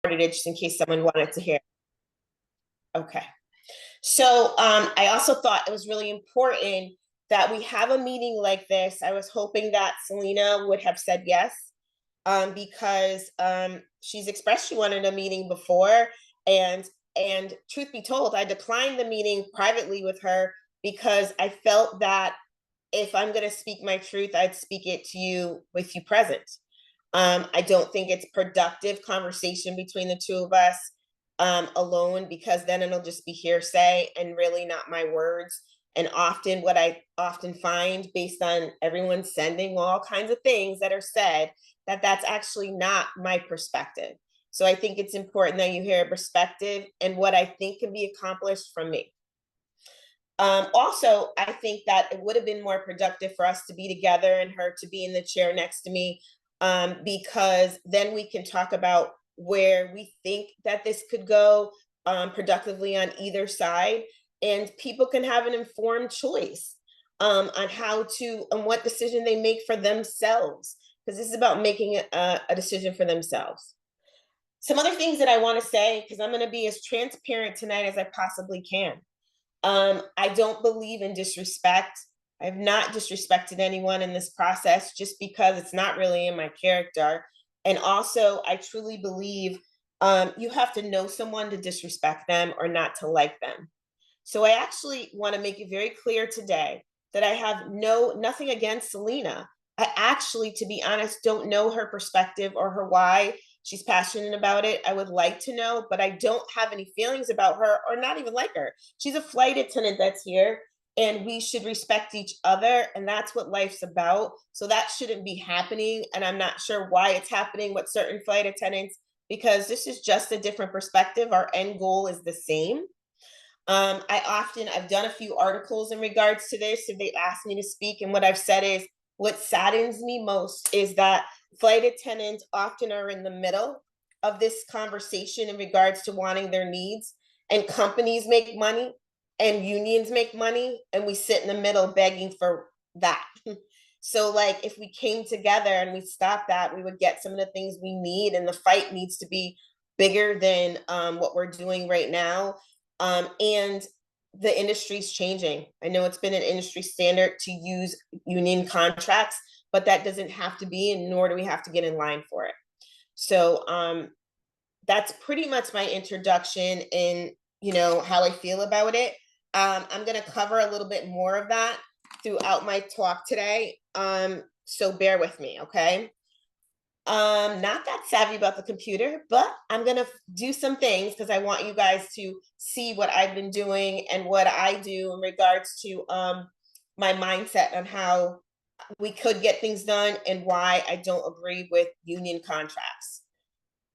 it just in case someone wanted to hear. Okay. So I also thought it was really important that we have a meeting like this. I was hoping that Selena would have said yes, because she's expressed she wanted a meeting before, and and truth be told, I declined the meeting privately with her because I felt that if I'm going to speak my truth, I'd speak it to you with you present. I don't think it's productive conversation between the two of us alone, because then it'll just be hearsay and really not my words. And often what I often find, based on everyone sending all kinds of things that are said, that that's actually not my perspective. So I think it's important that you hear a perspective and what I think can be accomplished from me. Also, I think that it would have been more productive for us to be together and her to be in the chair next to me, because then we can talk about where we think that this could go productively on either side, and people can have an informed choice on how to, on what decision they make for themselves, because this is about making a decision for themselves. Some other things that I want to say, because I'm going to be as transparent tonight as I possibly can. I don't believe in disrespect. I have not disrespected anyone in this process just because it's not really in my character. And also, I truly believe you have to know someone to disrespect them or not to like them. So I actually want to make it very clear today that I have nothing against Selena. I actually, to be honest, don't know her perspective or her why she's passionate about it. I would like to know, but I don't have any feelings about her or not even like her. She's a flight attendant that's here, and we should respect each other. And that's what life's about. So that shouldn't be happening. And I'm not sure why it's happening with certain flight attendants, because this is just a different perspective. Our end goal is the same. I've done a few articles in regards to this if they asked me to speak. And what I've said is, what saddens me most is that flight attendants often are in the middle of this conversation in regards to wanting their needs, and companies make money and unions make money, and we sit in the middle begging for that. So like, if we came together and we stopped that, we would get some of the things we need, and the fight needs to be bigger than what we're doing right now. And the industry's changing. I know it's been an industry standard to use union contracts, but that doesn't have to be, and nor do we have to get in line for it. So that's pretty much my introduction in, how I feel about it. I'm going to cover a little bit more of that throughout my talk today. So bear with me, okay? Not that savvy about the computer, but I'm gonna do some things because I want you guys to see what I've been doing and what I do in regards to my mindset on how we could get things done and why I don't agree with union contracts.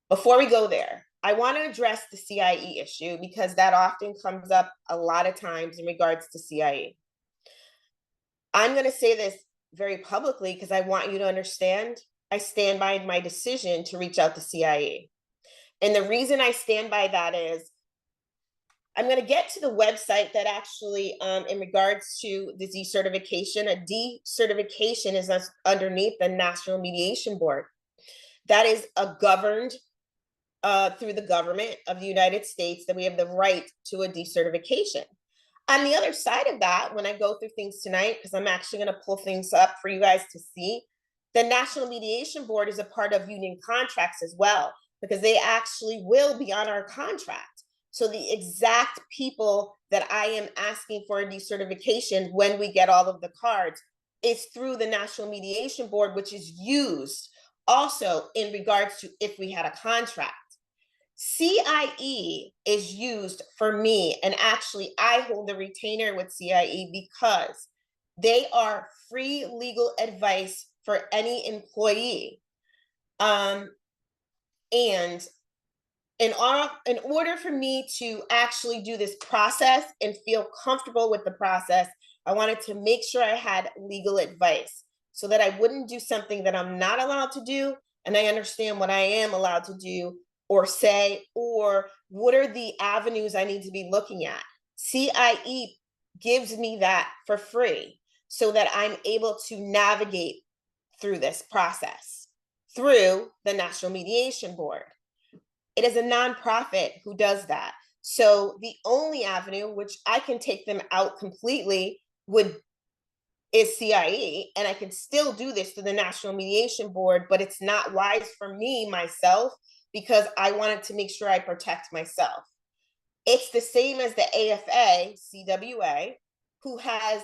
Before we go there, I want to address the CIE issue because that often comes up a lot of times in regards to CIE. I'm going to say this very publicly because I want you to understand I stand by my decision to reach out to CIE. And the reason I stand by that is I'm going to get to the website that actually, in regards to the decertification, a decertification is underneath the National Mediation Board. That is governed through the government of the United States, that we have the right to a decertification. On the other side of that, when I go through things tonight, because I'm actually going to pull things up for you guys to see, the National Mediation Board is a part of union contracts as well, because they actually will be on our contract. So the exact people that I am asking for a decertification when we get all of the cards is through the National Mediation Board, which is used also in regards to if we had a contract. CIE is used for me, and actually I hold a retainer with CIE because they are free legal advice for any employee. And in order for me to actually do this process and feel comfortable with the process, I wanted to make sure I had legal advice so that I wouldn't do something that I'm not allowed to do, and I understand what I am allowed to do or say, or what are the avenues I need to be looking at. CIE gives me that for free so that I'm able to navigate through this process through the National Mediation Board. It is a nonprofit who does that. So the only avenue which I can take them out completely would is CIE, and I can still do this through the National Mediation Board, but it's not wise for me myself because I wanted to make sure I protect myself. It's the same as the AFA, CWA, who has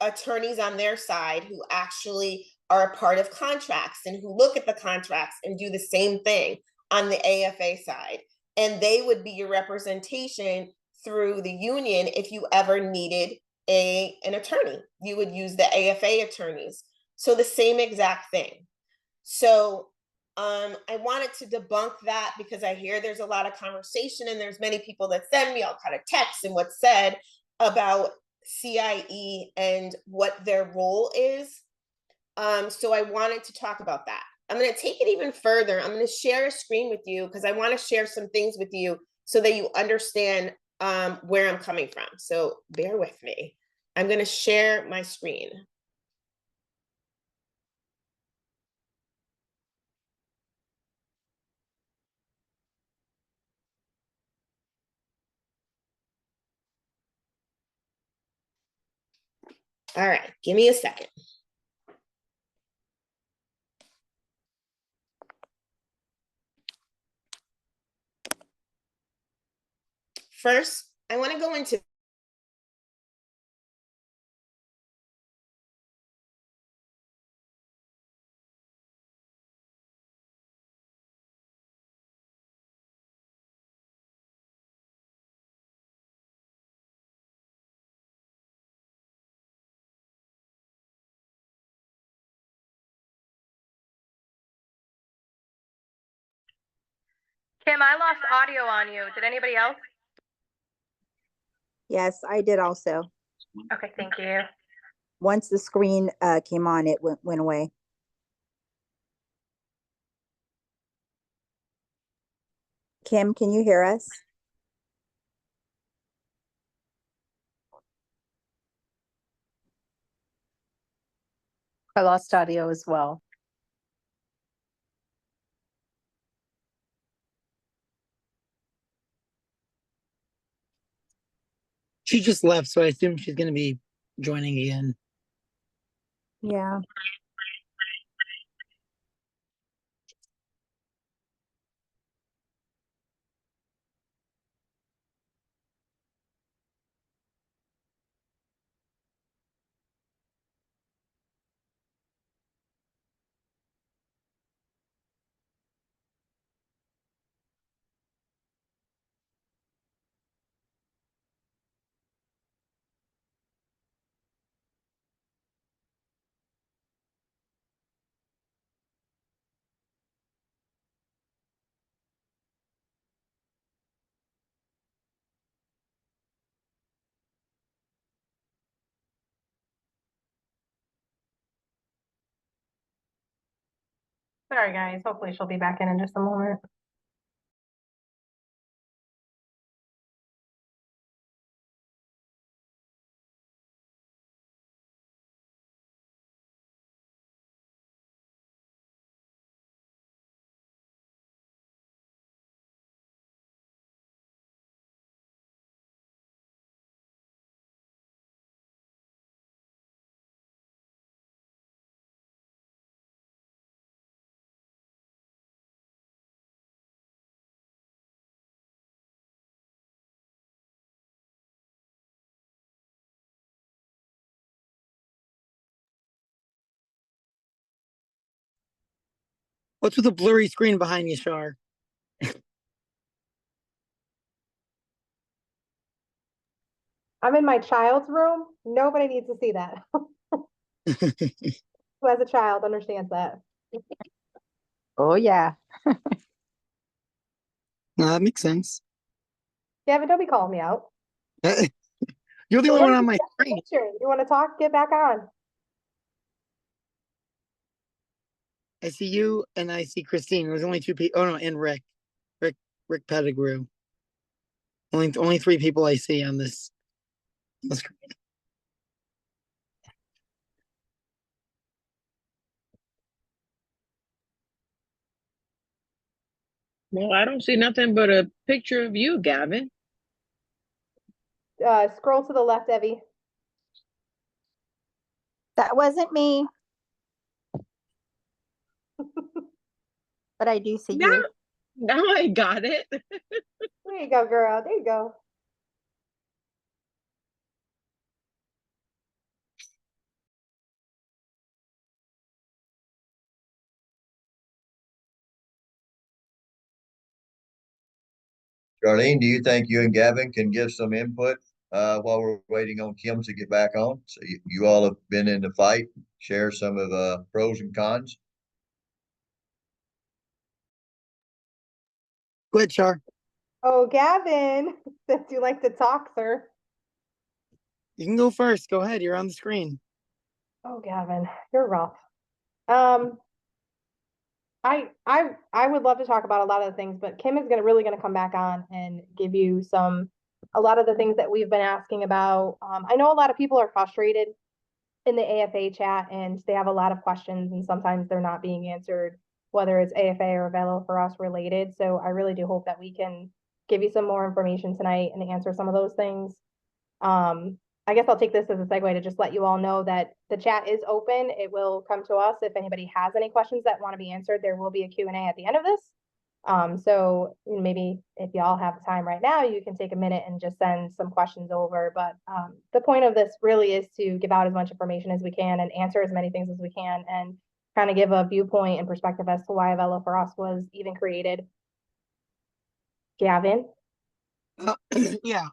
attorneys on their side who actually are a part of contracts and who look at the contracts and do the same thing on the AFA side. And they would be your representation through the union if you ever needed an attorney. You would use the AFA attorneys. So the same exact thing. So I wanted to debunk that because I hear there's a lot of conversation and there's many people that send me all kind of texts and what's said about CIE and what their role is. So I wanted to talk about that. I'm going to take it even further. I'm going to share a screen with you because I want to share some things with you so that you understand where I'm coming from. So bear with me. I'm going to share my screen. All right, give me a second. First, I want to go into Kim, I lost audio on you. Did anybody else? Yes, I did also. Okay, thank you. Once the screen came on, it went away. Kim, can you hear us? I lost audio as well. She just left, so I assume she's going to be joining again. Yeah. Sorry, guys. Hopefully she'll be back in just a moment. What's with the blurry screen behind you, Shar? I'm in my child's room. Nobody needs to see that. Who has a child understands that. Oh, yeah. No, that makes sense. Yeah, but don't be calling me out. You're the only one on my screen. You want to talk? Get back on. I see you and I see Christine. There's only two people. Oh no, and Rick. Rick Pettigrew. Only three people I see on this screen. Well, I don't see nothing but a picture of you, Gavin. Scroll to the left, Evie. That wasn't me. But I do see Now, you. now I got it. There you go, girl. There you go. Charlene, do you think you and Gavin can give some input while we're waiting on Kim to get back on? So you all have been in the fight, share some of the pros and cons. Go ahead, Char. Oh, Gavin, since you like to talk, sir. You can go first. Go ahead. You're on the screen. Oh, Gavin, you're rough. Um, I would love to talk about a lot of the things, but Kim is really gonna come back on and give you a lot of the things that we've been asking about. I know a lot of people are frustrated in the AFA chat and they have a lot of questions and sometimes they're not being answered, whether it's AFA or Avelo4Us related. So I really do hope that we can give you some more information tonight and answer some of those things. I guess I'll take this as a segue to just let you all know that the chat is open. It will come to us. If anybody has any questions that want to be answered, there will be a Q&A at the end of this. So maybe if y'all have time right now, you can take a minute and just send some questions over. But the point of this really is to give out as much information as we can and answer as many things as we can and kind of give a viewpoint and perspective as to why Avelo4Us was even created. Gavin? Yeah.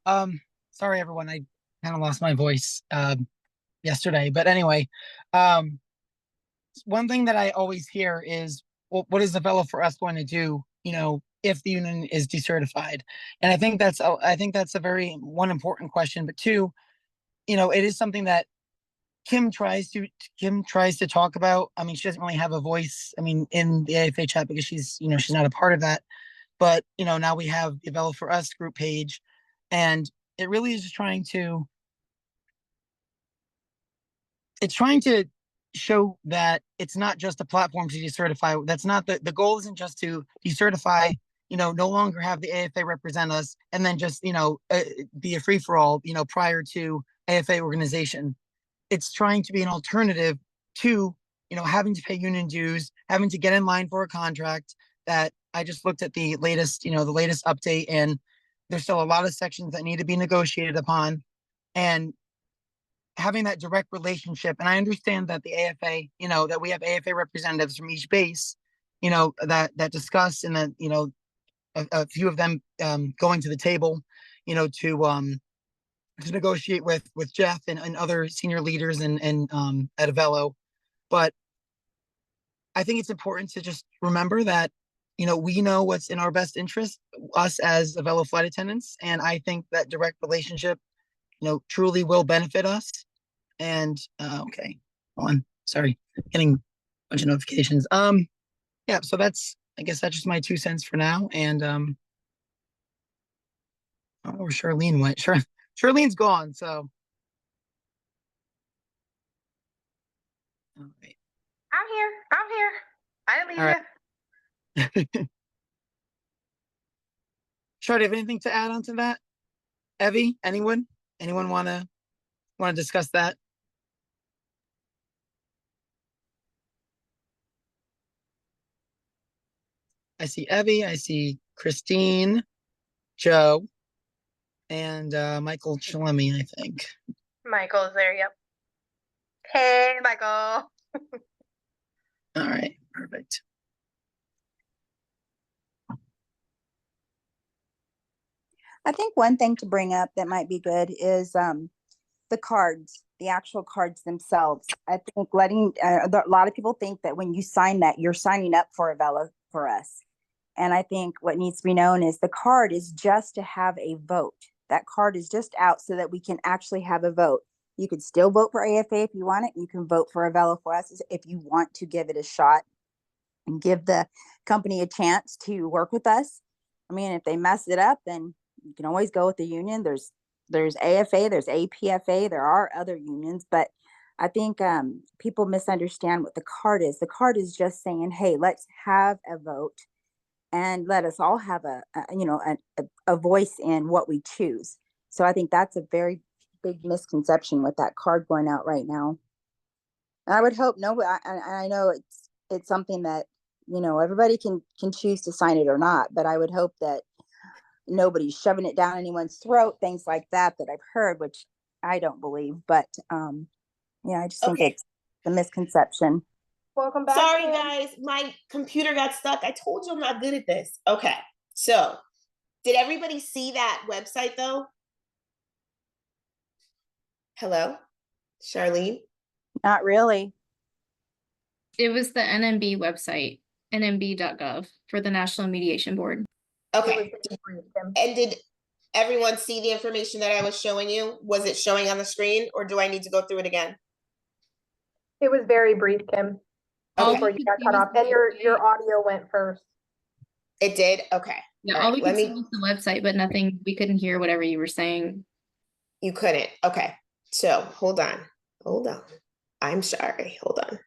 Sorry, everyone. I kind of lost my voice yesterday. But anyway, one thing that I always hear is, well, what is Avelo4Us going to do, if the union is decertified? And I think that's a very one important question. But two, it is something that Kim tries to talk about. I mean, she doesn't really have a voice, I mean, in the AFA chat because she's not a part of that. But now we have the Avelo4Us group page, and it really is just trying to show that it's not just a platform to decertify. That's not the goal. Isn't just to decertify, no longer have the AFA represent us and then just be a free-for-all prior to AFA organization. It's trying to be an alternative to having to pay union dues, having to get in line for a contract. That I just looked at the latest update, and there's still a lot of sections that need to be negotiated upon, and having that direct relationship. And I understand that the AFA, that we have AFA representatives from each base, that discuss, and that, a few of them going to the table, to negotiate with Jeff and other senior leaders and at Avelo. But I think it's important to just remember that, we know what's in our best interest, us as Avelo flight attendants. And I think that direct relationship, truly will benefit us. And okay, on. Sorry, getting a bunch of notifications. Yeah, so I guess that's just my 2 cents for now. And I don't know where Charlene went. Charlene's gone, so. All right. I'm here. I didn't leave All right. you. Char, do you have anything to add on to that? Evie, anyone want to discuss that? I see Evie, I see Christine, Joe, and Michael Chalemi, I think. Michael's there, yep. Hey, Michael. All right, perfect. I think one thing to bring up that might be good is the cards, the actual cards themselves. I think a lot of people think that when you sign that, you're signing up for Avelo4Us. And I think what needs to be known is the card is just to have a vote. That card is just out so that we can actually have a vote. You could still vote for AFA if you want it. You can vote for Avelo4Us if you want to give it a shot and give the company a chance to work with us. I mean, if they mess it up, then you can always go with the union. There's AFA, there's APFA, there are other unions, but I think people misunderstand what the card is. The card is just saying, hey, let's have a vote. and let us all have a voice in what we choose. So I think that's a very big misconception with that card going out right now. And I would hope I know it's something that, everybody can choose to sign it or not, but I would hope that nobody's shoving it down anyone's throat, things like that I've heard, which I don't believe. But yeah, I just think Okay. it's a misconception. Welcome back. Sorry, Kim. guys, my computer got stuck. I told you I'm not good at this. Okay, so did everybody see that website though? Hello, Charlene? Not really. It was the NMB website, nmb.gov, for the National Mediation Board. Okay, It was brief, Kim. and did everyone see the information that I was showing you? Was it showing on the screen, or do I need to go through it again? It was very brief, Kim. Okay. Before you got cut off, and your audio went first. It did? Okay. Yeah, All all right, we let could see me- was the website, but nothing, we couldn't hear whatever you were saying. You couldn't. Okay. So hold on. Hold on. I'm sorry. Hold on.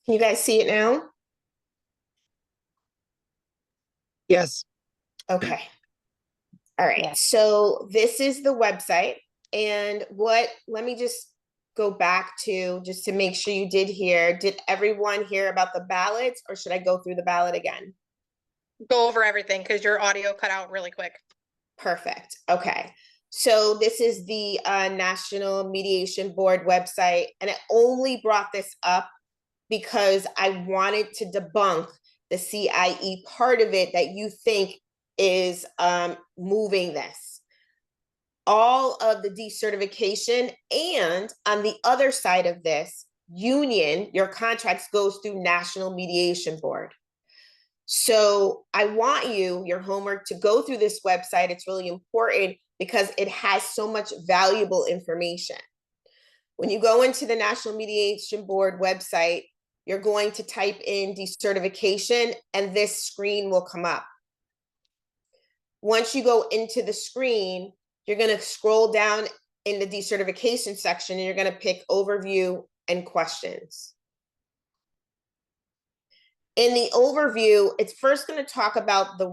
Can you guys see it now? Yes. Okay. All right. Yeah. So this is the website. And let me just go back to, just to make sure you did hear. Did everyone hear about the ballots, or should I go through the ballot again? Go over everything because your audio cut out really quick. Perfect. Okay. So this is the National Mediation Board website, and I only brought this up because I wanted to debunk the CIE part of it that you think is moving this. All of the decertification, and on the other side of this, union, your contracts goes through National Mediation Board. So I want your homework, to go through this website. It's really important because it has so much valuable information. When you go into the National Mediation Board website, you're going to type in decertification, and this screen will come up. Once you go into the screen, you're going to scroll down in the decertification section, and you're going to pick overview and questions. In the overview, it's first going to talk about the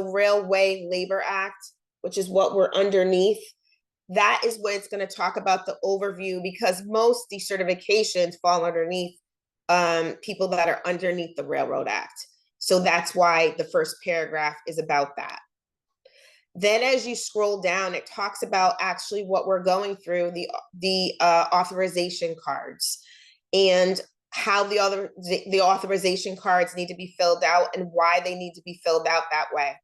Railway Labor Act, which is what we're underneath. That is what it's going to talk about, the overview, because most decertifications fall underneath people that are underneath the Railroad Act. So that's why the first paragraph is about that. Then as you scroll down, it talks about actually what we're going through, the authorization cards, and how the authorization cards need to be filled out and why they need to be filled out that way.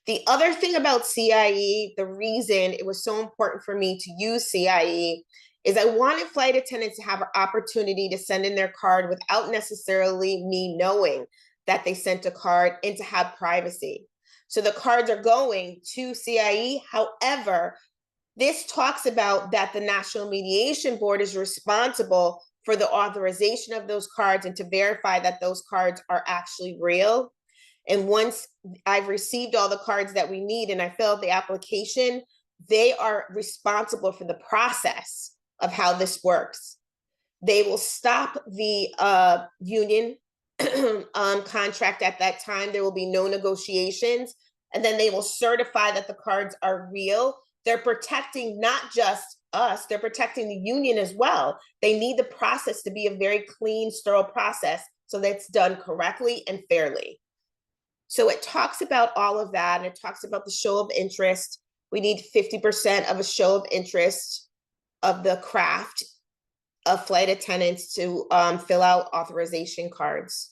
The other thing about CIE, the reason it was so important for me to use CIE, is I wanted flight attendants to have an opportunity to send in their card without necessarily me knowing that they sent a card, and to have privacy. So the cards are going to CIE. However, this talks about that the National Mediation Board is responsible for the authorization of those cards and to verify that those cards are actually real. And once I've received all the cards that we need and I fill out the application, they are responsible for the process of how this works. They will stop the union contract at that time. There will be no negotiations, and then they will certify that the cards are real. They're protecting not just us, they're protecting the union as well. They need the process to be a very clean, sterile process, so that's done correctly and fairly. So it talks about all of that, and it talks about the show of interest. We need 50% of a show of interest of the craft of flight attendants to fill out authorization cards.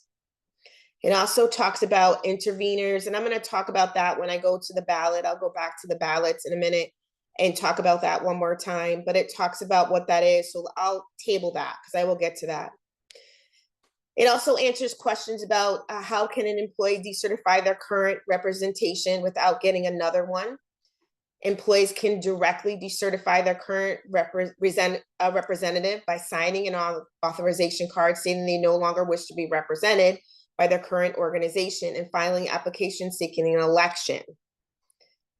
It also talks about interveners, and I'm going to talk about that when I go to the ballot. I'll go back to the ballots in a minute and talk about that one more time, but it talks about what that is. So I'll table that because I will get to that. It also answers questions about how can an employee decertify their current representation without getting another one. Employees can directly decertify their current representative by signing an authorization card stating they no longer wish to be represented by their current organization and filing applications seeking an election.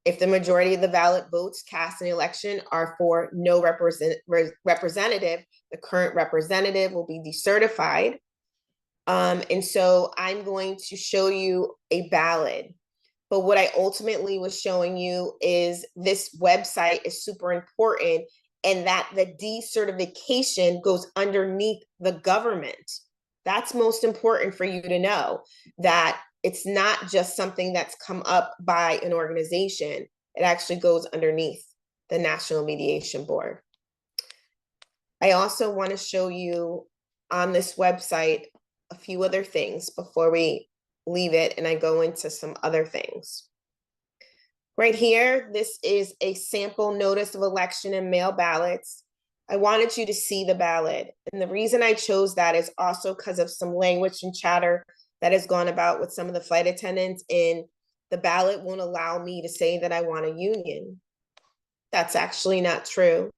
If the majority of the valid votes cast in the election are for no representative, the current representative will be decertified. And so I'm going to show you a ballot. But what I ultimately was showing you is this website is super important, and that the decertification goes underneath the government. That's most important for you to know, that it's not just something that's come up by an organization. It actually goes underneath the National Mediation Board. I also want to show you on this website a few other things before we leave it and I go into some other things. Right here, this is a sample notice of election and mail ballots. I wanted you to see the ballot. And the reason I chose that is also because of some language and chatter that has gone about with some of the flight attendants, and the ballot won't allow me to say that I want a union. That's actually not true.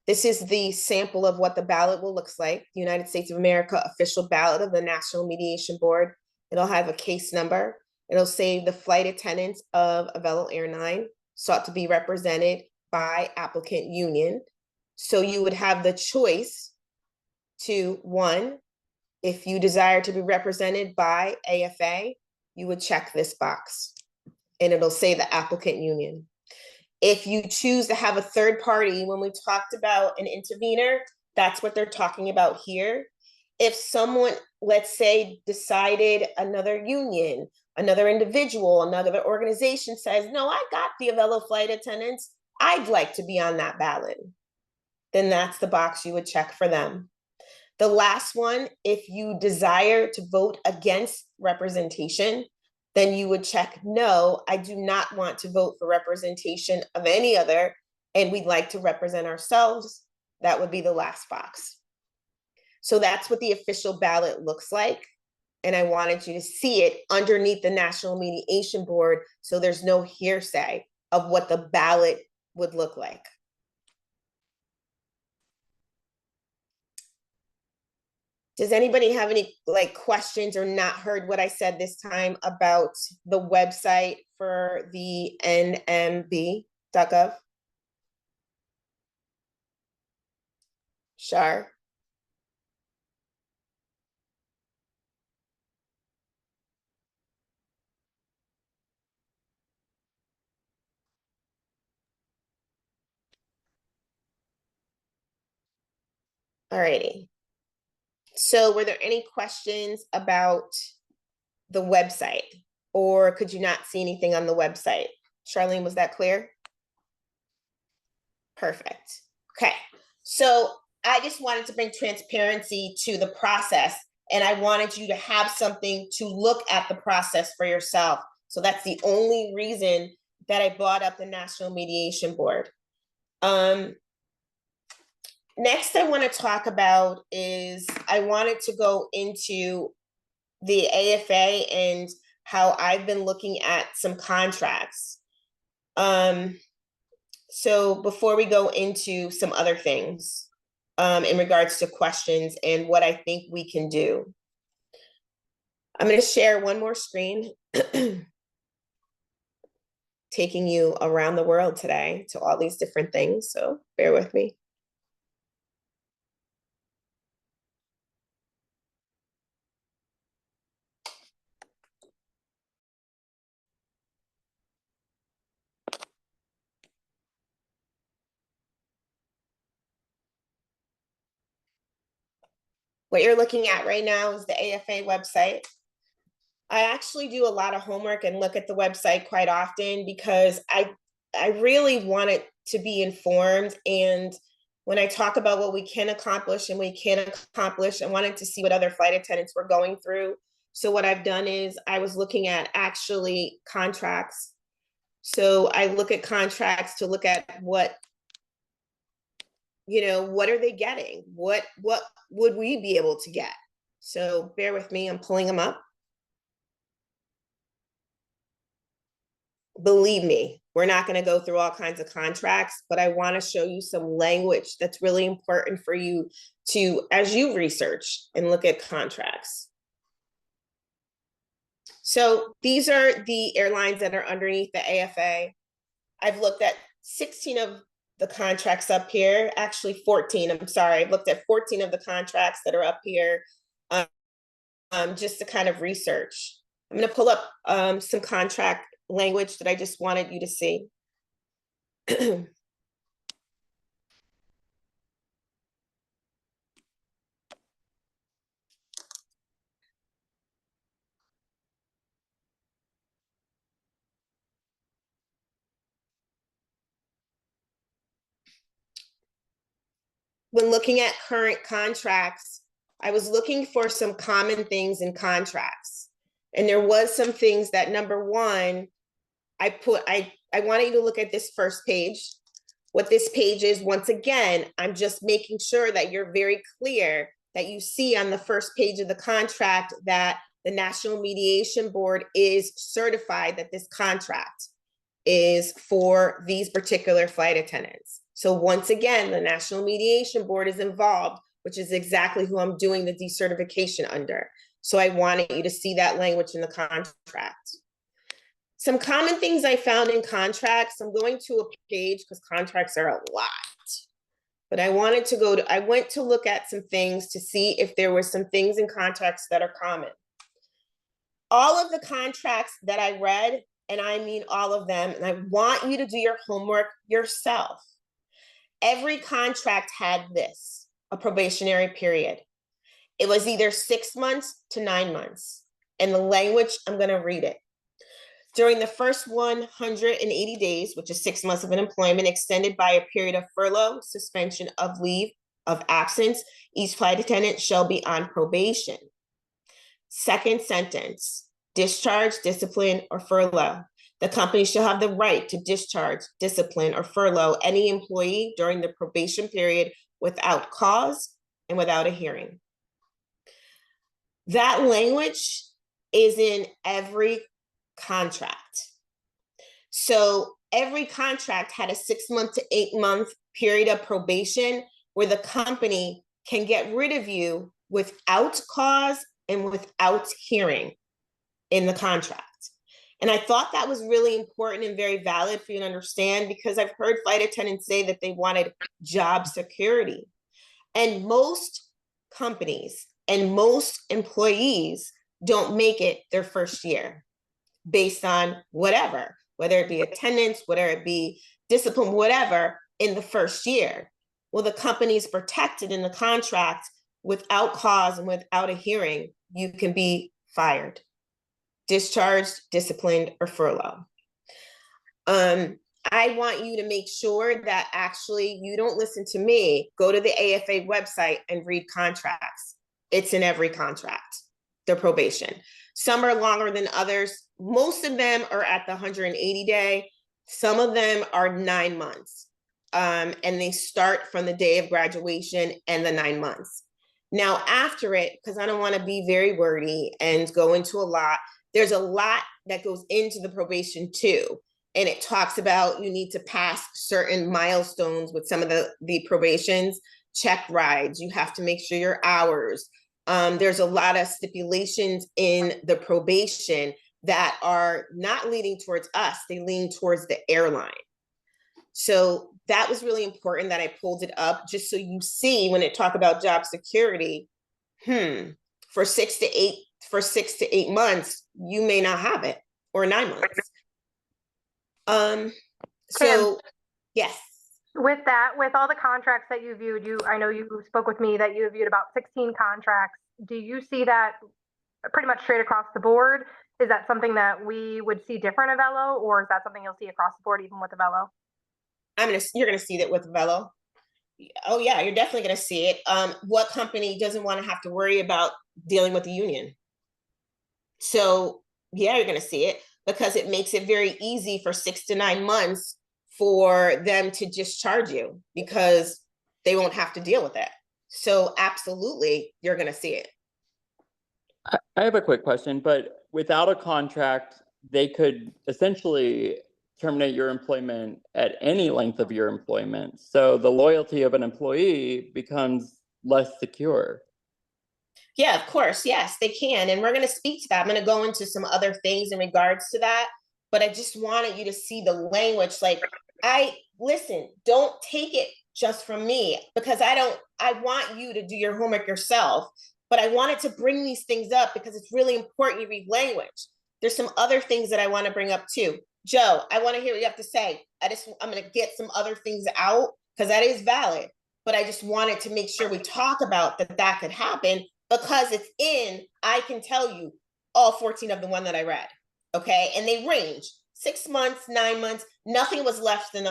This is the sample of what the ballot will look like. United States of America official ballot of the National Mediation Board. It'll have a case number. It'll say the flight attendants of Avelo Airline sought to be represented by applicant union. So you would have the choice to, one, if you desire to be represented by AFA, you would check this box and it'll say the applicant union. If you choose to have a third party, when we talked about an intervener, that's what they're talking about here. If someone, let's say, decided another union, another individual, another organization says, no, I got the Avelo flight attendants, I'd like to be on that ballot, then that's the box you would check for them. The last one, if you desire to vote against representation, then you would check, no, I do not want to vote for representation of any other, and we'd like to represent ourselves. That would be the last box. So that's what the official ballot looks like. And I wanted you to see it underneath the National Mediation Board, so there's no hearsay of what the ballot would look like. Does anybody have any questions or not heard what I said this time about the website for the nmb.gov? Shar? Alrighty. So were there any questions about the website, or could you not see anything on the website? Charlene, was that clear? Perfect. Okay. So I just wanted to bring transparency to the process, and I wanted you to have something to look at the process for yourself. So that's the only reason that I brought up the National Mediation Board. Next, I want to talk about is I wanted to go into the AFA and how I've been looking at some contracts. So before we go into some other things in regards to questions and what I think we can do, I'm going to share one more screen, taking you around the world today to all these different things. So bear with me. What you're looking at right now is the AFA website. I actually do a lot of homework and look at the website quite often because I really want it to be informed. And when I talk about what we can accomplish and we can't accomplish, I wanted to see what other flight attendants were going through. So what I've done is I was looking at actually contracts. So I look at contracts to look at what are they getting? What would we be able to get? So bear with me, I'm pulling them up. Believe me, we're not going to go through all kinds of contracts, but I want to show you some language that's really important for you to, as you research and look at contracts. So these are the airlines that are underneath the AFA. I've looked at 16 of the contracts up here, actually 14, I'm sorry. I've looked at 14 of the contracts that are up here just to kind of research. I'm going to pull up some contract language that I just wanted you to see. When looking at current contracts, I was looking for some common things in contracts. And there was some things that, number one, I wanted you to look at this first page. What this page is, once again, I'm just making sure that you're very clear that you see on the first page of the contract that the National Mediation Board is certified that this contract is for these particular flight attendants. So once again, the National Mediation Board is involved, which is exactly who I'm doing the decertification under. So I wanted you to see that language in the contract. Some common things I found in contracts, I'm going to a page because contracts are a lot, but I went to look at some things to see if there were some things in contracts that are common. All of the contracts that I read, and I mean all of them, and I want you to do your homework yourself. Every contract had this, a probationary period. It was either 6 months to 9 months. And the language, I'm going to read it. During the first 180 days, which is 6 months of unemployment, extended by a period of furlough, suspension of leave of absence, each flight attendant shall be on probation. Second sentence, discharge, discipline, or furlough. The company shall have the right to discharge, discipline, or furlough any employee during the probation period without cause and without a hearing. That language is in every contract. So every contract had a 6 month to 8 month period of probation where the company can get rid of you without cause and without hearing in the contract. And I thought that was really important and very valid for you to understand, because I've heard flight attendants say that they wanted job security. And most companies and most employees don't make it their first year based on whatever, whether it be attendance, whether it be discipline, whatever, in the first year. Well, the company's protected in the contract without cause and without a hearing, you can be fired, discharged, disciplined, or furloughed. I want you to make sure that actually you don't listen to me. Go to the AFA website and read contracts. It's in every contract, the probation. Some are longer than others. Most of them are at the 180 day. Some of them are 9 months. And they start from the day of graduation and the 9 months. Now, after it, because I don't want to be very wordy and go into a lot, there's a lot that goes into the probation too. And it talks about you need to pass certain milestones with some of the probations, check rides. You have to make sure your hours. There's a lot of stipulations in the probation that are not leading towards us. They lean towards the airline. So that was really important that I pulled it up just so you see when it talk about job security, for 6 to 8 months, you may not have it, or 9 months. So yes. With that, with all the contracts that you viewed, I know you spoke with me that you viewed about 16 contracts. Do you see that pretty much straight across the board? Is that something that we would see different at Avelo, or is that something you'll see across the board even with Avelo? You're gonna see that with Avelo. Oh yeah, you're definitely gonna see it. What company doesn't want to have to worry about dealing with the union? So yeah, you're gonna see it, because it makes it very easy for 6 to 9 months for them to discharge you because they won't have to deal with it. So absolutely, you're gonna see it. I have a quick question, but without a contract, they could essentially terminate your employment at any length of your employment. So the loyalty of an employee becomes less secure. Yeah, of course. Yes, they can. And we're going to speak to that. I'm going to go into some other things in regards to that. But I just wanted you to see the language. Like, listen, don't take it just from me, because I want you to do your homework yourself. But I wanted to bring these things up because it's really important you read language. There's some other things that I want to bring up too. Joe, I want to hear what you have to say. I'm going to get some other things out because that is valid. But I just wanted to make sure we talk about that could happen, because it's I can tell you all 14 of the one that I read. Okay. And they range 6 months, 9 months. Nothing was less than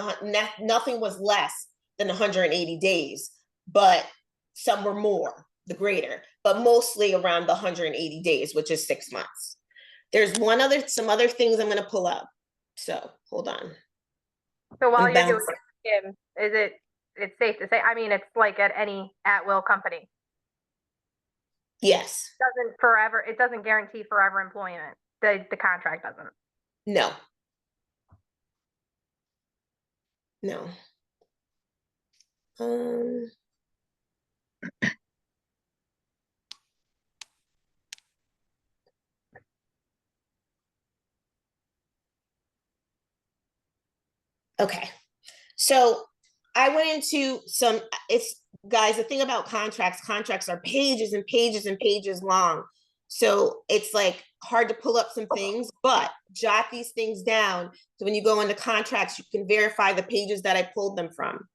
180 days, but some were more, the greater, but mostly around the 180 days, which is 6 months. There's some other things I'm going to pull up. So hold on. So while you're doing it, Kim, it's safe to say, I mean, it's like at any at-will company. Yes. It doesn't guarantee forever employment. The contract doesn't. No. No. Okay. So I went into guys, the thing about contracts are pages and pages and pages long. So it's like hard to pull up some things, but jot these things down. So when you go into contracts, you can verify the pages that I pulled them from.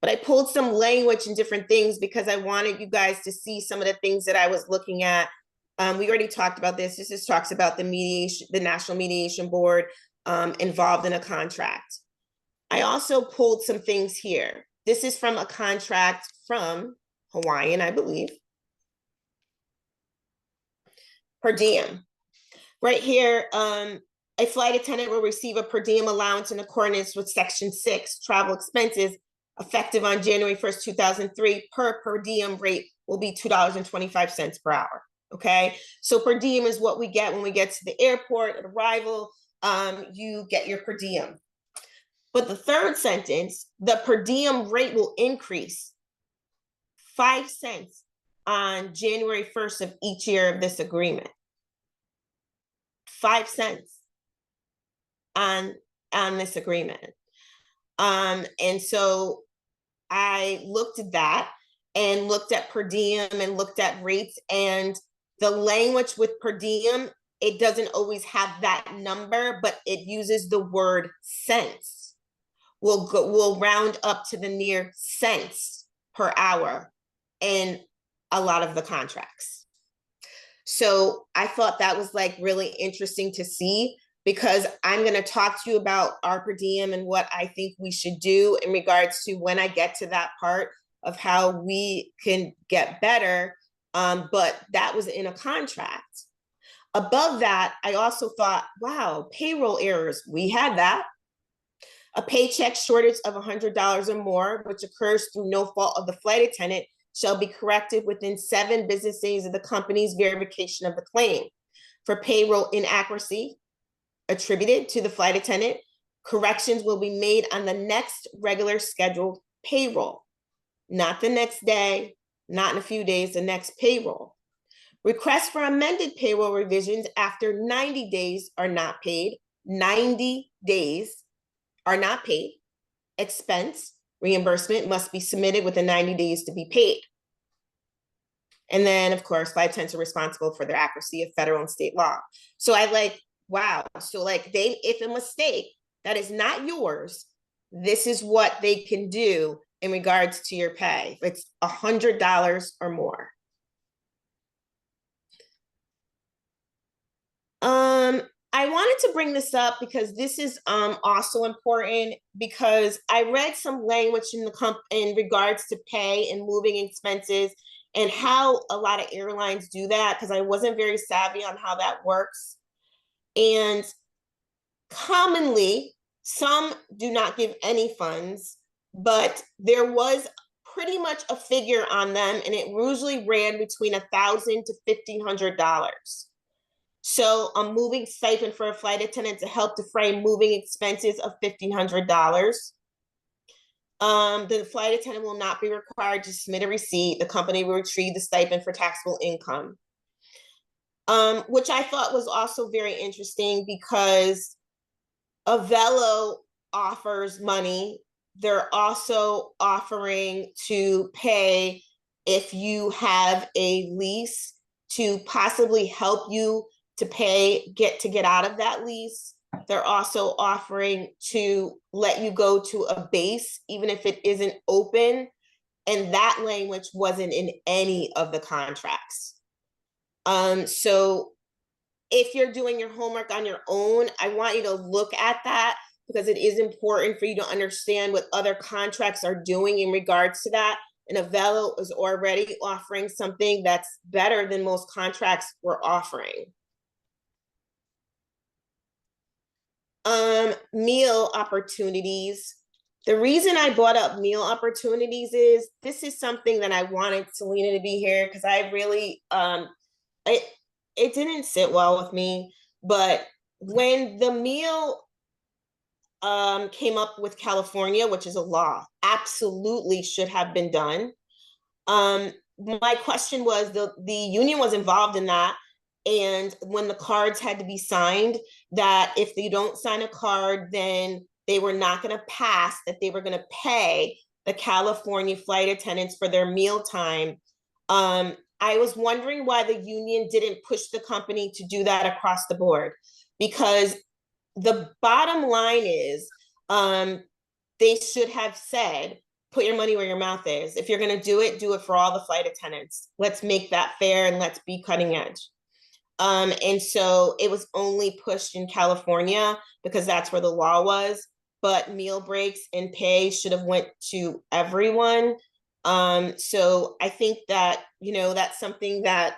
But I pulled some language and different things because I wanted you guys to see some of the things that I was looking at. We already talked about this. This just talks about the National Mediation Board involved in a contract. I also pulled some things here. This is from a contract from Hawaiian, I believe. Per diem. Right here, a flight attendant will receive a per diem allowance in accordance with Section 6, travel expenses, effective on January 1st, 2003. Per diem rate will be $2.25 per hour. Okay, so per diem is what we get when we get to the airport at arrival. You get your per diem. But the third sentence, the per diem rate will increase 5 cents on January 1st of each year of this agreement. 5 cents on this agreement. And so I looked at that and looked at per diem and looked at rates, and the language with per diem, it doesn't always have that number, but it uses the word cents. We'll round up to the near cents per hour in a lot of the contracts. So I thought that was like really interesting to see, because I'm going to talk to you about our per diem and what I think we should do in regards to when I get to that part of how we can get better. But that was in a contract. Above that, I also thought, wow, payroll errors. We had that. A paycheck shortage of $100 or more, which occurs through no fault of the flight attendant, shall be corrected within 7 business days of the company's verification of the claim. For payroll inaccuracy attributed to the flight attendant, corrections will be made on the next regular scheduled payroll, not the next day, not in a few days, the next payroll. Requests for amended payroll revisions after 90 days are not paid. 90 days are not paid. Expense reimbursement must be submitted within 90 days to be paid. And then, of course, flight attendants are responsible for their accuracy of federal and state law. So I like, wow. So like if a mistake that is not yours, this is what they can do in regards to your pay. It's $100 or more. I wanted to bring this up because this is also important, because I read some language in regards to pay and moving expenses and how a lot of airlines do that, because I wasn't very savvy on how that works. And commonly, some do not give any funds, but there was pretty much a figure on them, and it usually ran between $1,000 to $1,500. So a moving stipend for a flight attendant to help defray moving expenses of $1,500. The flight attendant will not be required to submit a receipt. The company will retrieve the stipend for taxable income. Which I thought was also very interesting because Avelo offers money. They're also offering to pay if you have a lease to possibly help you to get out of that lease. They're also offering to let you go to a base, even if it isn't open. And that language wasn't in any of the contracts. So if you're doing your homework on your own, I want you to look at that because it is important for you to understand what other contracts are doing in regards to that. And Avelo is already offering something that's better than most contracts were offering. Meal opportunities. The reason I brought up meal opportunities is this is something that I wanted Selena to be here because I really, it didn't sit well with me, but when the meal came up with California, which is a law, absolutely should have been done. My question was the union was involved in that. And when the cards had to be signed, that if they don't sign a card, then they were not going to pass, that they were going to pay the California flight attendants for their mealtime. I was wondering why the union didn't push the company to do that across the board, because the bottom line is they should have said, put your money where your mouth is. If you're going to do it for all the flight attendants. Let's make that fair and let's be cutting edge. And so it was only pushed in California because that's where the law was, but meal breaks and pay should have went to everyone. So I think that, that's something that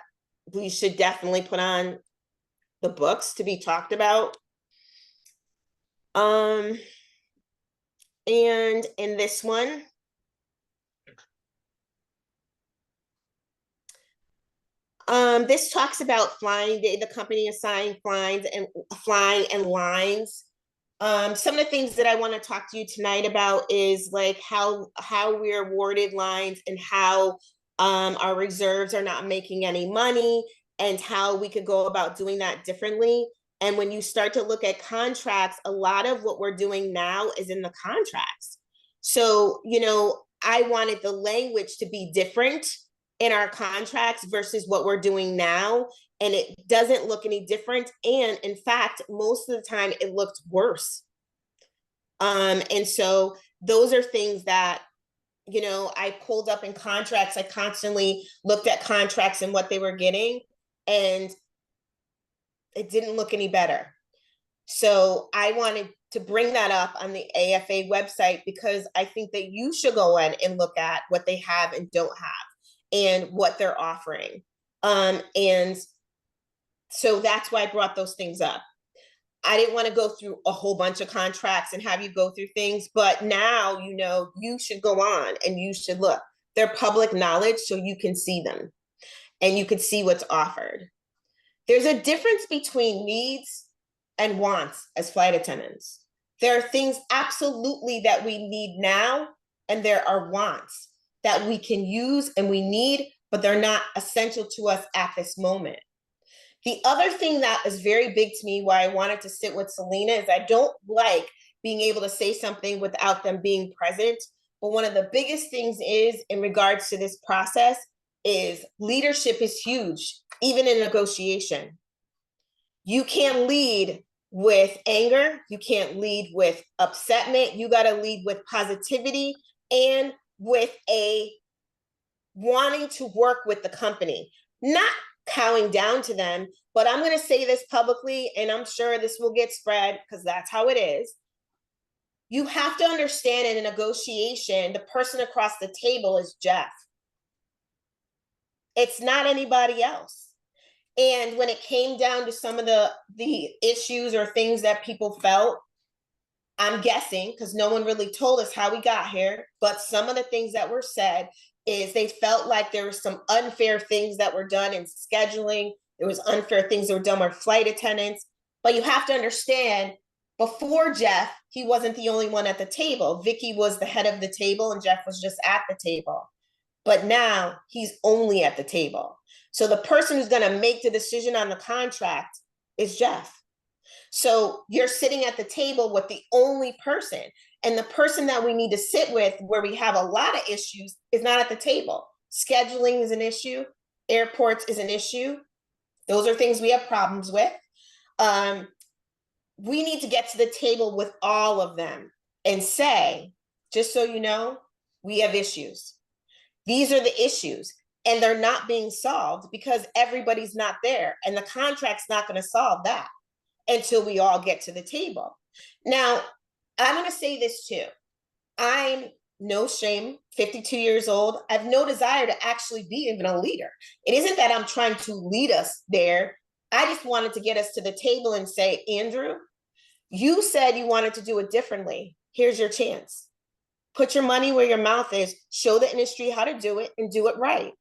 we should definitely put on the books to be talked about. And in this one, this talks about flying. The company assigned flying and lines. Some of the things that I want to talk to you tonight about is like how we're awarded lines and how our reserves are not making any money and how we could go about doing that differently. And when you start to look at contracts, a lot of what we're doing now is in the contracts. So, I wanted the language to be different in our contracts versus what we're doing now. And it doesn't look any different. And in fact, most of the time it looked worse. And so those are things that, I pulled up in contracts. I constantly looked at contracts and what they were getting, and it didn't look any better. So I wanted to bring that up on the AFA website because I think that you should go in and look at what they have and don't have and what they're offering. And so that's why I brought those things up. I didn't want to go through a whole bunch of contracts and have you go through things, but now, you should go on and you should look. They're public knowledge, so you can see them and you can see what's offered. There's a difference between needs and wants as flight attendants. There are things absolutely that we need now, and there are wants that we can use and we need, but they're not essential to us at this moment. The other thing that is very big to me, why I wanted to sit with Selena, is I don't like being able to say something without them being present. But one of the biggest things is in regards to this process is leadership is huge, even in negotiation. You can't lead with anger. You can't lead with upsetment. You got to lead with positivity and with a wanting to work with the company, not cowing down to them. But I'm going to say this publicly, and I'm sure this will get spread because that's how it is. You have to understand in a negotiation, the person across the table is Jeff. It's not anybody else. And when it came down to some of the issues or things that people felt, I'm guessing, because no one really told us how we got here, but some of the things that were said is they felt like there were some unfair things that were done in scheduling. There was unfair things that were done with flight attendants. But you have to understand, before Jeff, he wasn't the only one at the table. Vicky was the head of the table and Jeff was just at the table. But now he's only at the table. So the person who's going to make the decision on the contract is Jeff. So you're sitting at the table with the only person, and the person that we need to sit with where we have a lot of issues is not at the table. Scheduling is an issue. Airports is an issue. Those are things we have problems with. We need to get to the table with all of them and say, just so you know, we have issues. These are the issues, and they're not being solved because everybody's not there, and the contract's not going to solve that until we all get to the table. Now, I'm going to say this too. I'm no shame, 52 years old. I have no desire to actually be even a leader. It isn't that I'm trying to lead us there. I just wanted to get us to the table and say, Andrew, you said you wanted to do it differently. Here's your chance. Put your money where your mouth is, show the industry how to do it and do it right.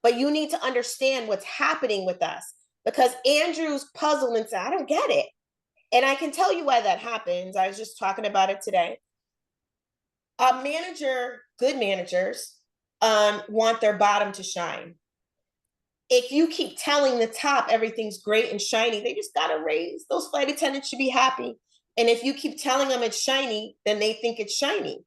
But you need to understand what's happening with us, because Andrew's puzzled and said, I don't get it. And I can tell you why that happens. I was just talking about it today. A manager, good managers, want their bottom to shine. If you keep telling the top everything's great and shiny, they just got a raise. Those flight attendants should be happy. And if you keep telling them it's shiny, then they think it's shiny.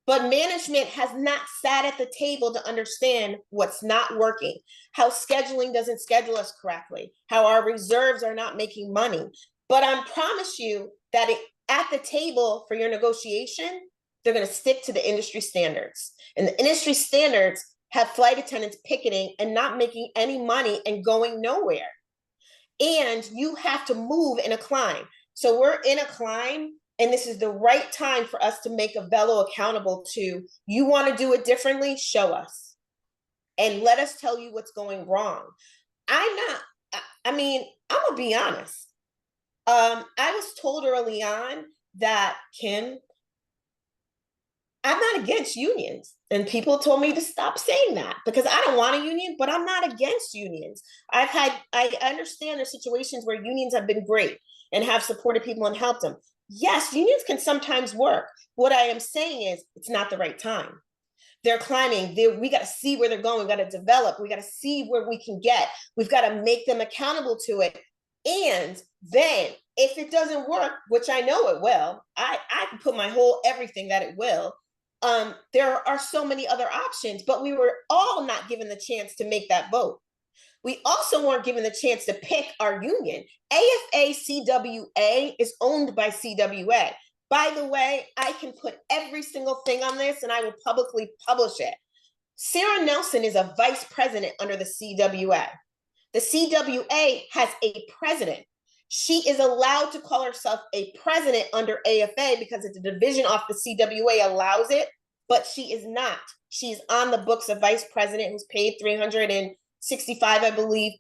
But management has not sat at the table to understand what's not working, how scheduling doesn't schedule us correctly, how our reserves are not making money. But I promise you that at the table for your negotiation, they're going to stick to the industry standards. And the industry standards have flight attendants picketing and not making any money and going nowhere. And you have to move in a climb. So we're in a climb. And this is the right time for us to make Avelo accountable to, you want to do it differently, show us. And let us tell you what's going wrong. I'm going to be honest. I was told early on that, Kim, I'm not against unions. And people told me to stop saying that because I don't want a union, but I'm not against unions. I understand there's situations where unions have been great and have supported people and helped them. Yes, unions can sometimes work. What I am saying is it's not the right time. They're climbing. We got to see where they're going. We got to develop. We got to see where we can get. We've got to make them accountable to it. And then if it doesn't work, which I know it will, I can put my whole everything that it will. There are so many other options, but we were all not given the chance to make that vote. We also weren't given the chance to pick our union. AFA CWA is owned by CWA. By the way, I can put every single thing on this and I will publicly publish it. Sarah Nelson is a vice president under the CWA. The CWA has a president. She is allowed to call herself a president under AFA because it's a division off the CWA allows it, but she is not. She's on the books of vice president who's paid $365,000, I believe.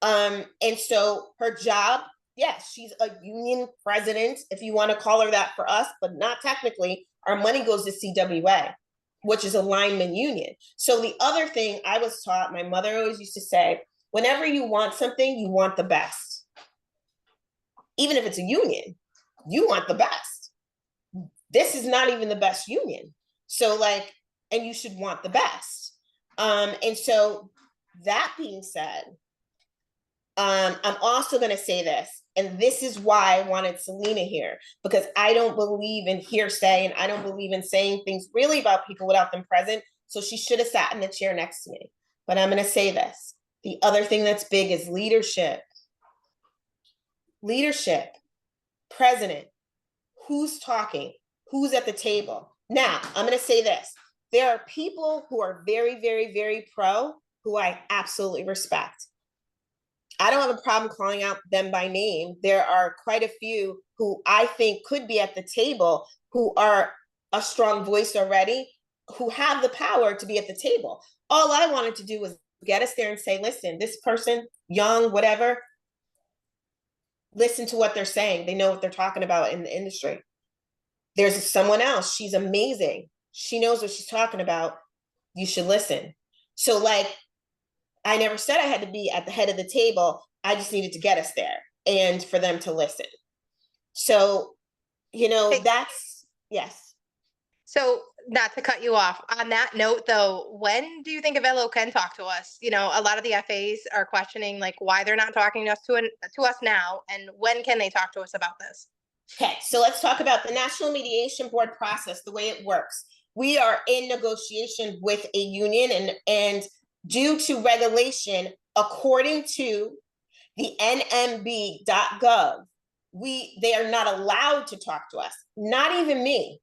And so her job, yes, she's a union president, if you want to call her that for us, but not technically. Our money goes to CWA, which is a lineman union. So the other thing I was taught, my mother always used to say, whenever you want something, you want the best. Even if it's a union, you want the best. This is not even the best union. So and you should want the best. And so that being said, I'm also going to say this, and this is why I wanted Selena here, because I don't believe in hearsay and I don't believe in saying things really about people without them present. So she should have sat in the chair next to me. But I'm going to say this. The other thing that's big is leadership. Leadership, president, who's talking, who's at the table. Now, I'm going to say this. There are people who are very, very, very pro, who I absolutely respect. I don't have a problem calling out them by name. There are quite a few who I think could be at the table, who are a strong voice already, who have the power to be at the table. All I wanted to do was get us there and say, listen, this person, young, whatever, listen to what they're saying. They know what they're talking about in the industry. There's someone else, she's amazing. She knows what she's talking about. You should listen. So like, I never said I had to be at the head of the table. I just needed to get us there and for them to listen. So, you know, Hey. that's, yes. So not to cut you off on that note though, when do you think Avelo can talk to us? You know, a lot of the FAs are questioning like why they're not talking to us now, and when can they talk to us about this? Okay, so let's talk about the National Mediation Board process, the way it works. We are in negotiation with a union, and due to regulation, according to the nmb.gov, they are not allowed to talk to us, not even me.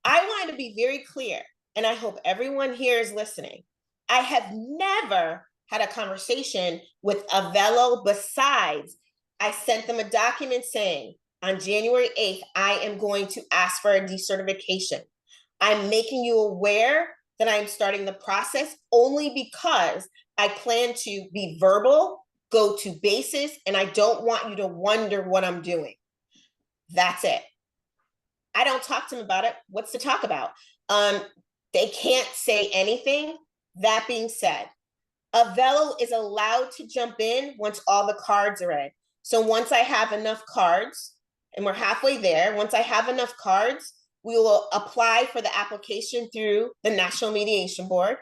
I want to be very clear, and I hope everyone here is listening. I have never had a conversation with Avelo besides I sent them a document saying on January 8th, I am going to ask for a decertification. I'm making you aware that I'm starting the process only because I plan to be verbal, go to basis, and I don't want you to wonder what I'm doing. That's it. I don't talk to them about it. What's to talk about? They can't say anything. That being said, Avelo is allowed to jump in once all the cards are in. So once I have enough cards, and we're halfway there, once I have enough cards, we will apply for the application through the National Mediation Board.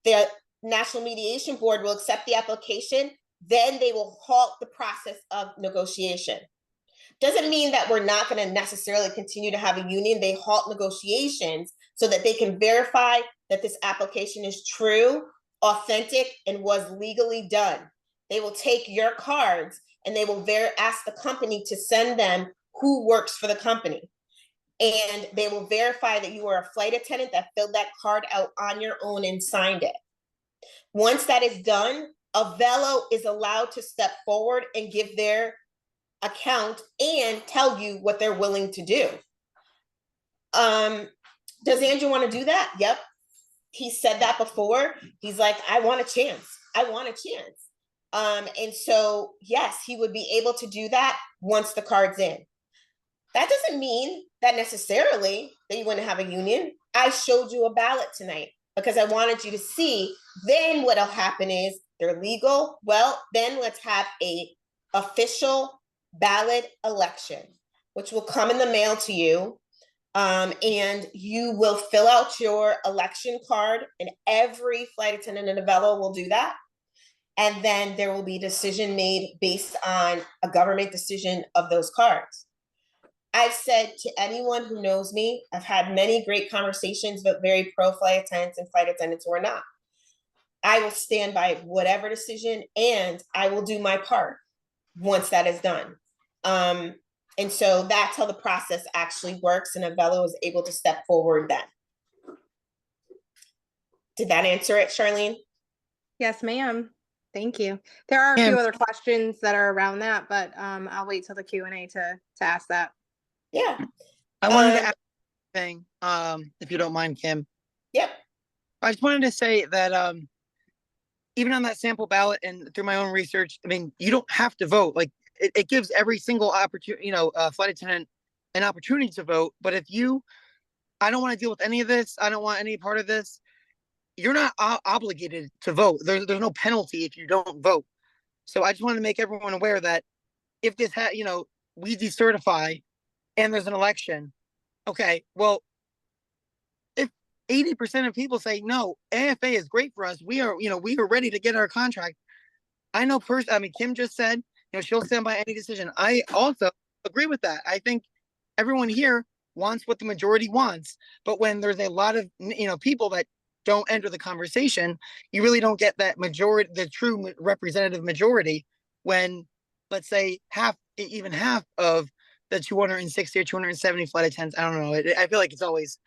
The National Mediation Board will accept the application, then they will halt the process of negotiation. Doesn't mean that we're not going to necessarily continue to have a union. They halt negotiations so that they can verify that this application is true, authentic, and was legally done. They will take your cards and they will ask the company to send them who works for the company. And they will verify that you are a flight attendant that filled that card out on your own and signed it. Once that is done, Avelo is allowed to step forward and give their account and tell you what they're willing to do. Does Andrew want to do that? Yep. He said that before. He's like, I want a chance. I want a chance. And so, yes, he would be able to do that once the card's in. That doesn't mean that necessarily that you wouldn't have a union. I showed you a ballot tonight because I wanted you to see. Then what'll happen is they're legal. Well, then let's have a official ballot election, which will come in the mail to you. And you will fill out your election card, and every flight attendant in Avelo will do that. And then there will be a decision made based on a government decision of those cards. I've said to anyone who knows me, I've had many great conversations, but very pro flight attendants and flight attendants who are not. I will stand by whatever decision, and I will do my part once that is done. And so that's how the process actually works, and Avelo is able to step forward then. Did that answer it, Charlene? Yes, ma'am. Thank you. There are a few other questions that are around that, but I'll wait till the Q&A to ask that. Yeah. I wanted to ask a thing, if you don't mind, Kim. Yep. I just wanted to say that even on that sample ballot and through my own research, I mean, you don't have to vote. Like it gives every single opportunity, flight attendant an opportunity to vote. But if I don't want to deal with any of this, I don't want any part of this, you're not obligated to vote. There's no penalty if you don't vote. So I just want to make everyone aware that if this we decertify and there's an election, okay, well, if 80% of people say no, AFA is great for us, we are ready to get our contract. I know Kim just said, she'll stand by any decision. I also agree with that. I think everyone here wants what the majority wants, but when there's a lot of people that don't enter the conversation, you really don't get that majority, the true representative majority, when let's say even half of the 260 or 270 flight attendants, I don't know, I feel like it's always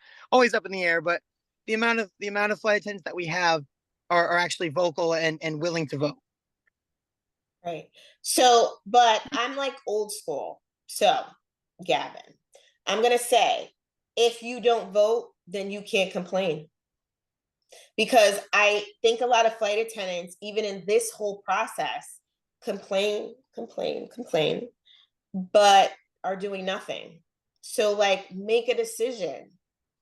up in the air, but the amount of flight attendants that we have are actually vocal and willing to vote. Right. So, but I'm like old school. So, Gavin, I'm going to say, if you don't vote, then you can't complain. Because I think a lot of flight attendants, even in this whole process, complain, but are doing nothing. So like make a decision.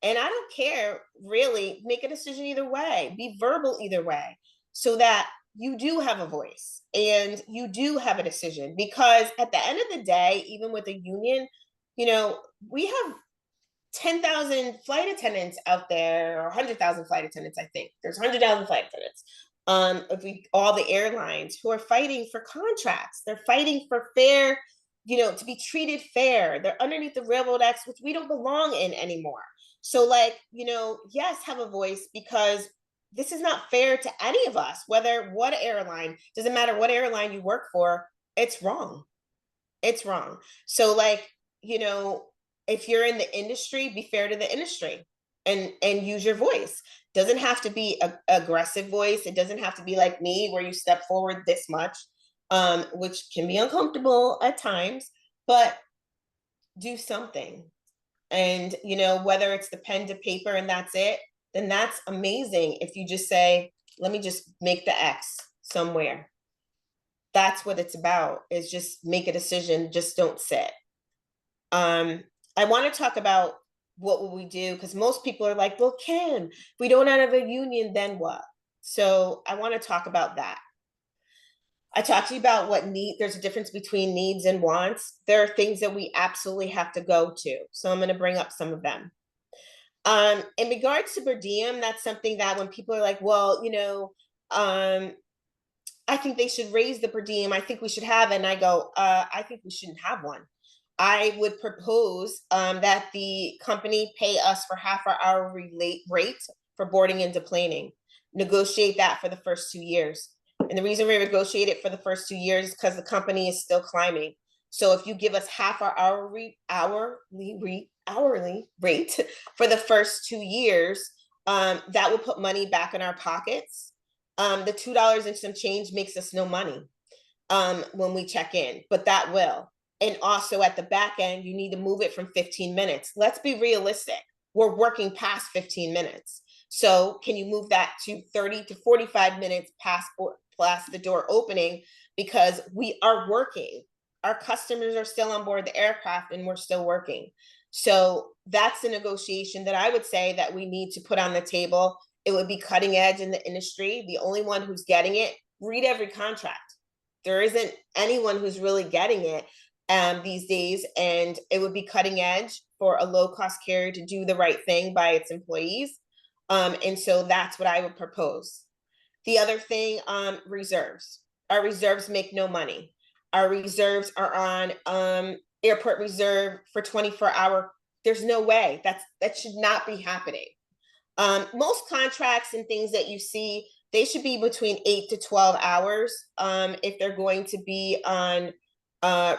And I don't care really, make a decision either way, be verbal either way, so that you do have a voice and you do have a decision. Because at the end of the day, even with a union, we have 10,000 flight attendants out there, or 100,000 flight attendants. I think there's 100,000 flight attendants. If we all the airlines who are fighting for contracts, they're fighting for fair, to be treated fair. They're underneath the Railroad Acts, which we don't belong in anymore. So, like, yes, have a voice, because this is not fair to any of us. Whether what airline, doesn't matter what airline you work for, it's wrong. It's wrong. So, like, if you're in the industry, be fair to the industry and use your voice. Doesn't have to be a aggressive voice. It doesn't have to be like me, where you step forward this much, which can be uncomfortable at times, but do something. And whether it's the pen to paper and that's it, then that's amazing. If you just say, let me just make the X somewhere. That's what it's about, is just make a decision, just don't sit. I want to talk about what will we do, because most people are like, well, Kim, if we don't have a union, then what? So I want to talk about that. I talked to you about there's a difference between needs and wants. There are things that we absolutely have to go to. So I'm going to bring up some of them. In regards to per diem, that's something that when people are like, well, I think they should raise the per diem, I think we should have it. And I go, I think we shouldn't have one. I would propose that the company pay us for half our hourly rate for boarding and deplaning. Negotiate that for the first 2 years. And the reason we negotiate it for the first 2 years is because the company is still climbing. So if you give us half our hourly rate for the first 2 years, that will put money back in our pockets. The $2 and some change makes us no money when we check in, but that will. And also at the back end, you need to move it from 15 minutes. Let's be realistic. We're working past 15 minutes. So can you move that to 30 to 45 minutes past the door opening? Because we are working. Our customers are still on board the aircraft and we're still working. So that's a negotiation that I would say that we need to put on the table. It would be cutting edge in the industry. The only one who's getting it, read every contract. There isn't anyone who's really getting it these days, and it would be cutting edge for a low-cost carrier to do the right thing by its employees. And so that's what I would propose. The other thing, reserves. Our reserves make no money. Our reserves are on airport reserve for 24-hour. There's no way. That should not be happening. Most contracts and things that you see, they should be between 8 to 12 hours if they're going to be on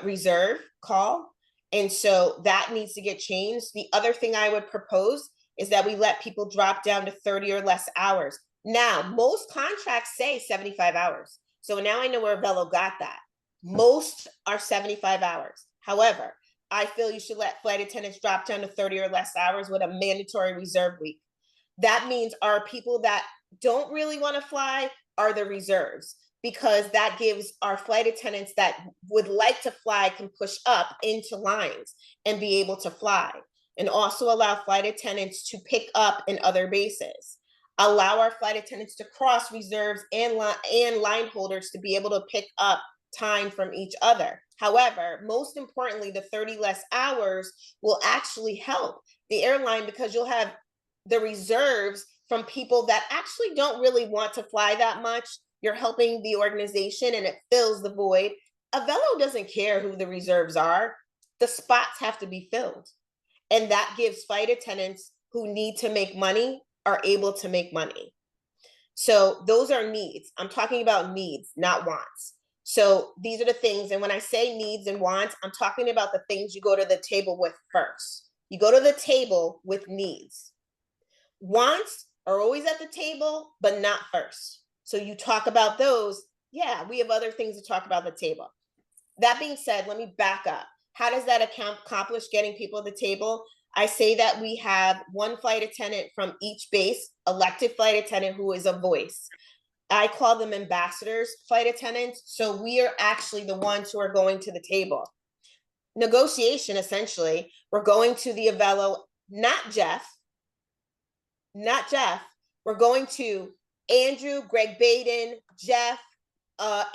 reserve call. And so that needs to get changed. The other thing I would propose is that we let people drop down to 30 or less hours. Now, most contracts say 75 hours. So now I know where Avelo got that. Most are 75 hours. However, I feel you should let flight attendants drop down to 30 or less hours with a mandatory reserve week. That means our people that don't really want to fly are the reserves, because that gives our flight attendants that would like to fly can push up into lines and be able to fly. And also allow flight attendants to pick up in other bases. Allow our flight attendants to cross reserves and line holders to be able to pick up time from each other. However, most importantly, the 30 less hours will actually help the airline, because you'll have the reserves from people that actually don't really want to fly that much. You're helping the organization and it fills the void. Avelo doesn't care who the reserves are. The spots have to be filled. And that gives flight attendants who need to make money are able to make money. So those are needs. I'm talking about needs, not wants. So these are the things. And when I say needs and wants, I'm talking about the things you go to the table with first. You go to the table with needs. Wants are always at the table, but not first. So you talk about those. Yeah, we have other things to talk about at the table. That being said, let me back up. How does that accomplish getting people at the table? I say that we have one flight attendant from each base, elected flight attendant who is a voice. I call them ambassadors, flight attendants. So we are actually the ones who are going to the table. negotiation, essentially, we're going to the Avelo, not Jeff, we're going to Andrew, Greg Baden, Jeff,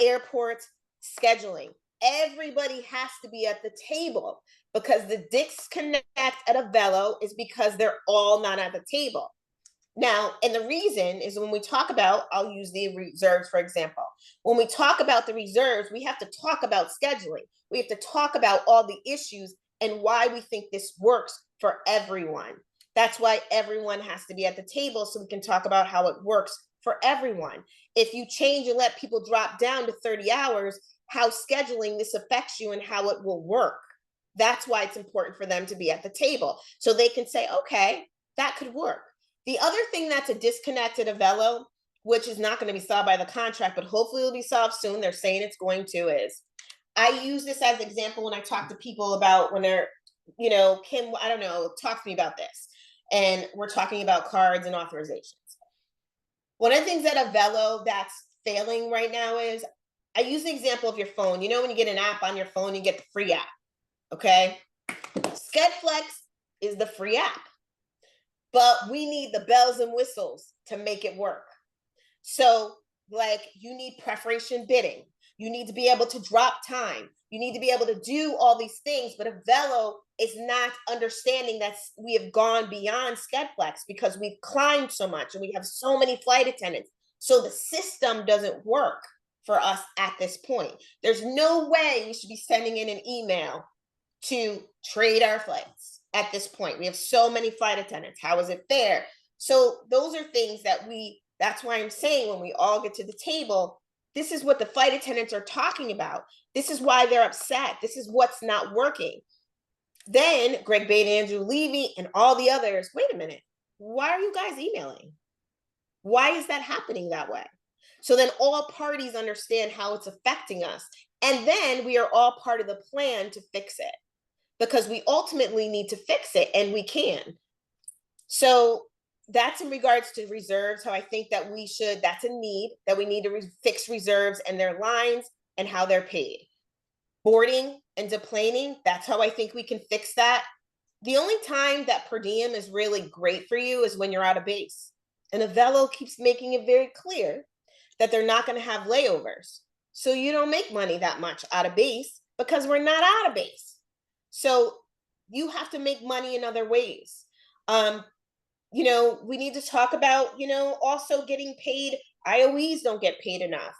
airports, scheduling. Everybody has to be at the table, because the disconnect at Avelo is because they're all not at the table. Now, and the reason is when we talk about, I'll use the reserves, for example. When we talk about the reserves, we have to talk about scheduling. We have to talk about all the issues and why we think this works for everyone. That's why everyone has to be at the table, so we can talk about how it works for everyone. If you change and let people drop down to 30 hours, how scheduling this affects you and how it will work. That's why it's important for them to be at the table, so they can say, okay, that could work. The other thing that's a disconnect at Avelo, which is not going to be solved by the contract, but hopefully it'll be solved soon, they're saying it's going to, is I use this as an example when I talk to people about when they're, you know, Kim, I don't know, talk to me about this. And we're talking about cards and authorizations. One of the things at Avelo that's failing right now is, I use the example of your phone. You know, when you get an app on your phone, you get the free app, okay? Schedflex is the free app, but we need the bells and whistles to make it work. So, like, you need preferential bidding. You need to be able to drop time. You need to be able to do all these things, but Avelo is not understanding that we have gone beyond Schedflex because we've climbed so much and we have so many flight attendants. So the system doesn't work for us at this point. There's no way we should be sending in an email to trade our flights at this point. We have so many flight attendants. How is it fair? So those are things that that's why I'm saying when we all get to the table, this is what the flight attendants are talking about. This is why they're upset. This is what's not working. Then Greg Baden, Andrew Levy, and all the others, wait a minute, why are you guys emailing? Why is that happening that way? So then all parties understand how it's affecting us. And then we are all part of the plan to fix it, because we ultimately need to fix it, and we can. So that's in regards to reserves, how I think that that's a need, that we need to fix reserves and their lines and how they're paid. Boarding and deplaning, that's how I think we can fix that. The only time that per diem is really great for you is when you're out of base. And Avelo keeps making it very clear that they're not going to have layovers. So you don't make money that much out of base because we're not out of base. So you have to make money in other ways. You know, we need to talk about, you know, also getting paid. IOEs don't get paid enough.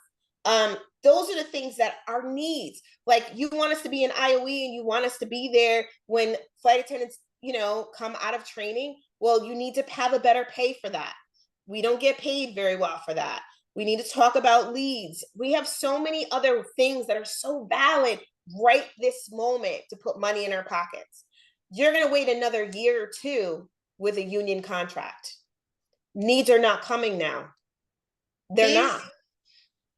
Those are the things that are needs. Like, you want us to be an IOE and you want us to be there when flight attendants, you know, come out of training. Well, you need to have a better pay for that. We don't get paid very well for that. We need to talk about leads. We have so many other things that are so valid right this moment to put money in our pockets. You're going to wait another year or two with a union contract. Needs are not coming now. They're not.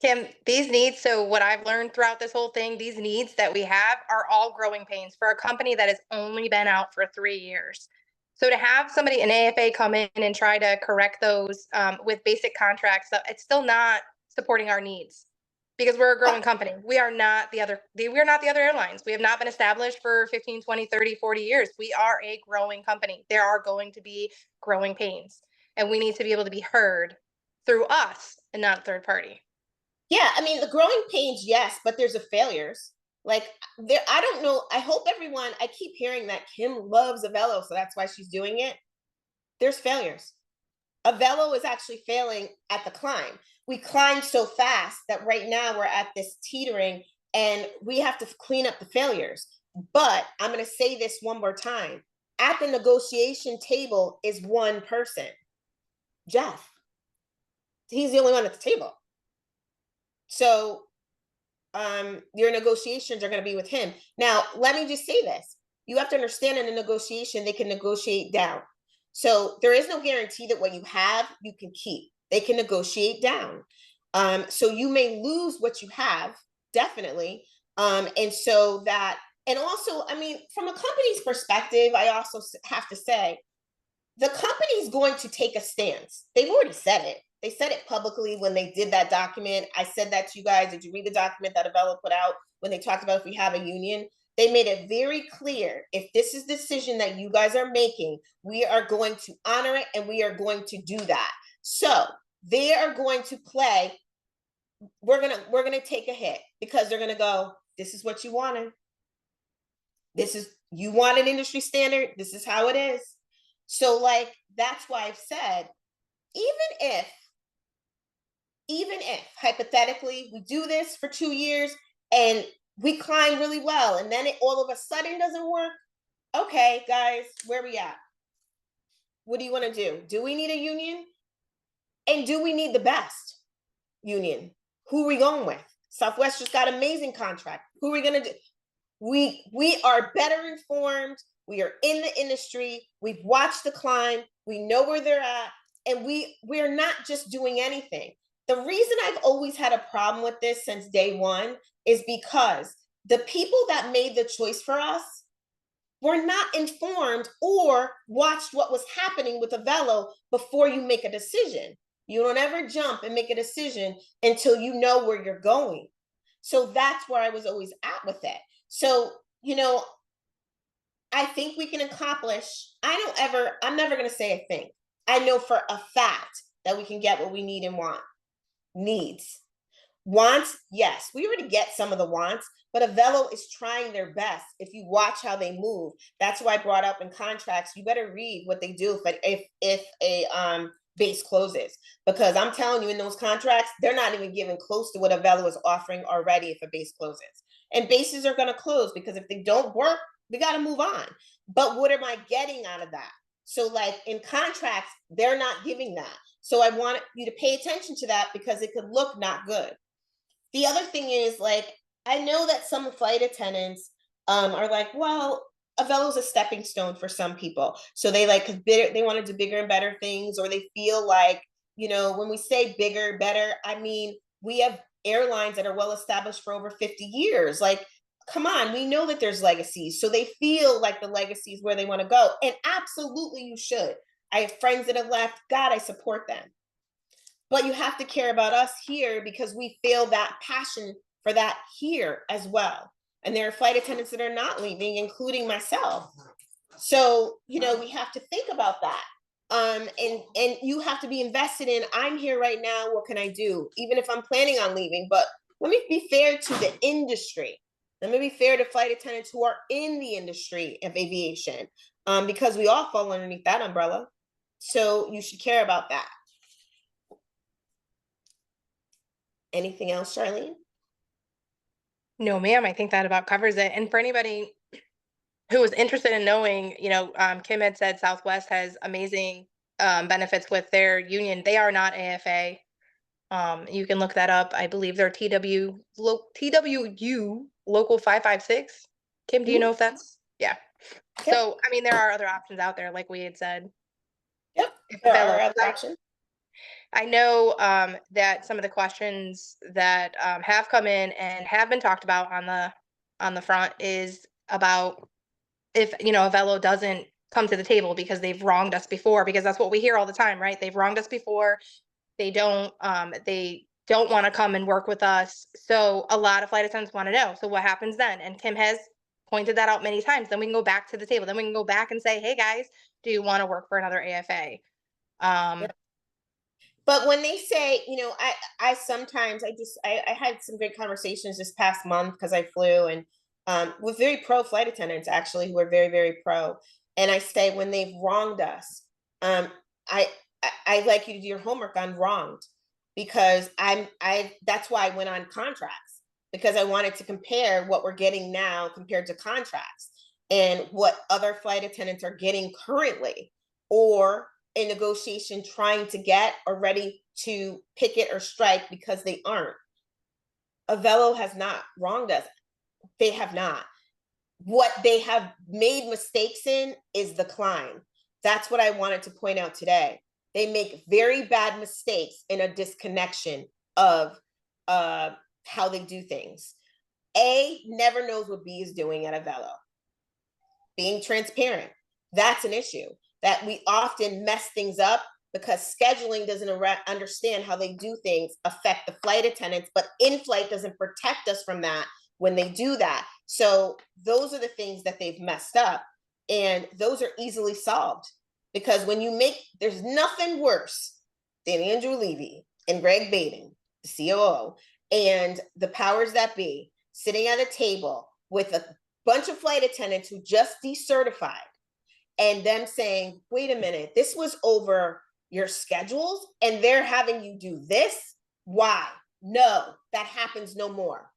Kim, these needs, so what I've learned throughout this whole thing, these needs that we have are all growing pains for a company that has only been out for 3 years. So to have somebody, an AFA, come in and try to correct those with basic contracts, it's still not supporting our needs, because we're a growing company. We are not the other airlines. We have not been established for 15, 20, 30, 40 years. We are a growing company. There are going to be growing pains, and we need to be able to be heard through us and not third party. Yeah, I mean, the growing pains, yes, but there's a failures. Like, I don't know. I hope everyone, I keep hearing that Kim loves Avelo, so that's why she's doing it. There's failures. Avelo is actually failing at the climb. We climbed so fast that right now we're at this teetering, and we have to clean up the failures. But I'm going to say this one more time. At the negotiation table is one person, Jeff. He's the only one at the table. So your negotiations are going to be with him. Now, let me just say this. You have to understand, in a negotiation, they can negotiate down. So there is no guarantee that what you have, you can keep. They can negotiate down. So you may lose what you have, definitely. And so that, and also, I mean, from a company's perspective, I also have to say, the company's going to take a stance. They've already said it. They said it publicly when they did that document. I said that to you guys. Did you read the document that Avelo put out when they talked about if we have a union? They made it very clear, if this is the decision that you guys are making, we are going to honor it and we are going to do that. So they are going to play, we're gonna take a hit because they're gonna go, this is what you wanted. This is, you want an industry standard, this is how it is. So like, that's why I've said, even if hypothetically we do this for 2 years and we climb really well and then it all of a sudden doesn't work, okay, guys, where we at? What do you want to do? Do we need a union? And do we need the best union? Who are we going with? Southwest just got an amazing contract. Who are we going to do? We are better informed. We are in the industry. We've watched the climb. We know where they're at. And we're not just doing anything. The reason I've always had a problem with this since day one is because the people that made the choice for us were not informed or watched what was happening with Avelo before you make a decision. You don't ever jump and make a decision until you know where you're going. So that's where I was always at with it. So, you know, I think we can accomplish, I'm never going to say a thing. I know for a fact that we can get what we need and want. Needs. Wants, yes, we already get some of the wants, but Avelo is trying their best. If you watch how they move, that's why I brought up in contracts, you better read what they do if a base closes, because I'm telling you, in those contracts, they're not even giving close to what Avelo is offering already if a base closes. And bases are going to close because if they don't work, we got to move on. But what am I getting out of that? So like in contracts, they're not giving that. So I want you to pay attention to that because it could look not good. The other thing is, like, I know that some flight attendants are like, well, Avelo's a stepping stone for some people. So they like, they want to do bigger and better things, or they feel like, you know, when we say bigger, better, I mean, we have airlines that are well established for over 50 years. Like, come on, we know that there's legacies. So they feel like the legacy is where they want to go. And absolutely you should. I have friends that have left. God, I support them. But you have to care about us here because we feel that passion for that here as well. And there are flight attendants that are not leaving, including myself. So, you know, we have to think about that. And you have to be invested in, I'm here right now, what can I do? Even if I'm planning on leaving, but let me be fair to the industry. Let me be fair to flight attendants who are in the industry of aviation, because we all fall underneath that umbrella. So you should care about that. Anything else, Charlene? No, ma'am, I think that about covers it. And for anybody who was interested in knowing, you know, Kim had said Southwest has amazing benefits with their union. They are not AFA. You can look that up. I believe they're TWU local 556. Kim, do you know if that's, yeah. Yep. So, I mean, there are other options out there, like we had said. Yep, there are other options. I know that some of the questions that have come in and have been talked about on the front is about if, you know, Avelo doesn't come to the table because they've wronged us before, because that's what we hear all the time, right? They've wronged us before. They don't want to come and work with us. So a lot of flight attendants want to know, so what happens then? And Kim has pointed that out many times. Then we can go back to the table. Then we can go back and say, hey guys, do you want to work for another AFA? But when they say, you know, I sometimes I had some great conversations this past month because I flew and with very pro flight attendants actually who are very, very pro. And I say when they've wronged us, I like you to do your homework on wronged, because that's why I went on contracts, because I wanted to compare what we're getting now compared to contracts and what other flight attendants are getting currently, or a negotiation trying to get, or ready to picket or strike because they aren't. Avelo has not wronged us. They have not. What they have made mistakes in is the climb. That's what I wanted to point out today. They make very bad mistakes in a disconnection of how they do things. A never knows what B is doing at Avelo. Being transparent, that's an issue. That we often mess things up because scheduling doesn't understand how they do things affect the flight attendants, but in-flight doesn't protect us from that when they do that. So those are the things that they've messed up, and those are easily solved, because when you make, there's nothing worse than Andrew Levy and Greg Baden, the COO, and the powers that be sitting at a table with a bunch of flight attendants who just decertified, and them saying, wait a minute, this was over your schedules and they're having you do this? Why? No, that happens no more.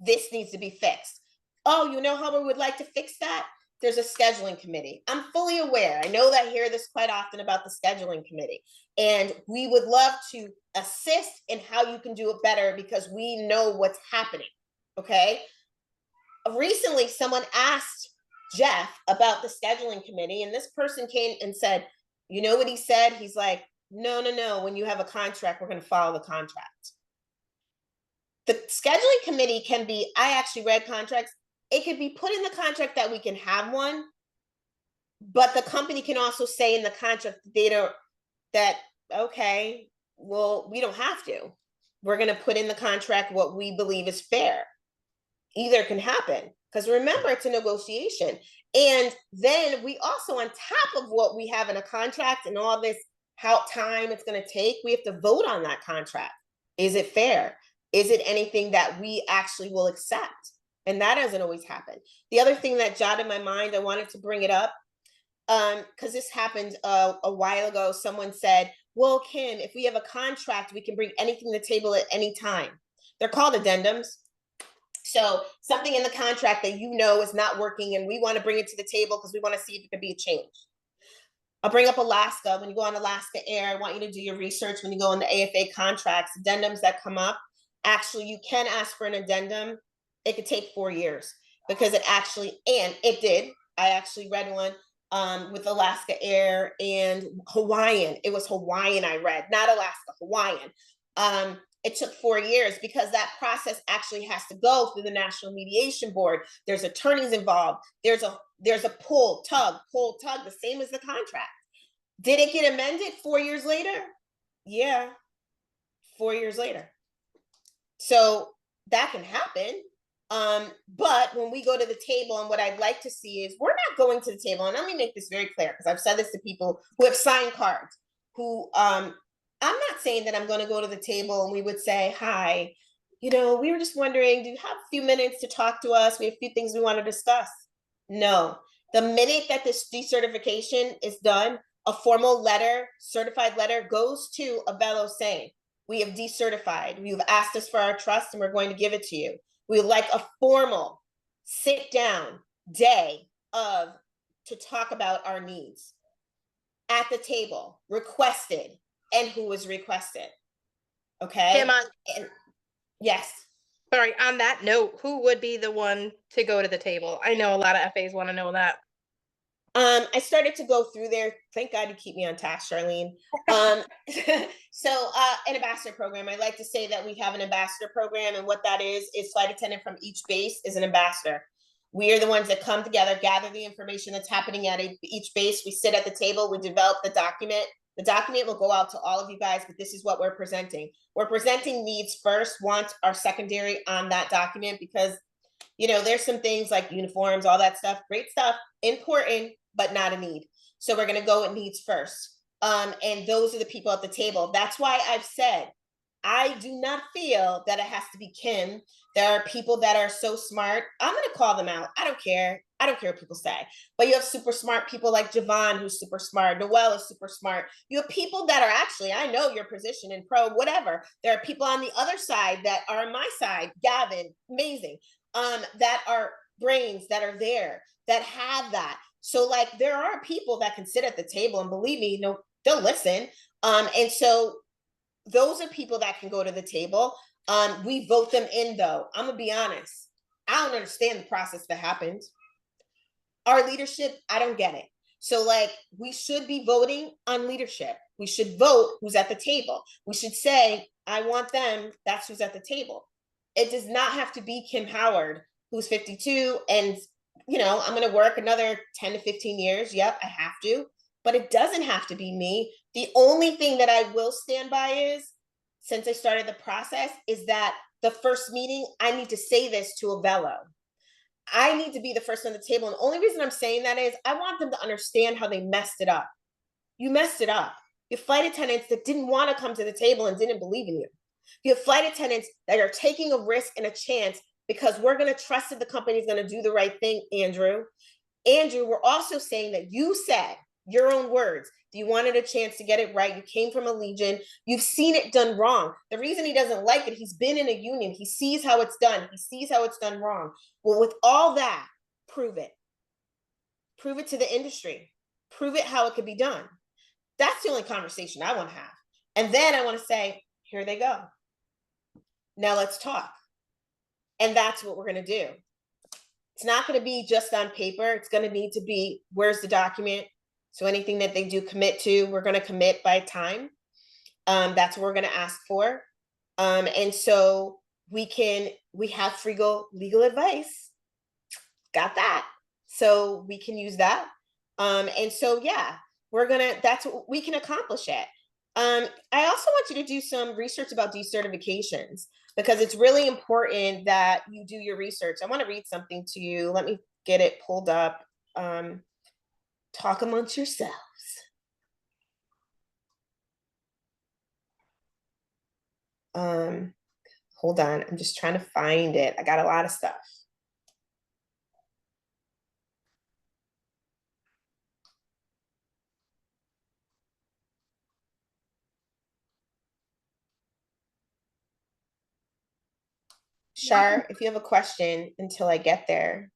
This needs to be fixed. Oh, you know how we would like to fix that? There's a scheduling committee. I'm fully aware. I know that I hear this quite often about the scheduling committee, and we would love to assist in how you can do it better, because we know what's happening. Okay. Recently, someone asked Jeff about the scheduling committee, and this person came and said, you know what he said? He's like, no, no, no. When you have a contract, we're going to follow the contract. The scheduling committee can be, I actually read contracts. It could be put in the contract that we can have one, but the company can also say in the contract that, okay, well, we don't have to. We're going to put in the contract what we believe is fair. Either can happen, because remember, it's a negotiation. And then we also, on top of what we have in a contract and all this, how time it's going to take, we have to vote on that contract. Is it fair? Is it anything that we actually will accept? And that doesn't always happen. The other thing that jotted my mind, I wanted to bring it up, because this happened a while ago. Someone said, well, Kim, if we have a contract, we can bring anything to the table at any time. They're called addendums. So something in the contract that you know is not working, and we want to bring it to the table because we want to see if it could be a change. I'll bring up Alaska. When you go on Alaska Air, I want you to do your research. When you go on the AFA contracts, addendums that come up, actually, you can ask for an addendum. It could take 4 years, because it actually, and it did. I actually read one with Alaska Air and Hawaiian. It was Hawaiian I read, not Alaska, Hawaiian. It took 4 years, because that process actually has to go through the National Mediation Board. There's attorneys involved. There's a pull, tug, the same as the contract. Did it get amended 4 years later? Yeah, 4 years later. So that can happen. But when we go to the table, and what I'd like to see is, we're not going to the table. And let me make this very clear, because I've said this to people who have signed cards, who, I'm not saying that I'm going to go to the table and we would say, hi, we were just wondering, do you have a few minutes to talk to us? We have a few things we want to discuss. No, the minute that this decertification is done, a formal letter, certified letter, goes to Avelo saying, we have decertified. You've asked us for our trust, and we're going to give it to you. We would like a formal sit down day to talk about our needs at the table, requested, and who was requested. Okay. Kim, yes. Sorry, on that note, who would be the one to go to the table? I know a lot of FAs want to know that. I started to go through there. Thank God you keep me on task, Charlene. So an ambassador program. I like to say that we have an ambassador program, and what that is flight attendant from each base is an ambassador. We are the ones that come together, gather the information that's happening at each base. We sit at the table, we develop the document. The document will go out to all of you guys, but this is what we're presenting. We're presenting needs first, wants are secondary on that document, because, there's some things like uniforms, all that stuff, great stuff, important, but not a need. So we're going to go with needs first. And those are the people at the table. That's why I've said, I do not feel that it has to be Kim. There are people that are so smart. I'm going to call them out. I don't care. I don't care what people say. But you have super smart people like Javon, who's super smart. Noelle is super smart. You have people that are actually, I know your position in pro, whatever. There are people on the other side that are on my side. Gavin, amazing. That are brains that are there, that have that. So there are people that can sit at the table, and believe me, they'll listen. And so those are people that can go to the table. We vote them in, though. I'm gonna be honest. I don't understand the process that happened. Our leadership, I don't get it. So we should be voting on leadership. We should vote who's at the table. We should say, I want them, that's who's at the table. It does not have to be Kim Howard, who's 52, and I'm going to work another 10 to 15 years. Yep, I have to. But it doesn't have to be me. The only thing that I will stand by is, since I started the process, is that the first meeting, I need to say this to Avelo. I need to be the first on the table. And the only reason I'm saying that is I want them to understand how they messed it up. You messed it up. You have flight attendants that didn't want to come to the table and didn't believe in you. You have flight attendants that are taking a risk and a chance because we're going to trust that the company is going to do the right thing, Andrew. Andrew, we're also saying that you said, your own words, you wanted a chance to get it right. You came from a Legion. You've seen it done wrong. The reason he doesn't like it, he's been in a union. He sees how it's done. He sees how it's done wrong. Well, with all that, prove it. Prove it to the industry. Prove it how it could be done. That's the only conversation I want to have. And then I want to say, here they go. Now let's talk. And that's what we're going to do. It's not going to be just on paper. It's going to need to be, where's the document? So anything that they do commit to, we're going to commit by time. That's what we're going to ask for. And so we have free legal advice. Got that. So we can use that. And so, yeah, that's what we can accomplish it. I also want you to do some research about decertifications, because it's really important that you do your research. I want to read something to you. Let me get it pulled up. Talk amongst yourselves. Hold on. I'm just trying to find it. I got a lot of stuff. Shar, if you have a question until I get there.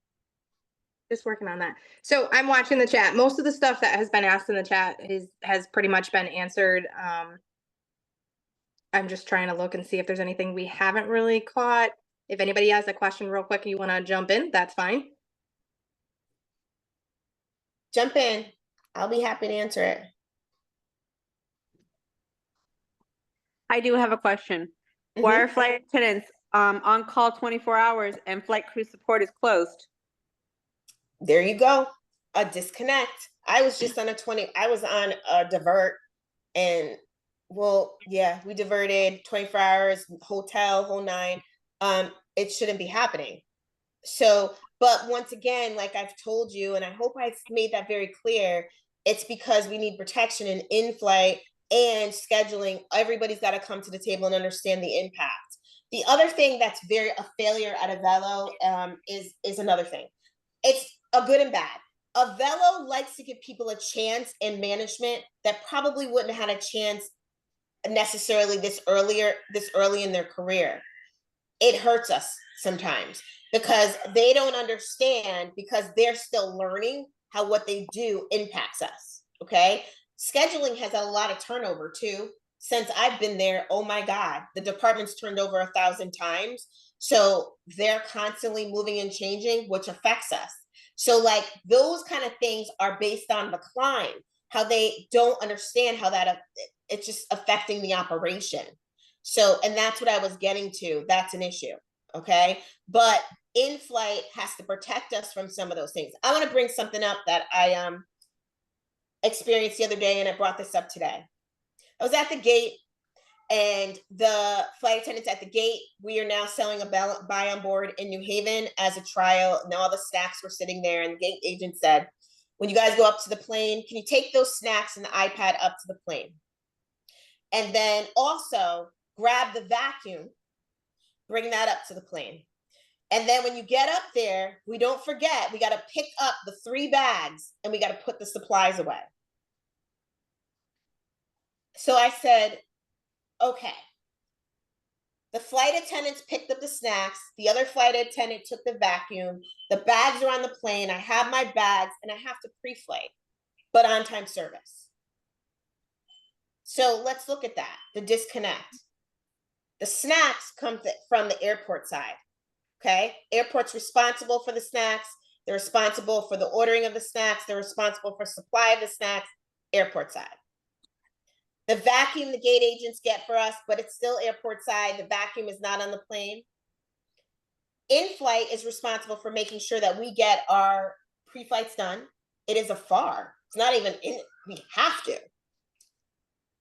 Just working on that. So I'm watching the chat. Most of the stuff that has been asked in the chat has pretty much been answered. I'm just trying to look and see if there's anything we haven't really caught. If anybody has a question real quick, you want to jump in, that's fine. Jump in. I'll be happy to answer it. I do have a question. Why are flight attendants on call 24 hours and flight crew support is closed? There you go. A disconnect. I was just on a divert, and well, yeah, we diverted 24 hours, hotel, whole nine. It shouldn't be happening. So, but once again, like I've told you, and I hope I made that very clear, it's because we need protection and in-flight and scheduling. Everybody's got to come to the table and understand the impact. The other thing that's a failure at Avelo is another thing. It's a good and bad. Avelo likes to give people a chance in management that probably wouldn't have had a chance necessarily this early in their career. It hurts us sometimes because they don't understand, because they're still learning how what they do impacts us. Okay. Scheduling has a lot of turnover too. Since I've been there, oh my God, the department's turned over 1,000 times. So they're constantly moving and changing, which affects us. So like those kind of things are based on the climb, how they don't understand how that it's just affecting the operation. So, and that's what I was getting to. That's an issue. Okay. But in-flight has to protect us from some of those things. I want to bring something up that I experienced the other day, and I brought this up today. I was at the gate, and the flight attendants at the gate, we are now selling a buy on board in New Haven as a trial. And all the snacks were sitting there, and the gate agent said, when you guys go up to the plane, can you take those snacks and the iPad up to the plane? And then also grab the vacuum, bring that up to the plane. And then when you get up there, we don't forget, we got to pick up the 3 bags and we got to put the supplies away. So I said, okay. The flight attendants picked up the snacks. The other flight attendant took the vacuum. The bags are on the plane. I have my bags and I have to pre-flight, but on-time service. So let's look at that, the disconnect. The snacks come from the airport side, okay? Airport's responsible for the snacks. They're responsible for the ordering of the snacks. They're responsible for supply of the snacks, airport side. The vacuum the gate agents get for us, but it's still airport side. The vacuum is not on the plane. In-flight is responsible for making sure that we get our pre-flights done. It is a FAR. It's not even in it. We have to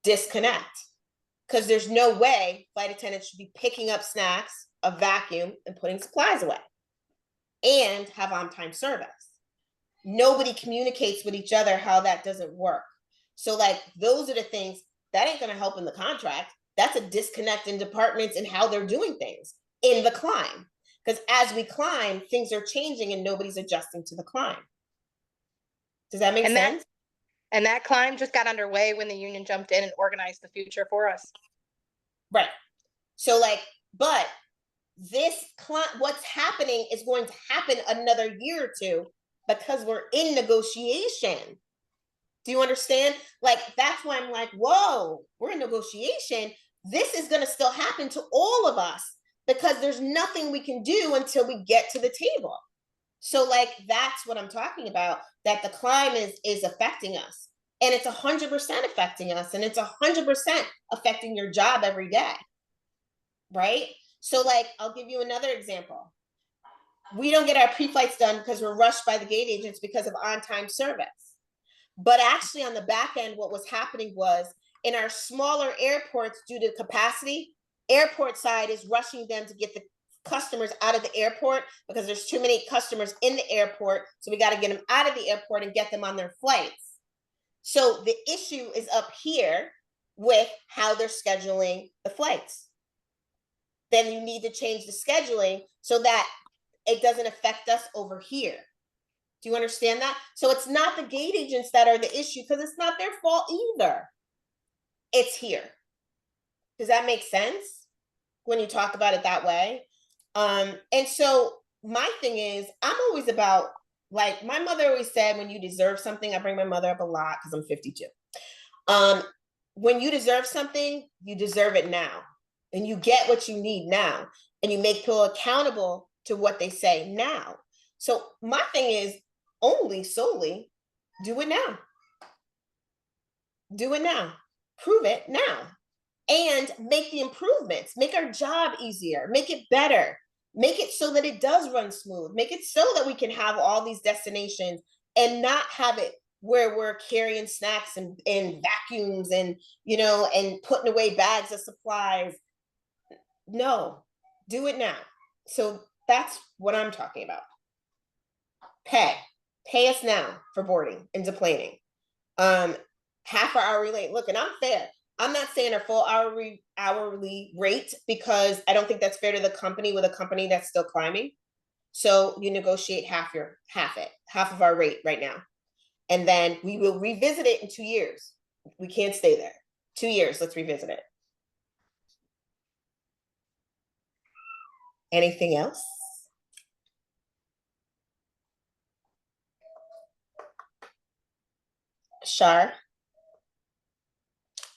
disconnect because there's no way flight attendants should be picking up snacks, a vacuum, and putting supplies away. and have on-time service. Nobody communicates with each other how that doesn't work. So like, those are the things that ain't gonna help in the contract. That's a disconnect in departments and how they're doing things in the climb. Because as we climb, things are changing and nobody's adjusting to the climb. Does that make sense? And that climb just got underway when the union jumped in and organized the future for us. Right. So like, but this what's happening is going to happen another year or two because we're in negotiation. Do you understand? Like, that's why I'm like, whoa, we're in negotiation. This is going to still happen to all of us because there's nothing we can do until we get to the table. So like, that's what I'm talking about, that the climb is affecting us, and it's 100% affecting us, and it's 100% affecting your job every day. Right? So like, I'll give you another example. We don't get our pre-flights done because we're rushed by the gate agents because of on-time service. But actually on the back end, what was happening was, in our smaller airports, due to capacity, airport side is rushing them to get the customers out of the airport because there's too many customers in the airport. So we got to get them out of the airport and get them on their flights. So the issue is up here with how they're scheduling the flights. Then you need to change the scheduling so that it doesn't affect us over here. Do you understand that? So it's not the gate agents that are the issue, because it's not their fault either. It's here. Does that make sense when you talk about it that way? And so my thing is, I'm always about, like, my mother always said, when you deserve something, I bring my mother up a lot because I'm 52. When you deserve something, you deserve it now. And you get what you need now. And you make people accountable to what they say now. So my thing is, solely do it now. Do it now. Prove it now. And make the improvements. Make our job easier. Make it better. Make it so that it does run smooth. Make it so that we can have all these destinations and not have it where we're carrying snacks and vacuums and, you know, and putting away bags of supplies. No, do it now. So that's what I'm talking about. Pay us now for boarding and deplaning. Half our hourly rate. Look, and I'm fair. I'm not saying a full hourly rate, because I don't think that's fair to the company with a company that's still climbing. So you negotiate half of our rate right now. And then we will revisit it in 2 years. We can't stay there. 2 years, let's revisit it. Anything else? Shar?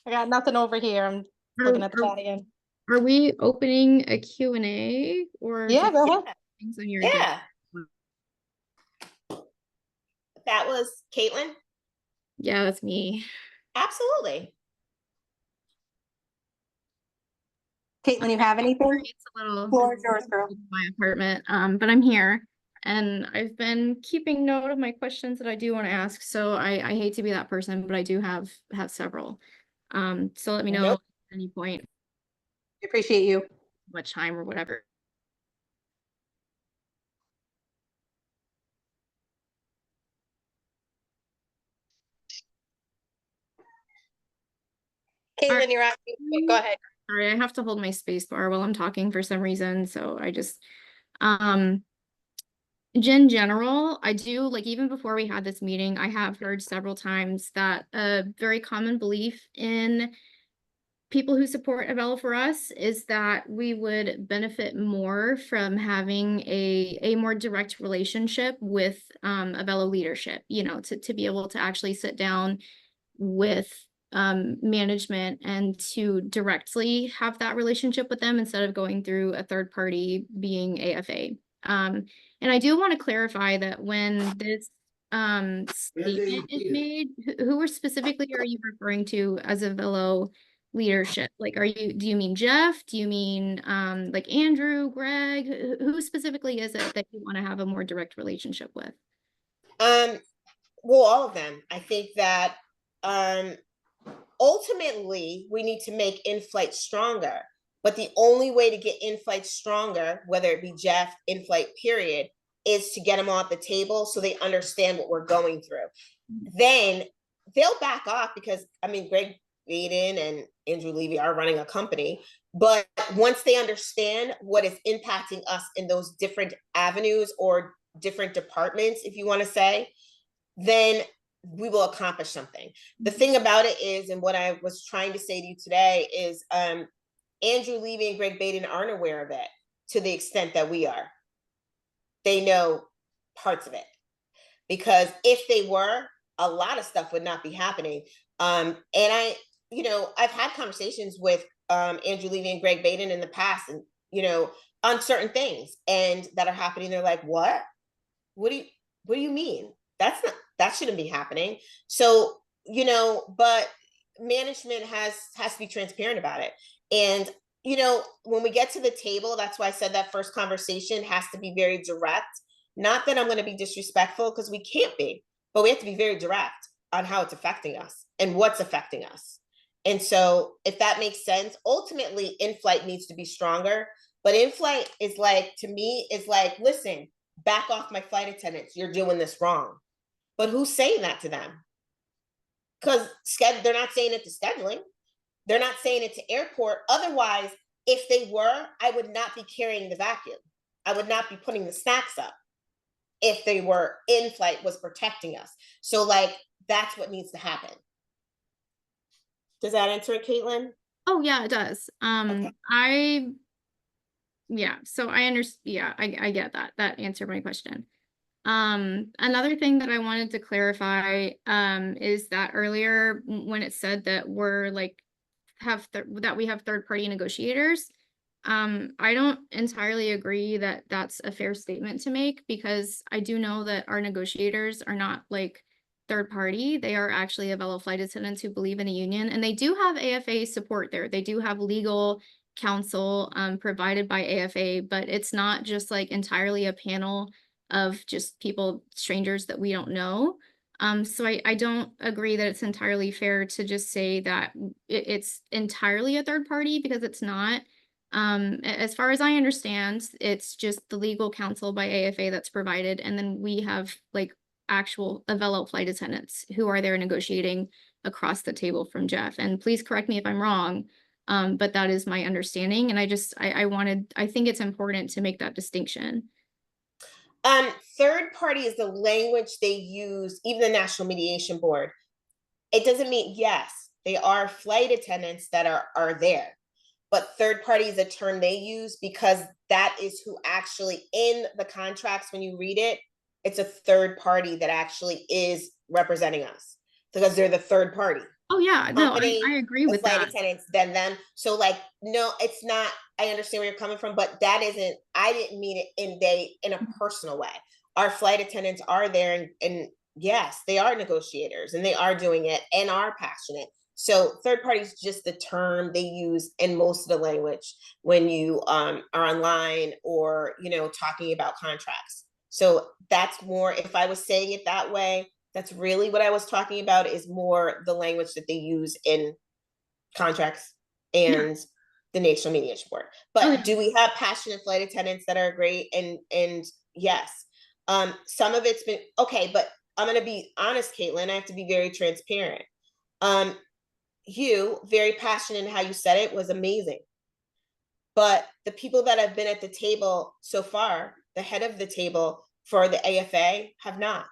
I got nothing over here. I'm looking at the chat again. Are we opening a Q&A or Yeah, just go ahead. things on your Yeah. That was Caitlin? Yeah, that's me. Absolutely. Caitlin, you have anything? It's a little Floor is yours, girl. my apartment, but I'm here and I've been keeping note of my questions that I do want to ask. So I hate to be that person, but I do have several. So let me know Nope. at any point, We appreciate you. what time or whatever. Caitlin, you're on. Go ahead. Sorry, I have to hold my space bar while I'm talking for some reason. So I just, in general, I do, like, even before we had this meeting, I have heard several times that a very common belief in people who support Avelo4Us is that we would benefit more from having a more direct relationship with Avelo leadership, you know, to be able to actually sit down with management and to directly have that relationship with them instead of going through a third party being AFA. And I do want to clarify that when this statement is made, who specifically are you referring to as Avelo leadership? Like, do you mean Jeff? Do you mean like Andrew, Greg? Who specifically is it that you want to have a more direct relationship with? Well, all of them. I think that ultimately we need to make in-flight stronger, but the only way to get in-flight stronger, whether it be Jeff, in-flight period, is to get them all at the table so they understand what we're going through. Then they'll back off because, I mean, Greg Baden and Andrew Levy are running a company, but once they understand what is impacting us in those different avenues or different departments, if you want to say, then we will accomplish something. The thing about it is, and what I was trying to say to you today is, Andrew Levy and Greg Baden aren't aware of it to the extent that we are. They know parts of it, because if they were, a lot of stuff would not be happening. And I've had conversations with Andrew Levy and Greg Baden in the past, and on certain things and that are happening. They're like, what do you mean? That shouldn't be happening. So, but management has to be transparent about it. And, when we get to the table, that's why I said that first conversation has to be very direct. Not that I'm going to be disrespectful, because we can't be, but we have to be very direct on how it's affecting us and what's affecting us. And so if that makes sense, ultimately in-flight needs to be stronger, but in-flight is like, to me, is like, listen, back off my flight attendants. You're doing this wrong. But who's saying that to them? Because they're not saying it to scheduling. They're not saying it to airport. Otherwise, if they were, I would not be carrying the vacuum. I would not be putting the snacks up if they were in-flight was protecting us. So that's what needs to happen. Does that answer it, Caitlin? Oh yeah, it does. Okay. So I understand. Yeah, I get that. That answered my question. Another thing that I wanted to clarify, is that earlier when it said that we're that we have third-party negotiators, I don't entirely agree that that's a fair statement to make, because I do know that our negotiators are not third party. They are actually Avelo flight attendants who believe in a union, and they do have AFA support there. They do have legal counsel provided by AFA, but it's not just entirely a panel of just strangers that we don't know. So I don't agree that it's entirely fair to just say that it's entirely a third party, because it's not. As far as I understand, it's just the legal counsel by AFA that's provided, and then we have actual Avelo flight attendants who are there negotiating across the table from Jeff. And please correct me if I'm wrong, but that is my understanding. And I think it's important to make that distinction. Third party is the language they use, even the National Mediation Board. It doesn't mean, yes, they are flight attendants that are there, but third party is a term they use because that is who actually in the contracts, when you read it, it's a third party that actually is representing us because they're the third party. Oh yeah, no, I agree with flight that. attendants, then them. So no, it's not. I understand where you're coming from, but that isn't. I didn't mean it in a personal way. Our flight attendants are there, and yes, they are negotiators, and they are doing it, and are passionate. So third party is just the term they use in most of the language when you are online or talking about contracts. So that's more. If I was saying it that way, that's really what I was talking about, is more the language that they use in contracts and the National Mediation Board. But do we have passionate flight attendants that are great? And yes, some of it's been okay, but I'm going to be honest, Caitlin, I have to be very transparent. You very passionate in how you said it was amazing. But the people that have been at the table so far, the head of the table for the AFA, have not.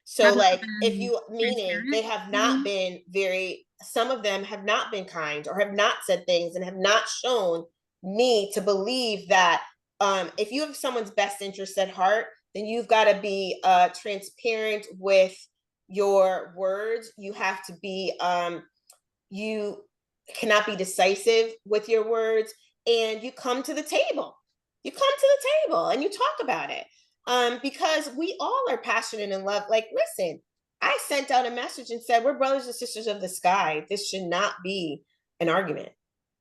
So if you, meaning they have not been some of them have not been kind or have not said things and have not shown me to believe that if you have someone's best interest at heart, then you've got to be transparent with your words. You have to be, you cannot be decisive with your words, and you come to the table. You come to the table and you talk about it. Because we all are passionate and love. Listen, I sent out a message and said, we're brothers and sisters of the sky. This should not be an argument.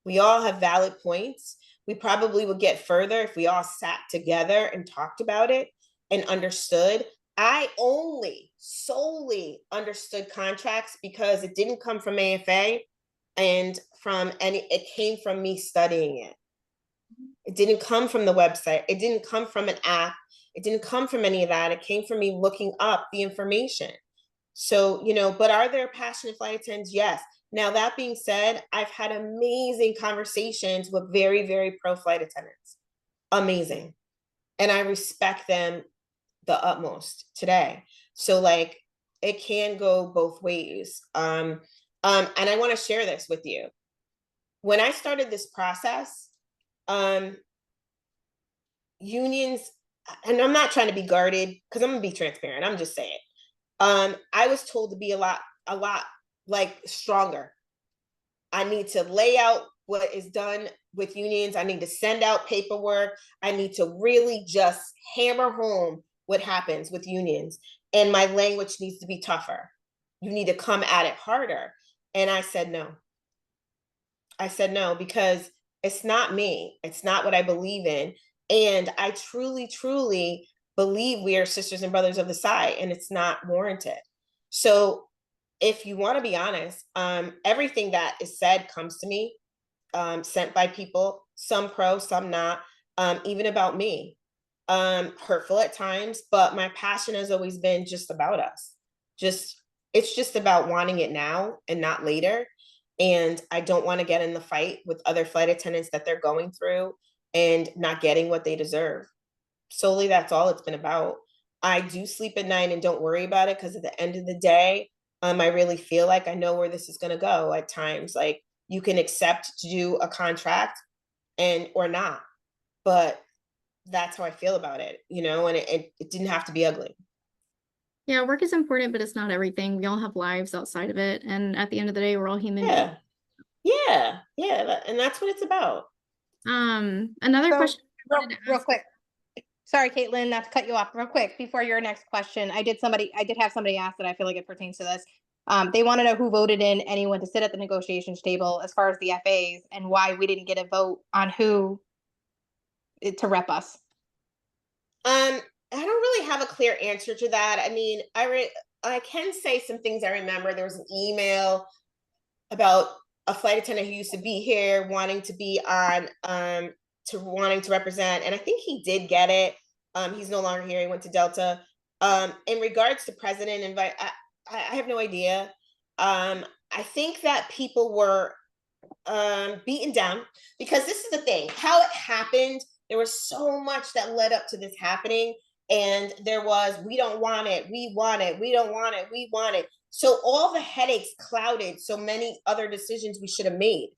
We all have valid points. We probably would get further if we all sat together and talked about it and understood. I solely understood contracts because it didn't come from AFA and it came from me studying it. It didn't come from the website. It didn't come from an app. It didn't come from any of that. It came from me looking up the information. So, but are there passionate flight attendants? Yes. Now, that being said, I've had amazing conversations with very, very pro flight attendants. Amazing. And I respect them the utmost today. So like it can go both ways. And I want to share this with you. When I started this process, unions, and I'm not trying to be guarded because I'm gonna be transparent. I'm just saying. I was told to be a lot like stronger. I need to lay out what is done with unions. I need to send out paperwork. I need to really just hammer home what happens with unions. And my language needs to be tougher. You need to come at it harder. And I said no. I said no, because it's not me. It's not what I believe in. And I truly, truly believe we are sisters and brothers of the side, and it's not warranted. So if you want to be honest, everything that is said comes to me, sent by people, some pro, some not, even about me, hurtful at times, but my passion has always been just about us. It's just about wanting it now and not later. And I don't want to get in the fight with other flight attendants that they're going through and not getting what they deserve. Solely, that's all it's been about. I do sleep at night and don't worry about it, because at the end of the day, I really feel like I know where this is going to go at times. Like, you can accept to do a contract or not, but that's how I feel about it, and it didn't have to be ugly. Yeah, work is important, but it's not everything. We all have lives outside of it. And at the end of the day, we're all human beings. Yeah. And that's what it's about. Another So, question. real quick. Sorry, Caitlin, not to cut you off. Real quick, before your next question, I did have somebody ask that I feel like it pertains to this. They want to know who voted in anyone to sit at the negotiations table as far as the FAs, and why we didn't get a vote on who to rep us. I don't really have a clear answer to that. I mean, I can say some things I remember. There was an email about a flight attendant who used to be here wanting to be on, wanting to represent, and I think he did get it. He's no longer here. He went to Delta. In regards to president invite, I have no idea. I think that people were beaten down, because this is the thing, how it happened. There was so much that led up to this happening, and there was, we don't want it, we want it, we don't want it, we want it. So all the headaches clouded so many other decisions we should have made.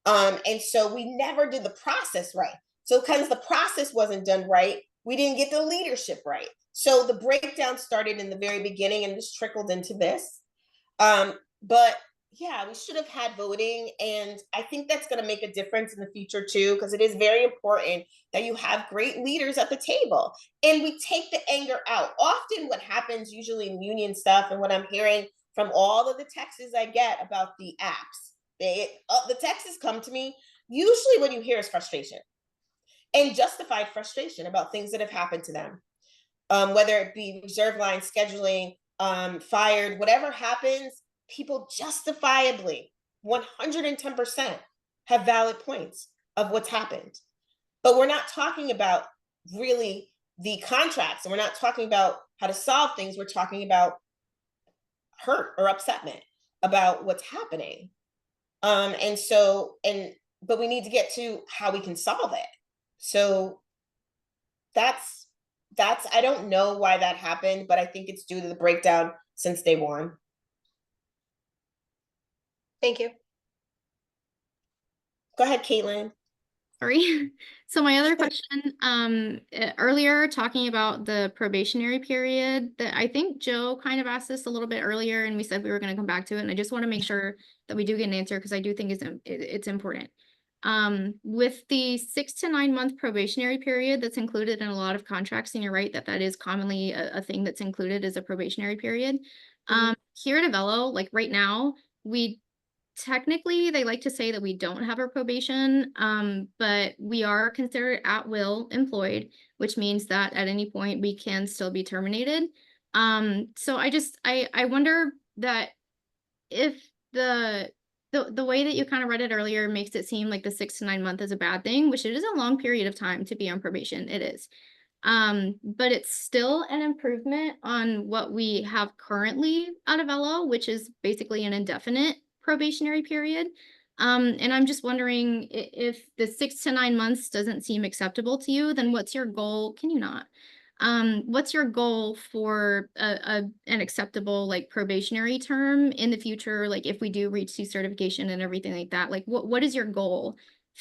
And so we never did the process right. So because the process wasn't done right, we didn't get the leadership right. So the breakdown started in the very beginning, and this trickled into this. But yeah, we should have had voting. And I think that's going to make a difference in the future too, because it is very important that you have great leaders at the table and we take the anger out. Often what happens usually in union stuff, and what I'm hearing from all of the texts I get about the apps, the texts come to me, usually what you hear is frustration and justified frustration about things that have happened to them. Whether it be reserve line scheduling, fired, whatever happens, people justifiably 110% have valid points of what's happened. But we're not talking about really the contracts, and we're not talking about how to solve things. We're talking about hurt or upsetment about what's happening. But we need to get to how we can solve it. So that's I don't know why that happened, but I think it's due to the breakdown since day one. Thank you. Go ahead, Caitlin. Sorry. So my other question, earlier talking about the probationary period, that I think Joe kind of asked this a little bit earlier, and we said we were going to come back to it. And I just want to make sure that we do get an answer, because I do think it's important. With the 6 to 9 month probationary period that's included in a lot of contracts, and you're right that is commonly a thing that's included as a probationary period. Here at Avelo, like right now, technically they like to say that we don't have a probation, but we are considered at will employed, which means that at any point we can still be terminated. So I wonder that if the way that you kind of read it earlier makes it seem like the 6 to 9 month is a bad thing, which it is a long period of time to be on probation. It is. But it's still an improvement on what we have currently at Avelo, which is basically an indefinite probationary period. And I'm just wondering if the 6 to 9 months doesn't seem acceptable to you, then what's your goal? Can you not? What's your goal for an acceptable like probationary term in the future? Like if we do reach C certification and everything like that, like what is your goal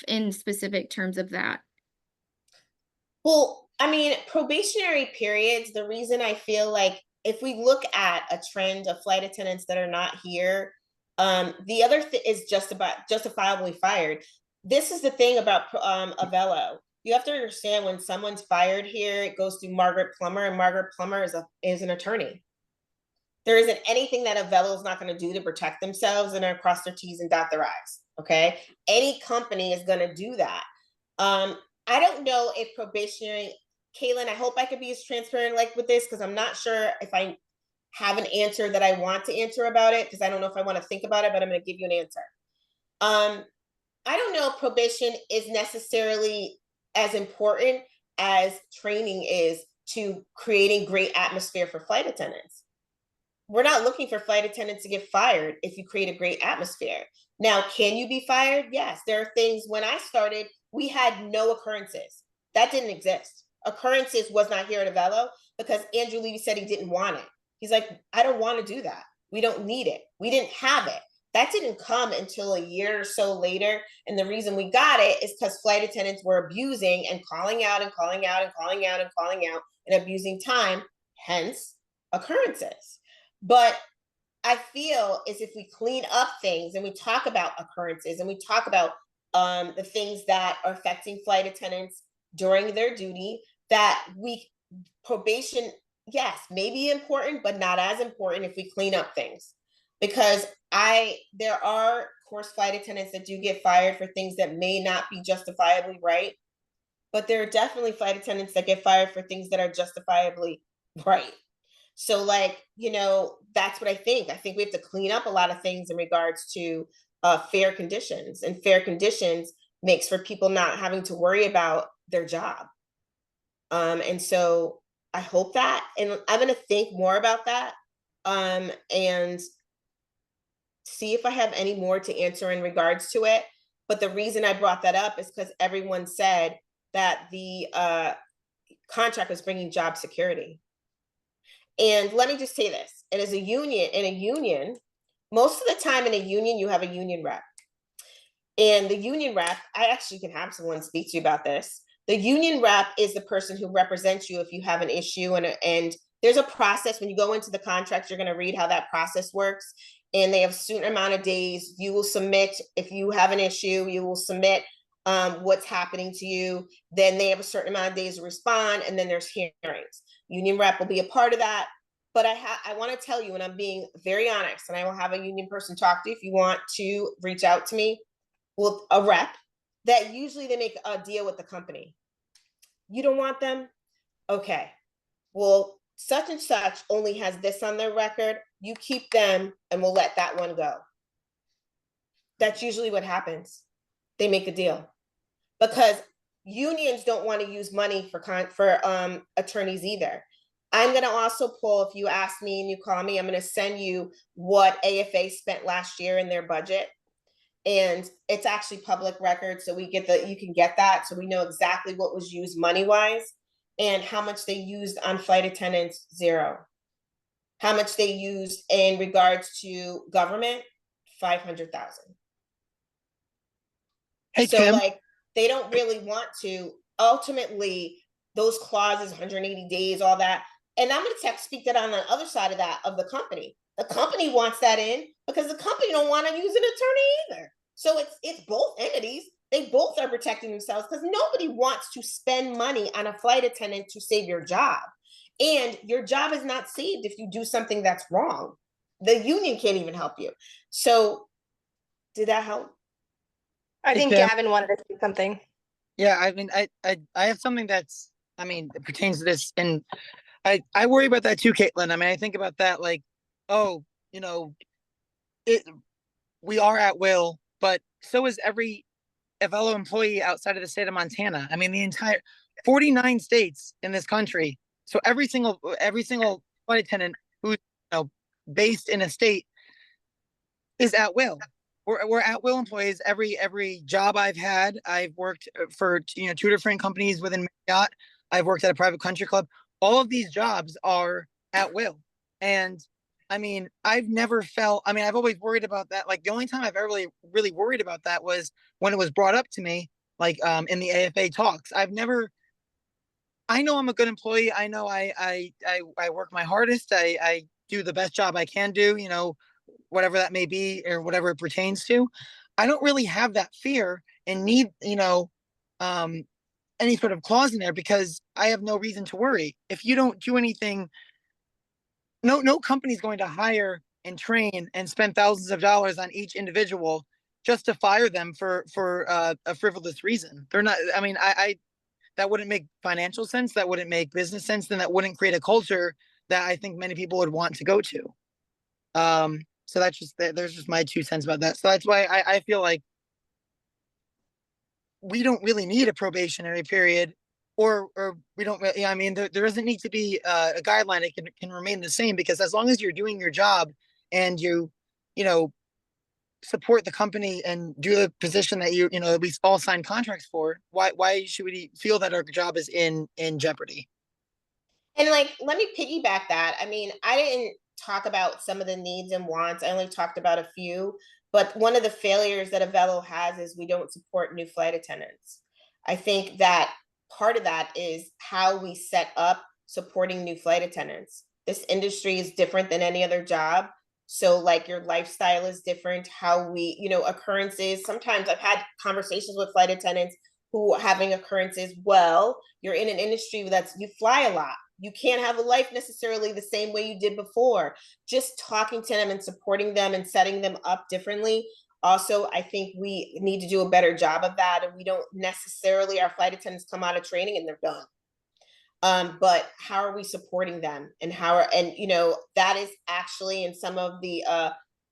in specific terms of that? Well, I mean, probationary periods, the reason I feel like if we look at a trend of flight attendants that are not here, the other is just about justifiably fired. This is the thing about Avelo. You have to understand when someone's fired here, it goes through Margaret Plummer, and Margaret Plummer is an attorney. There isn't anything that Avelo is not going to do to protect themselves and cross their T's and dot their I's. Okay, any company is going to do that. I don't know if probationary, Caitlin, I hope I could be as transparent like with this because I'm not sure if I have an answer that I want to answer about it because I don't know if I want to think about it, but I'm going to give you an answer. I don't know if probation is necessarily as important as training is to creating great atmosphere for flight attendants. We're not looking for flight attendants to get fired if you create a great atmosphere. Now, can you be fired? Yes, there are things. When I started, we had no occurrences. That didn't exist. Occurrences was not here at Avelo because Andrew Levy said he didn't want it. He's like, I don't want to do that. We don't need it. We didn't have it. That didn't come until a year or so later. And the reason we got it is because flight attendants were abusing and calling out and calling out and calling out and calling out and abusing time, hence occurrences. But I feel is if we clean up things and we talk about occurrences and we talk about the things that are affecting flight attendants during their duty, that probation, yes, may be important, but not as important if we clean up things. Because there are course flight attendants that do get fired for things that may not be justifiably right, but there are definitely flight attendants that get fired for things that are justifiably right. So like, that's what I think. I think we have to clean up a lot of things in regards to fair conditions, and fair conditions makes for people not having to worry about their job. And so I hope that, and I'm going to think more about that and see if I have any more to answer in regards to it. But the reason I brought that up is because everyone said that the contract was bringing job security. And let me just say this, it is in a union, most of the time in a union, you have a union rep. And the union rep, I actually can have someone speak to you about this. The union rep is the person who represents you if you have an issue, and there's a process. When you go into the contract, you're going to read how that process works. And they have a certain amount of days. You will submit, if you have an issue, you will submit what's happening to you. Then they have a certain amount of days to respond, and then there's hearings. Union rep will be a part of that. But I want to tell you, and I'm being very honest, and I will have a union person talk to you if you want to reach out to me with a rep, that usually they make a deal with the company. You don't want them? Okay. Well, such and such only has this on their record. You keep them and we'll let that one go. That's usually what happens. They make a deal because unions don't want to use money for attorneys either. I'm going to also pull, if you ask me and you call me, I'm going to send you what AFA spent last year in their budget. And it's actually public record. So you can get that. So we know exactly what was used money-wise and how much they used on flight attendants, 0. How much they used in regards to government, 500,000. Hey, so Kim. like they don't really want to, ultimately those clauses, 180 days, all that. And I'm going to speak that on the other side of that, of the company. The company wants that in because the company don't want to use an attorney either. So it's both entities. They both are protecting themselves because nobody wants to spend money on a flight attendant to save your job. And your job is not saved if you do something that's wrong. The union can't even help you. So did that help? I think Kim. Gavin wanted to say something. Yeah, I mean, I have something that's, it pertains to this, and I worry about that too, Caitlin. I mean, I think about that like, we are at will, but so is every Avelo employee outside of the state of Montana. I mean, 49 states in this country. So every single flight attendant who's based in a state is at will. We're at will employees. Every job I've had, I've worked for 2 different companies within Marriott. I've worked at a private country club. All of these jobs are at will. And I mean, I've never felt, I mean, I've always worried about that. Like the only time I've ever really worried about that was when it was brought up to me, like in the AFA talks. I know I'm a good employee. I know I work my hardest. I do the best job I can do, whatever that may be or whatever it pertains to. I don't really have that fear and need, any sort of clause in there because I have no reason to worry. If you don't do anything, no company's going to hire and train and spend thousands of dollars on each individual just to fire them for a frivolous reason. They're not, I mean, I that wouldn't make financial sense. That wouldn't make business sense. Then that wouldn't create a culture that I think many people would want to go to. So there's just my 2 cents about that. So that's why I feel like we don't really need a probationary period or we don't really, I mean, there doesn't need to be a guideline. It can remain the same because as long as you're doing your job and you support the company and do the position that we all sign contracts for, why should we feel that our job is in jeopardy? And like, let me piggyback that. I mean, I didn't talk about some of the needs and wants. I only talked about a few, but one of the failures that Avelo has is we don't support new flight attendants. I think that part of that is how we set up supporting new flight attendants. This industry is different than any other job. So like your lifestyle is different, how we, occurrences. Sometimes I've had conversations with flight attendants who are having occurrences. Well, you're in an industry you fly a lot. You can't have a life necessarily the same way you did before. Just talking to them and supporting them and setting them up differently. Also, I think we need to do a better job of that. And we don't necessarily, our flight attendants come out of training and they're done. But how are we supporting them and that is actually in some of the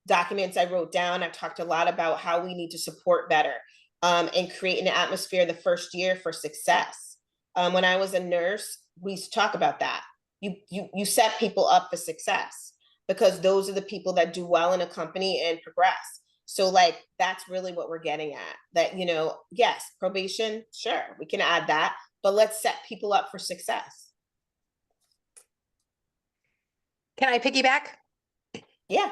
documents I wrote down. I've talked a lot about how we need to support better and create an atmosphere the first year for success. When I was a nurse, we used to talk about that. You set people up for success because those are the people that do well in a company and progress. So like, that's really what we're getting at, that, yes, probation, sure, we can add that, but let's set people up for success. Can I piggyback? Yeah.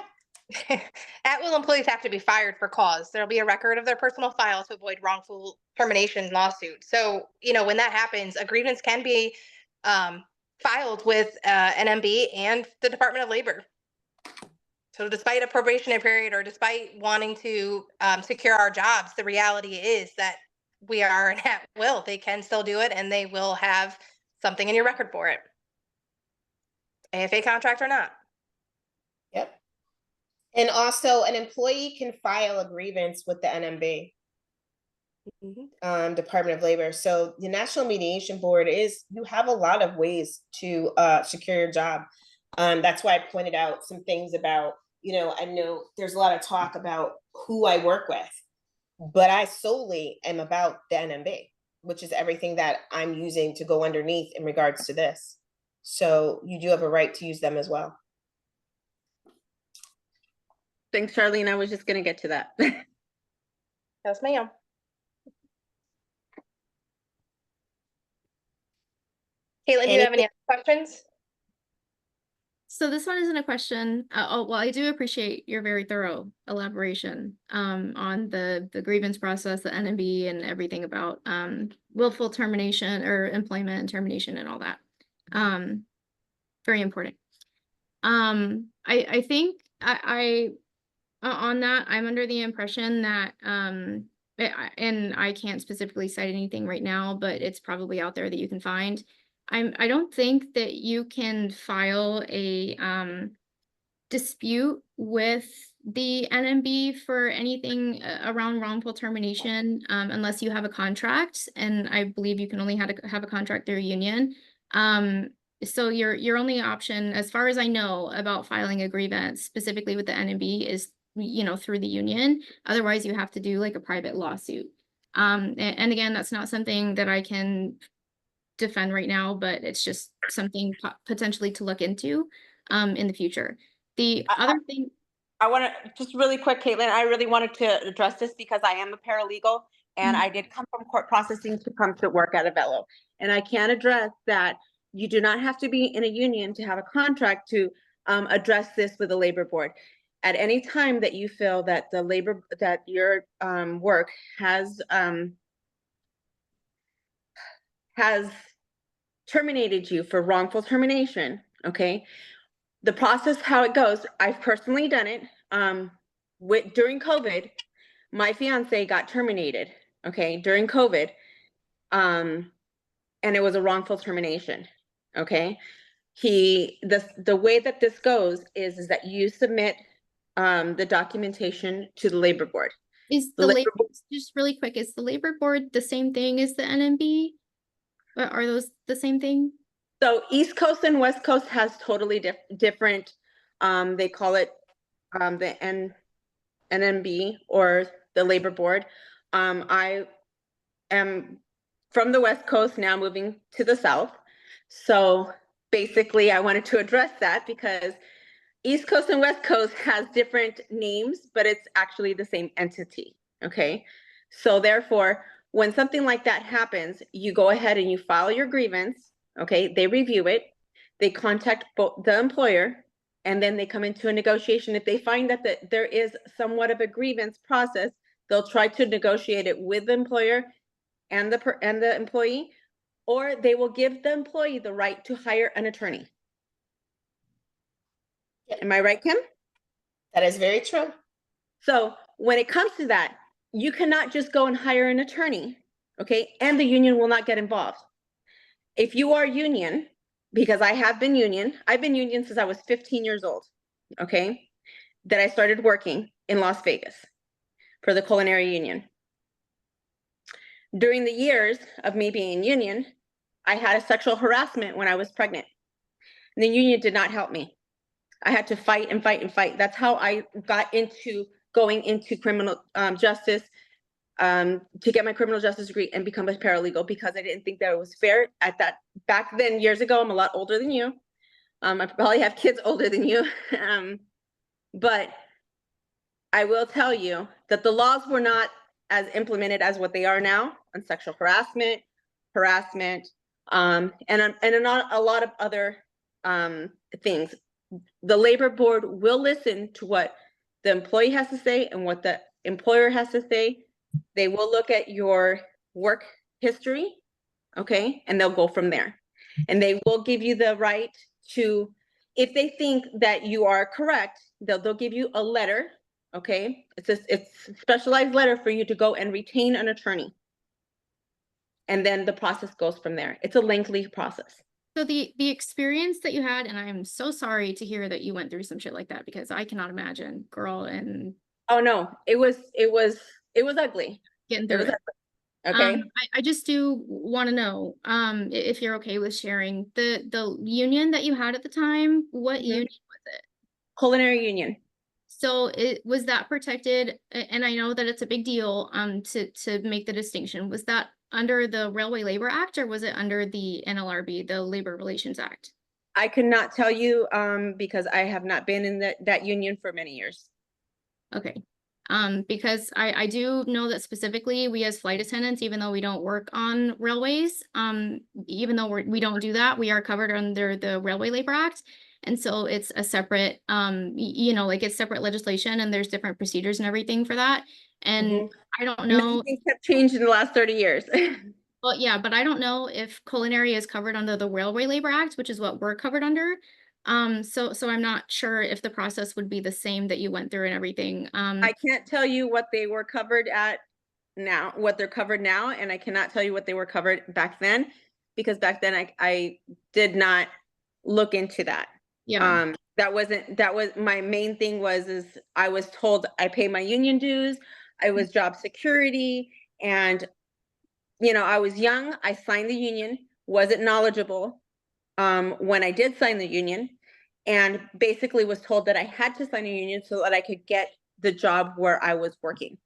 At-will employees have to be fired for cause. There'll be a record of their personal file to avoid wrongful termination lawsuit. So, when that happens, a grievance can be filed with NMB and the Department of Labor. So despite a probationary period or despite wanting to secure our jobs, the reality is that we are an at-will. They can still do it and they will have something in your record for it. AFA contract or not. Yep. And also an employee can file a grievance with the NMB, Department of Labor. So the National Mediation Board you have a lot of ways to secure your job. That's why I pointed out some things about, I know there's a lot of talk about who I work with, but I solely am about the NMB, which is everything that I'm using to go underneath in regards to this. So you do have a right to use them as well. Thanks, Charlene. I was just going to get to that. Yes, ma'am. Caitlin, do you have any other questions? So this one isn't a question. Well, I do appreciate your very thorough elaboration on the grievance process, the NMB, and everything about willful termination or employment and termination and all that. Very important. I think I on that, I'm under the impression that and I can't specifically cite anything right now, but it's probably out there that you can find. I don't think that you can file a dispute with the NMB for anything around wrongful termination unless you have a contract, and I believe you can only have a contract through a union. So your only option, as far as I know, about filing a grievance specifically with the NMB is through the union. Otherwise, you have to do like a private lawsuit. And again, that's not something that I can defend right now, but it's just something potentially to look into in the future. The other thing. I want to just really quick, Caitlin, I really wanted to address this because I am a paralegal and I did come from court processing to come to work at Avelo. And I can address that you do not have to be in a union to have a contract to address this with the labor board. At any time that you feel that that your work has terminated you for wrongful termination, okay? The process, how it goes, I've personally done it. During COVID, my fiance got terminated, okay, during COVID. And it was a wrongful termination, okay? The way that this goes is that you submit the documentation to the labor board. Is the labor, just really quick, is the labor board the same thing as the NMB? Or are those the same thing? So East Coast and West Coast has totally different, they call it the NMB or the labor board. I am from the West Coast, now moving to the South. So basically I wanted to address that because East Coast and West Coast has different names, but it's actually the same entity, okay? So therefore, when something like that happens, you go ahead and you file your grievance, okay? They review it, they contact the employer, and then they come into a negotiation. If they find that there is somewhat of a grievance process, they'll try to negotiate it with the employer and the employee, or they will give the employee the right to hire an attorney. Am I right, Kim? That is very true. So when it comes to that, you cannot just go and hire an attorney, okay? And the union will not get involved. If you are union, because I have been union, I've been union since I was 15 years old, okay? That I started working in Las Vegas for the culinary union. During the years of me being in union, I had a sexual harassment when I was pregnant. And the union did not help me. I had to fight and fight and fight. That's how I got into going into criminal justice, to get my criminal justice degree and become a paralegal, because I didn't think that it was fair at that, back then, years ago. I'm a lot older than you. I probably have kids older than you. But I will tell you that the laws were not as implemented as what they are now on sexual harassment, and a lot of other things. The labor board will listen to what the employee has to say and what the employer has to say. They will look at your work history, okay, and they'll go from there. And they will give you the right to, if they think that you are correct, they'll give you a letter, okay? It's a specialized letter for you to go and retain an attorney. And then the process goes from there. It's a lengthy process. So the experience that you had, and I'm so sorry to hear that you went through some shit like that, because I cannot imagine, girl. And oh no, it was ugly. Getting through it. Okay. I just do want to know, if you're okay with sharing the union that you had at the time. What union was it? Culinary union. So it was that protected, and I know that it's a big deal to make the distinction. Was that under the Railway Labor Act, or was it under the NLRB, the Labor Relations Act? I could not tell you because I have not been in that union for many years. Okay. Because I do know that specifically we as flight attendants, even though we don't work on railways, even though we don't do that, we are covered under the Railway Labor Act. And so it's a separate, like it's separate legislation, and there's different procedures and everything for that. And I don't know. Things have changed in the last 30 years. Well, yeah, but I don't know if culinary is covered under the Railway Labor Act, which is what we're covered under. So I'm not sure if the process would be the same that you went through and everything. I can't tell you what they were covered at now, what they're covered now, and I cannot tell you what they were covered back then, because back then I did not look into that. Yeah. That was my main thing is I was told I pay my union dues. I was job security, and I was young. I signed the union, wasn't knowledgeable when I did sign the union, and basically was told that I had to sign a union so that I could get the job where I was working.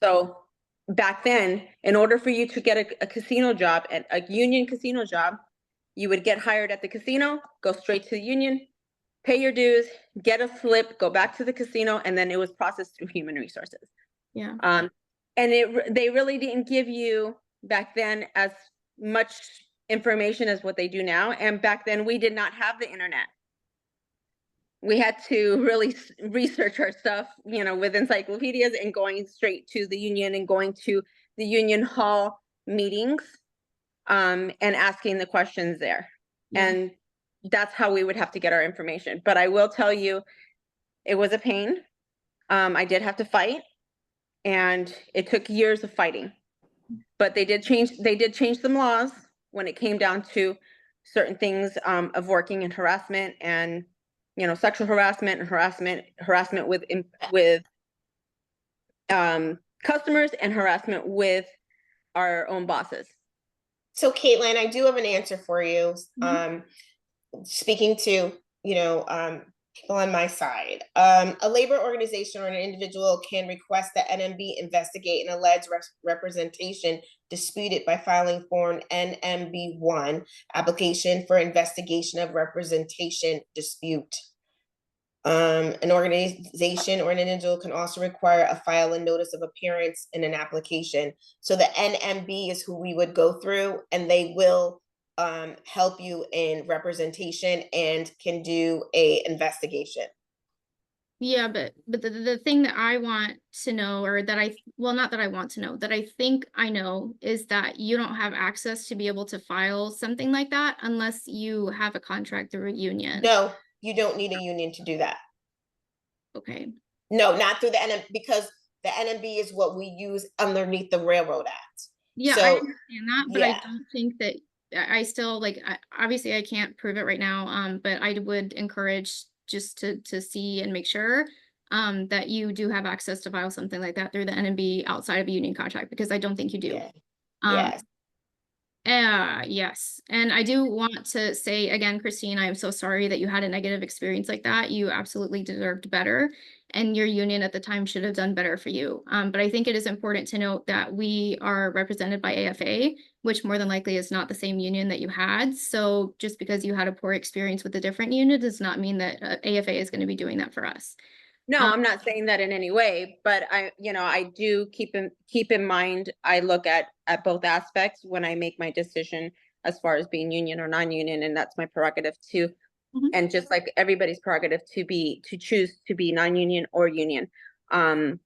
So back then, in order for you to get a casino job, and a union casino job, you would get hired at the casino, go straight to the union, pay your dues, get a slip, go back to the casino, and then it was processed through human resources. Yeah. And they really didn't give you back then as much information as what they do now. And back then we did not have the internet. We had to really research our stuff, you know, with encyclopedias and going straight to the union and going to the union hall meetings, and asking the questions there. Yeah. And that's how we would have to get our information. But I will tell you, it was a pain. I did have to fight, and it took years of fighting. But they did change some laws when it came down to certain things, of working and harassment, and, you know, sexual harassment and harassment with customers, and harassment with our own bosses. So Caitlin, I do have an answer for you. Speaking to, you know, people on my side, a labor organization or an individual can request that NMB investigate an alleged representation disputed by filing Form NMB1 application for investigation of representation dispute. An organization or an individual can also require a file a notice of appearance in an application. So the NMB is who we would go through, and they will help you in representation and can do a investigation. Yeah, but the thing that I want to know, or that not that I want to know, that I think I know, is that you don't have access to be able to file something like that unless you have a contract through a union. No, you don't need a union to do that. Okay. No, not through the NMB, because the NMB is what we use underneath the Railroad Act. Yeah, So, I understand that, but yeah. I don't think that I still, like, obviously I can't prove it right now, but I would encourage just to see and make sure that you do have access to file something like that through the NMB outside of a union contract, because I don't think you do. Yeah. Yes. Yes. And I do want to say again, Christine, I am so sorry that you had a negative experience like that. You absolutely deserved better, and your union at the time should have done better for you. But I think it is important to note that we are represented by AFA, which more than likely is not the same union that you had. So just because you had a poor experience with a different union does not mean that AFA is going to be doing that for us. No, I'm not saying that in any way, but I do keep in mind, I look at both aspects when I make my decision as far as being union or non-union, and that's my prerogative too. And just like everybody's prerogative to choose to be non-union or union. And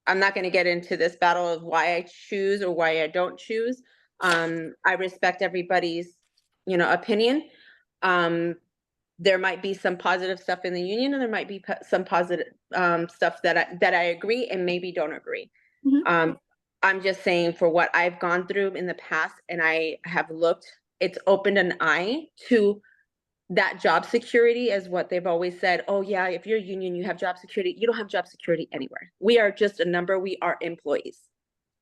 I'm not going to get into this battle of why I choose or why I don't choose. I respect everybody's, opinion. There might be some positive stuff in the union, and there might be some positive stuff that I agree and maybe don't agree. I'm just saying, for what I've gone through in the past, and I have looked, it's opened an eye to that job security, as what they've always said. Oh yeah, if you're a union, you have job security. You don't have job security anywhere. We are just a number. We are employees.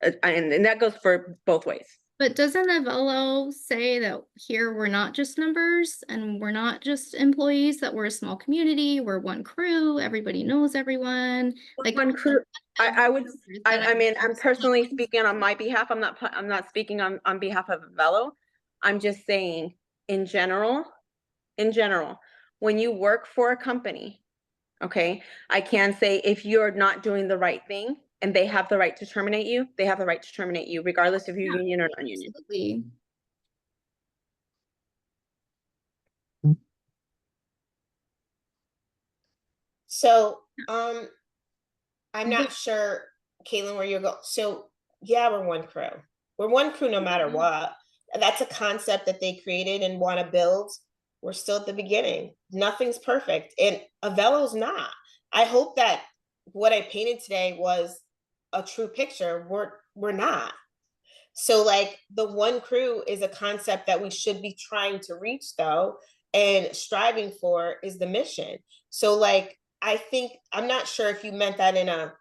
And that goes for both ways. But doesn't Avelo say that here we're not just numbers and we're not just employees, that we're a small community, we're one crew, everybody knows everyone? Like one crew. I mean, I'm personally speaking on my behalf. I'm not speaking on behalf of Avelo. I'm just saying, in general, when you work for a company, okay, I can say if you're not doing the right thing, and they have the right to terminate you, they have the right to terminate you, regardless if you're union or non-union. Absolutely. So, I'm not sure, Caitlin, where you're going. So, yeah, we're one crew. We're one crew no matter what. That's a concept that they created and want to build. We're still at the beginning. Nothing's perfect, and Avelo's not. I hope that what I painted today was a true picture. We're not. So, like, the one crew is a concept that we should be trying to reach, though, and striving for is the mission. So, like, I think, I'm not sure if you meant that in a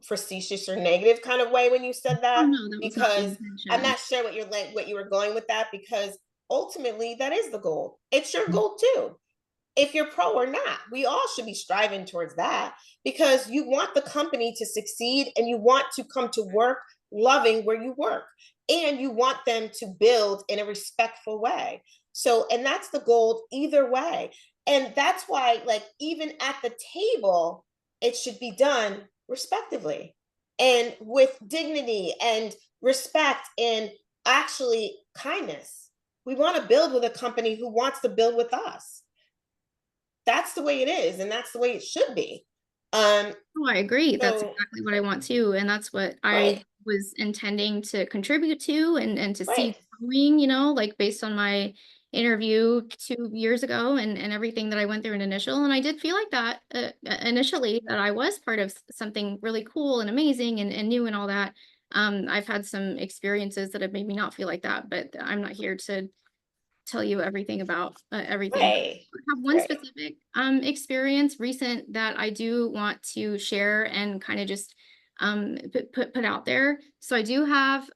facetious or negative kind of way when you said that, no, that was not the because I'm intention. not sure what you were going with that, because ultimately that is the goal. It's your goal too. if you're pro or not. We all should be striving towards that, because you want the company to succeed and you want to come to work loving where you work, and you want them to build in a respectful way. So, and that's the goal either way. And that's why, like, even at the table, it should be done respectively and with dignity and respect and actually kindness. We want to build with a company who wants to build with us. That's the way it is, and that's the way it should be. Oh, I agree. That's So, exactly what I want too. And that's what I right, was intending to contribute to and to see right. growing, you know, like based on my interview 2 years ago and everything that I went through in initial. And I did feel like that initially, that I was part of something really cool and amazing and new and all that. I've had some experiences that have made me not feel like that, but I'm not here to tell you everything about everything. Right. I have one Right. specific experience recent that I do want to share and kind of just put out there. So I do have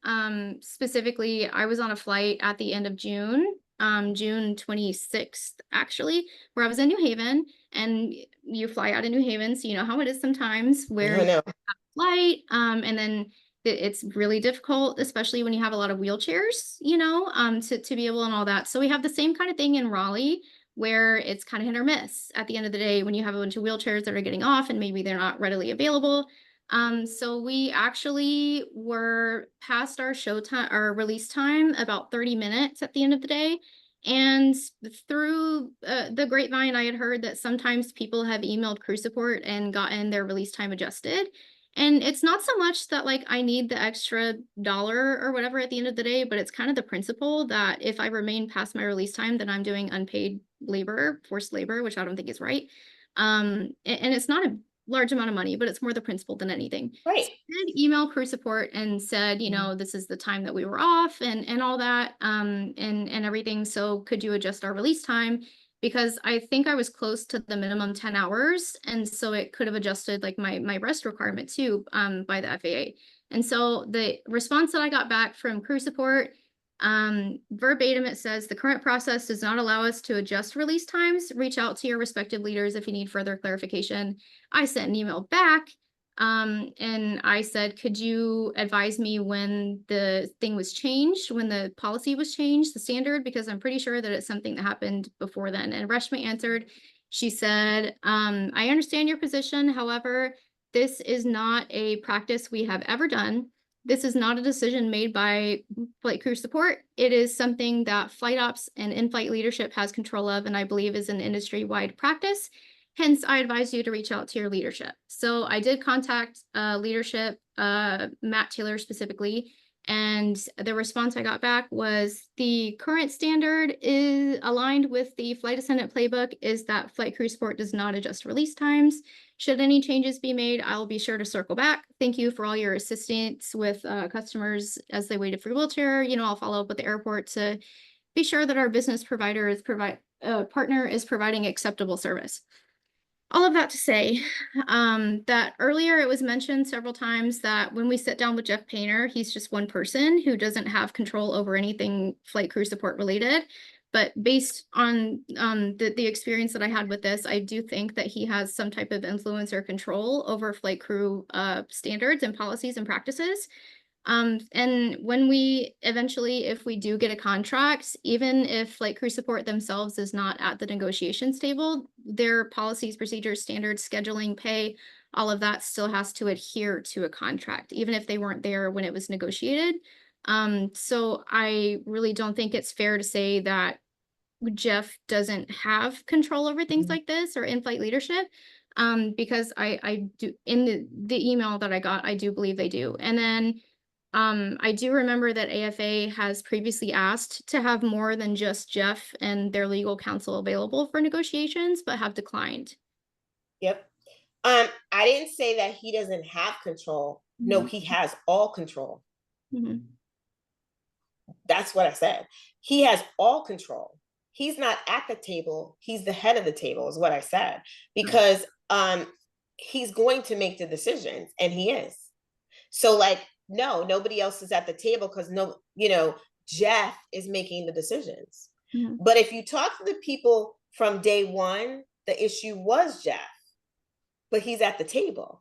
specifically, I was on a flight at the end of June, June 26th actually, where I was in New Haven, and you fly out of New Haven, so you know how it is sometimes where I know. flight and then it's really difficult, especially when you have a lot of wheelchairs, you know, to be able and all that. So we have the same kind of thing in Raleigh, where it's kind of hit or miss at the end of the day when you have a bunch of wheelchairs that are getting off and maybe they're not readily available. So we actually were past our show time, our release time, about 30 minutes at the end of the day. And through the grapevine, I had heard that sometimes people have emailed crew support and gotten their release time adjusted. And it's not so much that like I need the extra dollar or whatever at the end of the day, but it's kind of the principle that if I remain past my release time, then I'm doing unpaid labor, forced labor, which I don't think is right. And it's not a large amount of money, but it's more the principle than anything. Right. So I did email crew support and said, you know, this is the time that we were off and all that, and everything. So could you adjust our release time? Because I think I was close to the minimum 10 hours. And so it could have adjusted like my rest requirement too, by the FAA. And so the response that I got back from crew support, verbatim, it says the current process does not allow us to adjust release times. Reach out to your respective leaders if you need further clarification. I sent an email back. And I said, could you advise me when the thing was changed, when the policy was changed, the standard, because I'm pretty sure that it's something that happened before then. And Reshma answered, she said, I understand your position. However, this is not a practice we have ever done. This is not a decision made by flight crew support. It is something that flight ops and in-flight leadership has control of, and I believe is an industry-wide practice. Hence, I advise you to reach out to your leadership. So I did contact leadership, Matt Taylor specifically, and the response I got back was the current standard is aligned with the flight attendant playbook, is that flight crew support does not adjust release times. Should any changes be made, I'll be sure to circle back. Thank you for all your assistance with customers as they waited for your wheelchair. You know, I'll follow up with the airport to be sure that our business provider is partner is providing acceptable service. All of that to say, that earlier it was mentioned several times that when we sit down with Jeff Painter, he's just one person who doesn't have control over anything flight crew support related. But based on the experience that I had with this, I do think that he has some type of influence or control over flight crew standards and policies and practices. And when we eventually, if we do get a contract, even if flight crew support themselves is not at the negotiations table, their policies, procedures, standards, scheduling, pay, all of that still has to adhere to a contract, even if they weren't there when it was negotiated. So I really don't think it's fair to say that Jeff doesn't have control over things like this or in-flight leadership. Because I do, in the email that I got, I do believe they do. And then I do remember that AFA has previously asked to have more than just Jeff and their legal counsel available for negotiations, but have declined. Yep. I didn't say that he doesn't have control. No, he has all control. That's what I said. He has all control. He's not at the table. He's the head of the table, is what I said, because he's going to make the decisions, and he is. So like, no, nobody else is at the table because Jeff is making the decisions. But if you talk to the people from day one, the issue was Jeff, but he's at the table.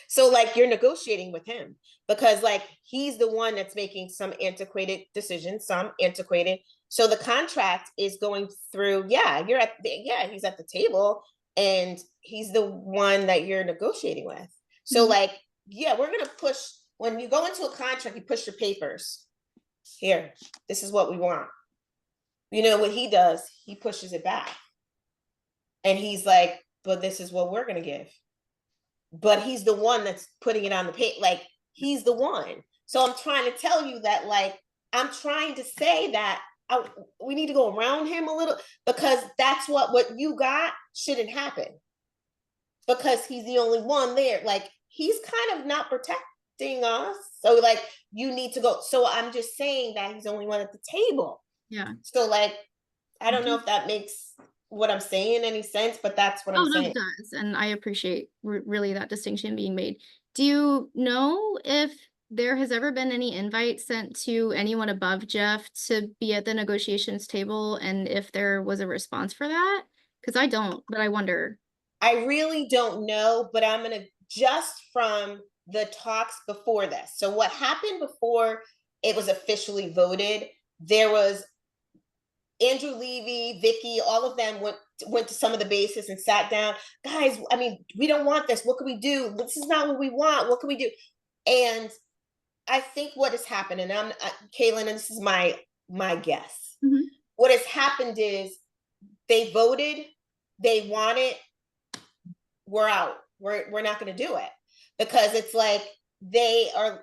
So like you're negotiating with him because like he's the one that's making some antiquated decisions, some antiquated. So the contract is going through, yeah, he's at the table and he's the one that you're negotiating with. So like, yeah, we're gonna push, when you go into a contract, you push your papers. Here, this is what we want. You know what he does? He pushes it back. And he's like, but this is what we're gonna give. But he's the one that's putting it on the page. Like he's the one. So I'm trying to tell you that, like, I'm trying to say that we need to go around him a little because that's what you got shouldn't happen because he's the only one there. Like he's kind of not protecting us. So like you need to go. So I'm just saying that he's the only one at the table. Yeah. So like, I don't know if that makes what I'm saying any sense, but that's what I'm saying. No, it does. And I appreciate really that distinction being made. Do you know if there has ever been any invite sent to anyone above Jeff to be at the negotiations table and if there was a response for that? Because I don't, but I wonder. I really don't know, but I'm going to just from the talks before this. So what happened before it was officially voted, there was Andrew Levy, Vicky, all of them went to some of the bases and sat down. Guys, I mean, we don't want this. What can we do? This is not what we want. What can we do? And I think what has happened, and I'm Kaylin, and this is my guess. What has happened is they voted, they want it, we're out. We're not going to do it because it's like they are.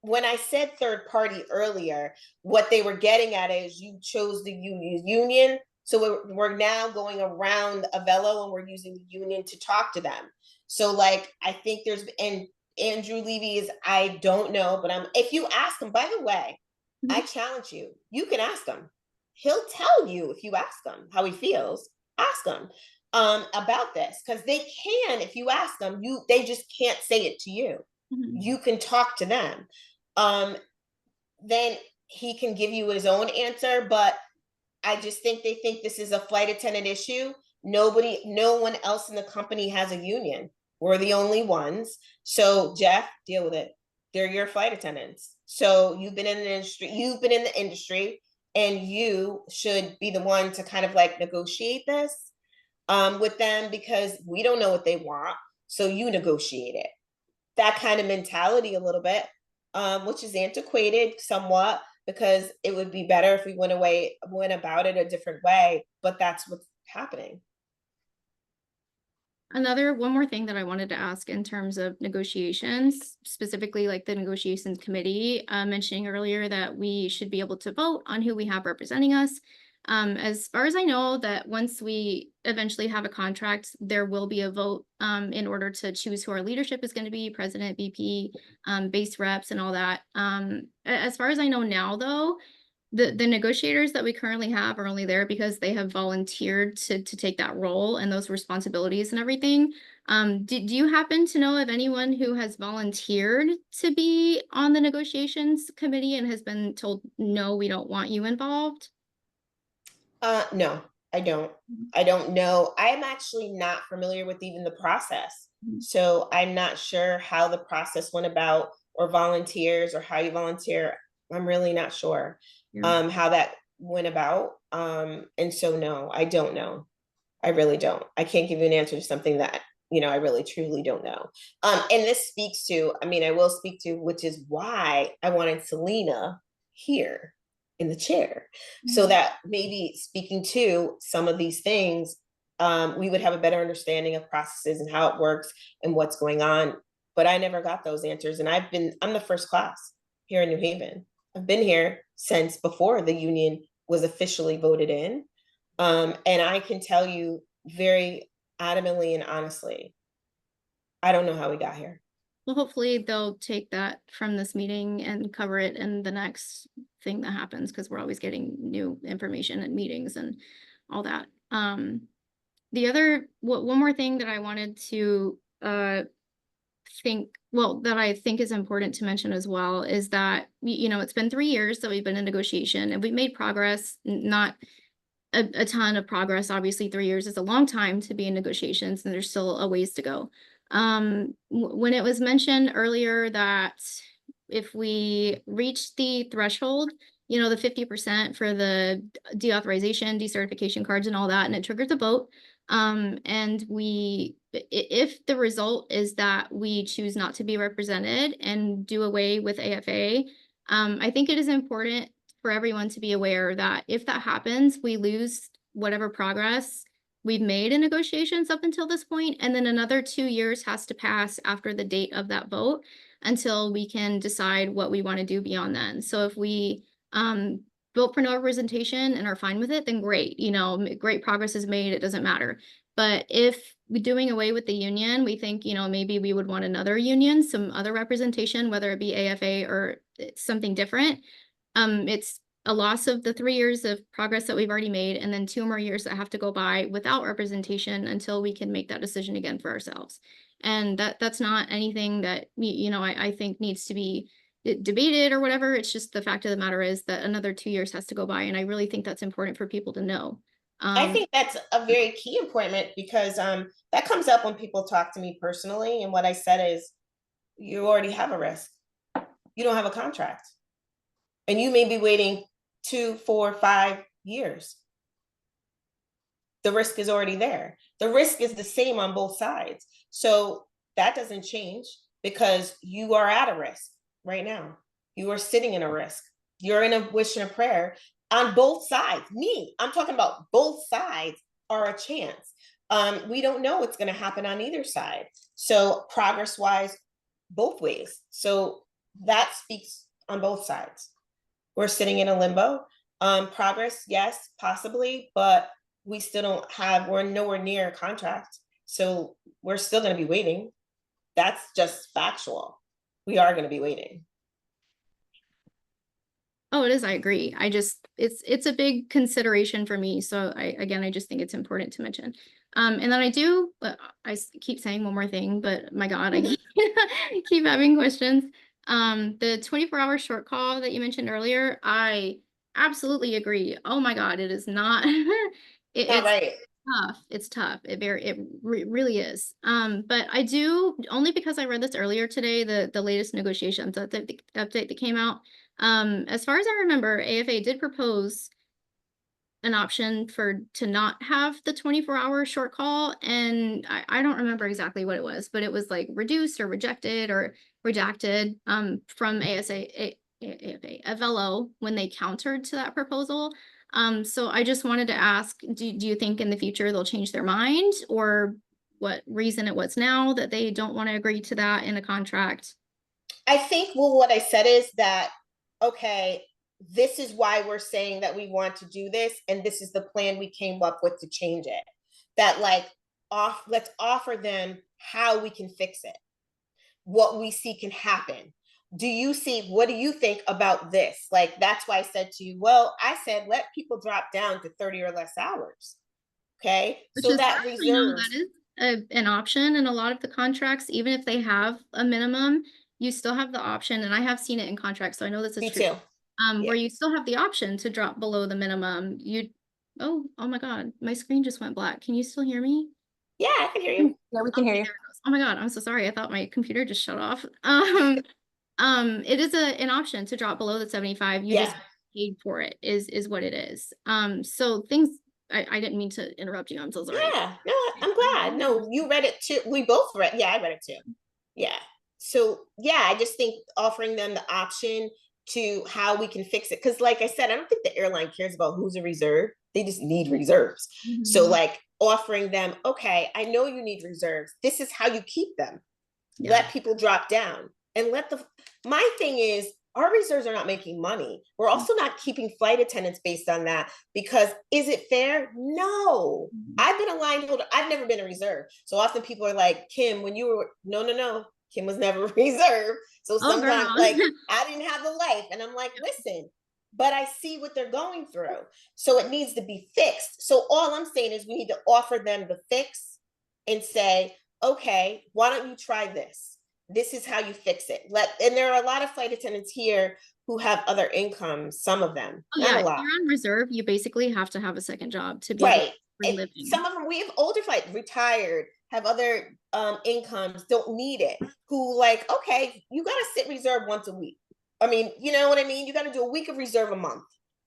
When I said third party earlier, what they were getting at is you chose the union. So we're now going around Avelo and we're using the union to talk to them. So like, I think and Andrew Levy is, I don't know, but if you ask him, by the way, I challenge you, you can ask him. He'll tell you if you ask him how he feels, ask him about this. Cause they can, if you ask them, they just can't say it to you. You can talk to them. Then he can give you his own answer, but I just think they think this is a flight attendant issue. No one else in the company has a union. We're the only ones. So Jeff, deal with it. They're your flight attendants. So you've been in the industry, and you should be the one to kind of like negotiate this with them because we don't know what they want. So you negotiate it. That kind of mentality a little bit, which is antiquated somewhat because it would be better if we went about it a different way, but that's what's happening. One more thing that I wanted to ask in terms of negotiations, specifically like the negotiations committee, mentioning earlier that we should be able to vote on who we have representing us. As far as I know, that once we eventually have a contract, there will be a vote in order to choose who our leadership is going to be, president, VP, base reps, and all that. As far as I know now, though, the negotiators that we currently have are only there because they have volunteered to take that role and those responsibilities and everything. Do you happen to know of anyone who has volunteered to be on the negotiations committee and has been told, no, we don't want you involved? No, I don't. I don't know. I am actually not familiar with even the process. So I'm not sure how the process went about or volunteers or how you volunteer. I'm really not sure how that went about. And so, no, I don't know. I really don't. I can't give you an answer to something that, I really truly don't know. And this speaks to, I will speak to, which is why I wanted Selena here in the chair, so that maybe speaking to some of these things, we would have a better understanding of processes and how it works and what's going on. But I never got those answers. And I'm the first class here in New Haven. I've been here since before the union was officially voted in. And I can tell you very adamantly and honestly, I don't know how we got here. Well, hopefully they'll take that from this meeting and cover it in the next thing that happens, because we're always getting new information and meetings and all that. One more thing that I wanted to that I think is important to mention as well is that, it's been 3 years that we've been in negotiation and we've made progress, not a ton of progress. Obviously, 3 years is a long time to be in negotiations, and there's still a ways to go. When it was mentioned earlier that if we reach the threshold, you know, the 50% for the deauthorization, decertification cards and all that, and it triggers a vote. And if the result is that we choose not to be represented and do away with AFA, I think it is important for everyone to be aware that if that happens, we lose whatever progress we've made in negotiations up until this point, and then another 2 years has to pass after the date of that vote until we can decide what we want to do beyond then. So if we vote for no representation and are fine with it, then great, you know, great progress is made, it doesn't matter. But if we're doing away with the union, we think, you know, maybe we would want another union, some other representation, whether it be AFA or something different. It's a loss of the 3 years of progress that we've already made, and then 2 more years that have to go by without representation until we can make that decision again for ourselves. And that's not anything that, you know, I think needs to be debated or whatever. It's just the fact of the matter is that another 2 years has to go by, and I really think that's important for people to know. I think that's a very key appointment because that comes up when people talk to me personally. And what I said is, you already have a risk. You don't have a contract. And you may be waiting 2, 4, 5 years. The risk is already there. The risk is the same on both sides. So that doesn't change because you are at a risk right now. You are sitting in a risk. You're in a wish and a prayer on both sides. I'm talking about both sides are a chance. We don't know what's going to happen on either side. So progress wise, both ways. So that speaks on both sides. We're sitting in a limbo. Progress, yes, possibly, but we still don't have, we're nowhere near a contract. So we're still going to be waiting. That's just factual. We are going to be waiting. Oh, it is. I agree. It's a big consideration for me. So I just think it's important to mention. And then I keep saying one more thing, but my God, I keep having questions. The 24-hour short call that you mentioned earlier, I absolutely agree. Oh my God, it is not, it's right. tough. It's tough. It really is. But I do, only because I read this earlier today, the latest negotiations update that came out. As far as I remember, AFA did propose an option to not have the 24-hour short call, and I don't remember exactly what it was, but it was like reduced or rejected or redacted from AFA Avelo when they countered to that proposal. So I just wanted to ask, do you think in the future they'll change their mind, or what reason it was now that they don't want to agree to that in a contract? I think, well, what I said is that, okay, this is why we're saying that we want to do this, and this is the plan we came up with to change it. That let's offer them how we can fix it, what we see can happen. What do you think about this? Like, that's why I said to you, well, I said, let people drop down to 30 or less hours. Okay. So that reserves. That is an option in a lot of the contracts, even if they have a minimum, you still have the option, and I have seen it in contracts, so I know this is true. Me too. Where you still have the option to drop below the minimum. Oh my God, my screen just went black. Can you still hear me? Yeah, I can hear you. Yeah, we can hear you. Oh my God, I'm so sorry. I thought my computer just shut off. It is an option to drop below the 75. You just paid for it is what it is. So things, I didn't mean to interrupt you. I'm so sorry. Yeah, no, I'm glad. No, you read it too. We both read. Yeah, I read it too. Yeah. So yeah, I just think offering them the option to how we can fix it. Because like I said, I don't think the airline cares about who's a reserve. They just need reserves. Mm-hmm. So like offering them, okay, I know you need reserves. This is how you keep them. Yeah. Let people drop down and my thing is, our reserves are not making money. We're also not keeping flight attendants based on that, because is it fair? No. I've been a line holder. I've never been a reserve. So often people are like, Kim, when you were, no. Kim was never a reserve. So sometimes I didn't have a life. And I'm like, listen, but I see what they're going through. So it needs to be fixed. So all I'm saying is we need to offer them the fix and say, okay, why don't you try this? this is how you fix it. And there are a lot of flight attendants here who have other incomes, some of them, Oh, not yeah, a if lot. you're on reserve, you basically have to have a second job to be able Right. to earn a And living. some of them, we have older flight, retired, have other incomes, don't need it, who like, okay, you got to sit reserve once a week. I mean, you know what I mean? You got to do a week of reserve a month.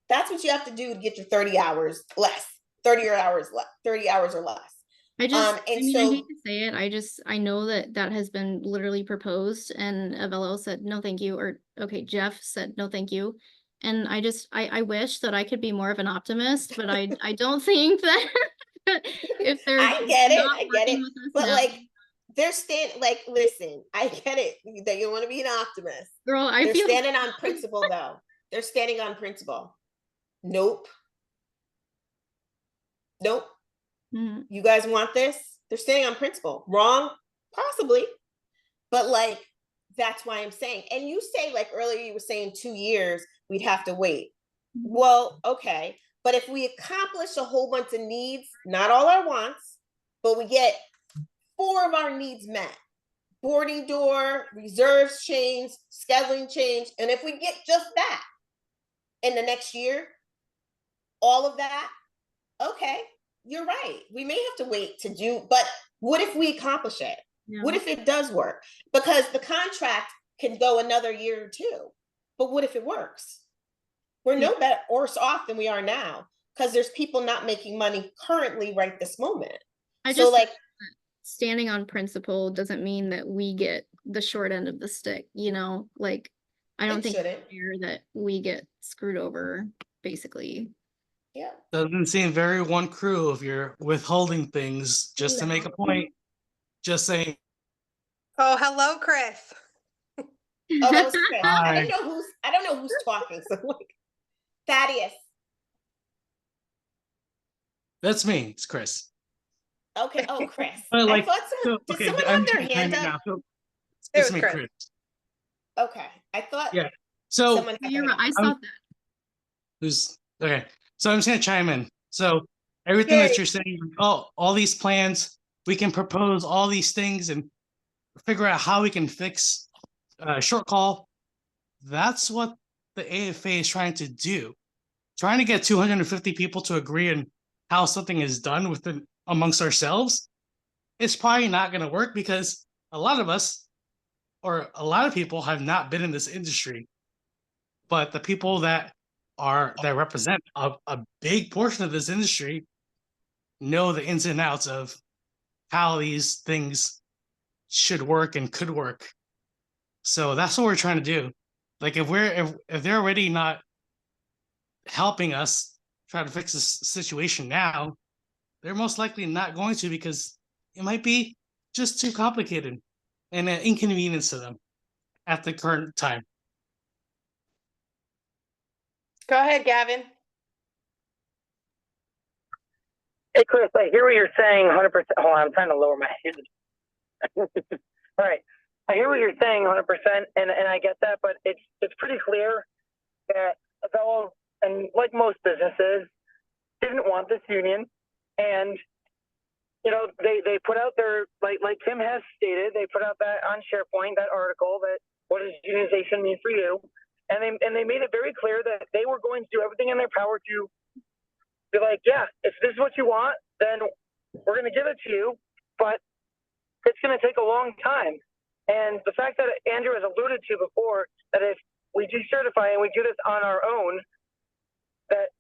That's what you have to do to get your 30 hours less, 30 hours less, 30 hours or less. I And mean, so I hate to say it. I know that that has been literally proposed, and Avelo said, no, thank you. Or, okay, Jeff said, no, thank you. And I wish that I could be more of an optimist, but I don't think that if they're I get not it, working with us but now, like they're like, listen, I get it that you want to be an optimist. girl, I They're feel standing on principle though. They're standing on principle. Nope. Nope. Mhm. You guys want this? They're standing on principle. Wrong? Possibly. But like, that's why I'm saying. And you say, like earlier, you were saying 2 years, we'd have to wait. Well, okay. But if we accomplish a whole bunch of needs, not all our wants, but we get 4 of our needs met, boarding door, reserves change, scheduling change. And if we get just that in the next year, all of that, okay, you're right. We may have to wait to do, but what if we accomplish it? Yeah. What if it does work? Because the contract can go another year or 2. But what if it works? We're no better or worse off than we are now, because there's people not making money currently right this moment. I So just like, standing on principle doesn't mean that we get the short end of the stick, you know? Like, I don't it think shouldn't. it's fair that we get screwed over, basically. Yeah. Doesn't seem very one crew if you're withholding things just to make a point. Just saying. Oh, hello, Chris. Oh, that was Chris. Hi. I don't know who's talking. So like, Thaddeus. That's me. It's Chris. Okay. Oh, Chris. But I like, thought someone so, did someone have their hand up? now. So It it's was me, Chris. Chris. Okay. I thought Yeah. So someone had You're their right. I hand saw up. that. who's okay? So I'm just gonna chime in. So everything Yay. that you're saying, oh, all these plans, we can propose all these things and figure out how we can fix short call. That's what the AFA is trying to do. Trying to get 250 people to agree on how something is done within amongst ourselves, it's probably not going to work because a lot of us or a lot of people have not been in this industry. But the people that represent a big portion of this industry know the ins and outs of how these things should work and could work. So that's what we're trying to do. Like if they're already not helping us try to fix this situation now, they're most likely not going to because it might be just too complicated and an inconvenience to them at the current time. Go ahead, Gavin. Hey, Chris, I hear what you're saying 100%. Hold on, I'm trying to lower my head. All right. I hear what you're saying 100%, and I get that, but it's pretty clear that Avelo, and like most businesses, didn't want this union. And, you know, they put out their, like Kim has stated, they put out that on SharePoint, that article, that what does unionization mean for you? And they made it very clear that they were going to do everything in their power to be like, yeah, if this is what you want, then we're going to give it to you, but it's going to take a long time. And the fact that Andrew has alluded to before, that if we decertify and we do this on our own, that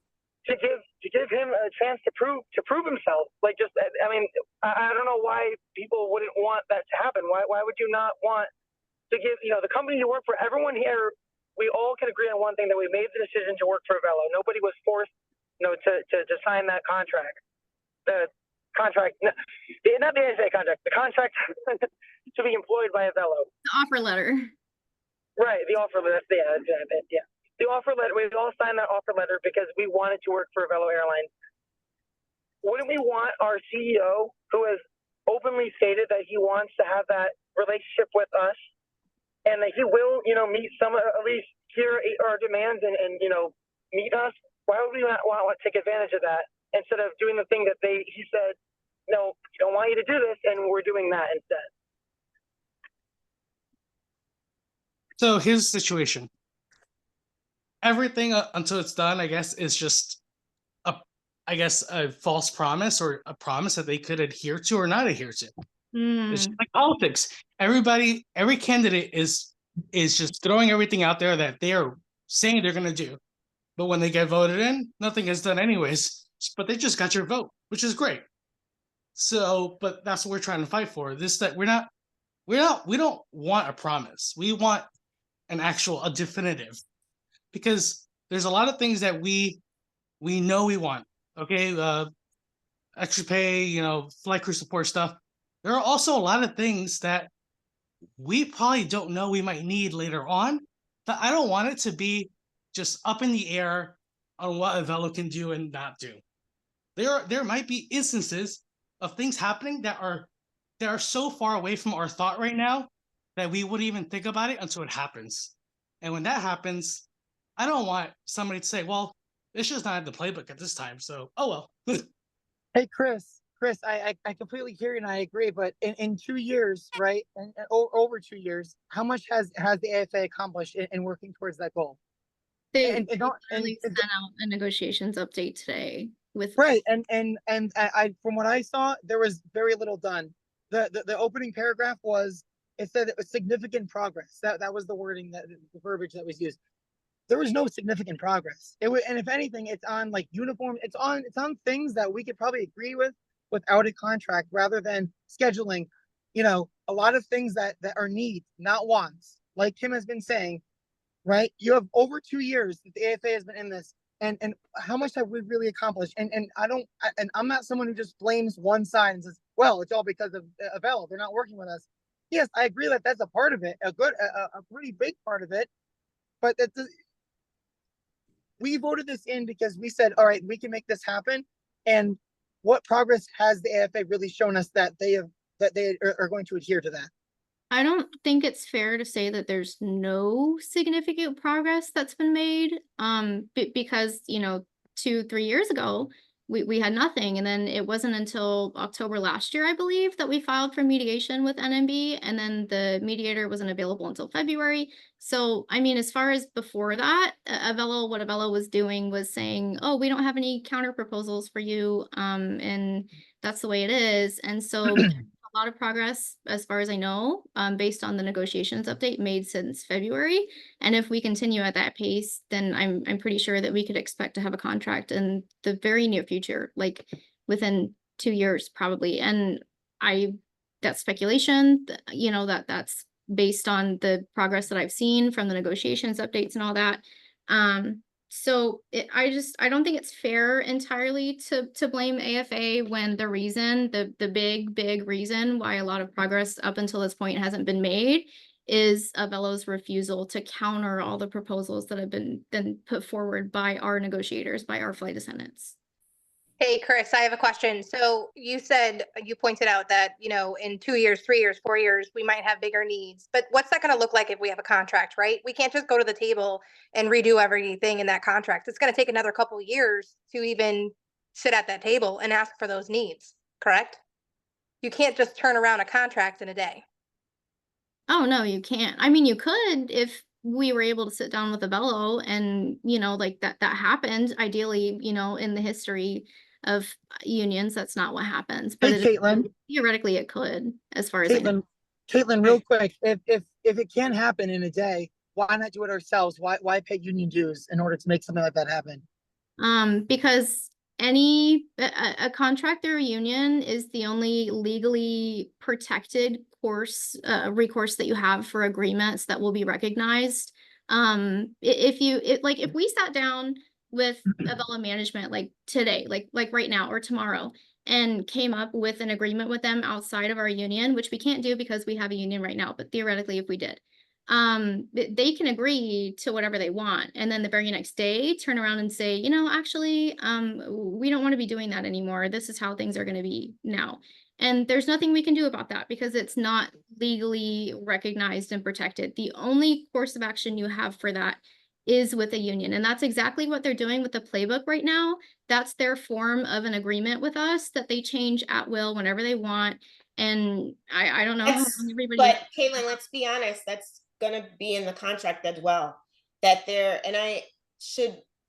to give him a chance to prove himself, like just, I mean, I don't know why people wouldn't want that to happen. Why would you not want to give, you know, the company you work for, everyone here, we all can agree on one thing, that we made the decision to work for Avelo. Nobody was forced, you know, to sign that contract. The contract, not the NSA contract, the contract to be employed by Avelo. The offer letter. Right, the offer letter. Yeah, yeah. The offer letter. We all signed that offer letter because we wanted to work for Avelo Airlines. Wouldn't we want our CEO, who has openly stated that he wants to have that relationship with us, and that he will, you know, meet some, at least hear our demands and you know, meet us? Why would we not want to take advantage of that instead of doing the thing that he said, no, we don't want you to do this, and we're doing that instead? So here's the situation. Everything until it's done, I guess, is just a false promise or a promise that they could adhere to or not adhere to. It's just like politics. Every candidate is just throwing everything out there that they are saying they're going to do. But when they get voted in, nothing is done anyways. But they just got your vote, which is great. So, but that's what we're trying to fight for. That we don't want a promise. We want a definitive, because there's a lot of things that we know we want. Okay, extra pay, flight crew support stuff. There are also a lot of things that we probably don't know we might need later on. That I don't want it to be just up in the air on what Avelo can do and not do. There might be instances of things happening that are so far away from our thought right now that we wouldn't even think about it until it happens. And when that happens, I don't want somebody to say, well, it's just not in the playbook at this time. So, oh well. Hey, Chris, I completely hear you and I agree, but in 2 years, right, and over 2 years, how much has the AFA accomplished in working towards that goal? They literally sent out a negotiations update today with right, and I from what I saw, there was very little done. The opening paragraph was, it said it was significant progress. That was the wording, the verbiage that was used. There was no significant progress. And if anything, it's on like uniform. It's on things that we could probably agree with without a contract, rather than scheduling. A lot of things that are needs, not wants. Like Kim has been saying, right? You have over 2 years that the AFA has been in this, and how much have we really accomplished? And I'm not someone who just blames one side and says, well, it's all because of Avelo. They're not working with us. Yes, I agree that that's a part of it, a pretty big part of it, but we voted this in because we said, all right, we can make this happen. And what progress has the AFA really shown us that they are going to adhere to that? I don't think it's fair to say that there's no significant progress that's been made. Because 2-3 years ago, we had nothing, and then it wasn't until October last year, I believe, that we filed for mediation with NMB, and then the mediator wasn't available until February. So, I mean, as far as before that, what Avelo was doing was saying, "Oh, we don't have any counter proposals for you," and that's the way it is. And so, a lot of progress, as far as I know, based on the negotiations update made since February. And if we continue at that pace, then I'm pretty sure that we could expect to have a contract in the very near future, like within 2 years probably. And that's speculation, that's based on the progress that I've seen from the negotiations updates and all that. So I don't think it's fair entirely to blame AFA when the big reason why a lot of progress up until this point hasn't been made is Avelo's refusal to counter all the proposals that have been put forward by our negotiators, by our flight attendants. Hey, Chris, I have a question. So you pointed out that, in 2 years, 3 years, 4 years, we might have bigger needs, but what's that going to look like if we have a contract, right? We can't just go to the table and redo everything in that contract. It's going to take another couple of years to even sit at that table and ask for those needs, correct? You can't just turn around a contract in a day. Oh, no, you can't. I mean, you could if we were able to sit down with Avelo and, like that happened ideally, in the history of unions. That's not what happens. But Hey, Caitlin. Theoretically, it could, as far as I know. Caitlin, real quick, if it can happen in a day, why not do it ourselves? Why pay union dues in order to make something like that happen? Because a contract or a union is the only legally protected recourse that you have for agreements that will be recognized. If we sat down with Avelo management like today, like right now or tomorrow, and came up with an agreement with them outside of our union, which we can't do because we have a union right now, but theoretically if we did, they can agree to whatever they want, and then the very next day turn around and say, actually, we don't want to be doing that anymore. This is how things are going to be now. And there's nothing we can do about that because it's not legally recognized and protected. The only course of action you have for that is with a union. And that's exactly what they're doing with the playbook right now. That's their form of an agreement with us that they change at will whenever they want. And I don't know how long everybody. But Caitlin, let's be honest, that's gonna be in the contract as well. That there, and